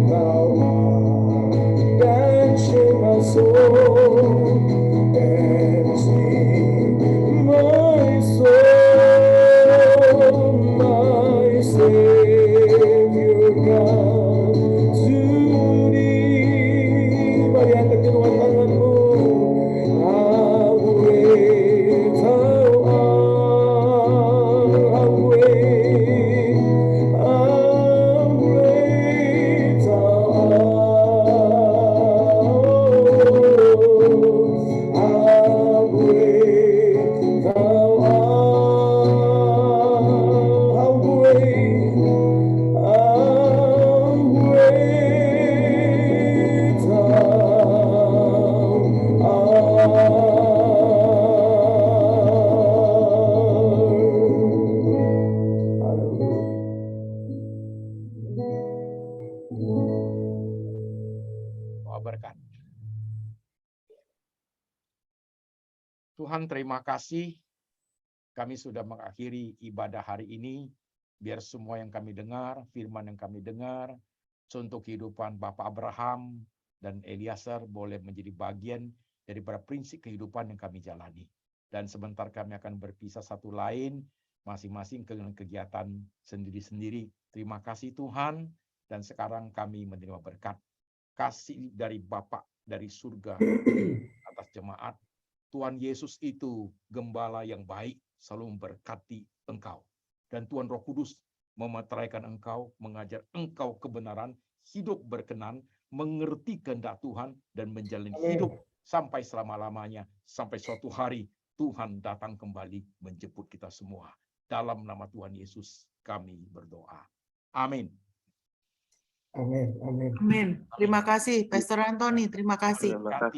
thou art. Dancing my soul, dancing my soul, my Savior God, to thee. Mari angkat kedua tanganmu. How great thou art, how great thou Doa berkat. Tuhan, terima kasih kami sudah mengakhiri ibadah hari ini. Biar semua yang kami dengar, firman yang kami dengar, contoh kehidupan Bapak Abraham dan Eliezer boleh menjadi bagian daripada prinsip kehidupan yang kami jalani. Dan sebentar kami akan berpisah satu lain, masing-masing dengan kegiatan sendiri-sendiri. Terima kasih Tuhan, dan sekarang kami menerima berkat kasih dari Bapa dari surga atas jemaat. Tuhan Yesus itu gembala yang baik, selalu memberkati engkau. Dan Tuhan Roh Kudus memeteraikan engkau, mengajar engkau kebenaran, hidup berkenan, mengerti kehendak Tuhan, dan menjalani hidup sampai selama-lamanya, sampai suatu hari Tuhan datang kembali menjemput kita semua. Dalam nama Tuhan Yesus kami berdoa. Amin. Amin. Amin. Amin. Terima kasih, Pastor Anthony. Terima kasih. Terima kasih.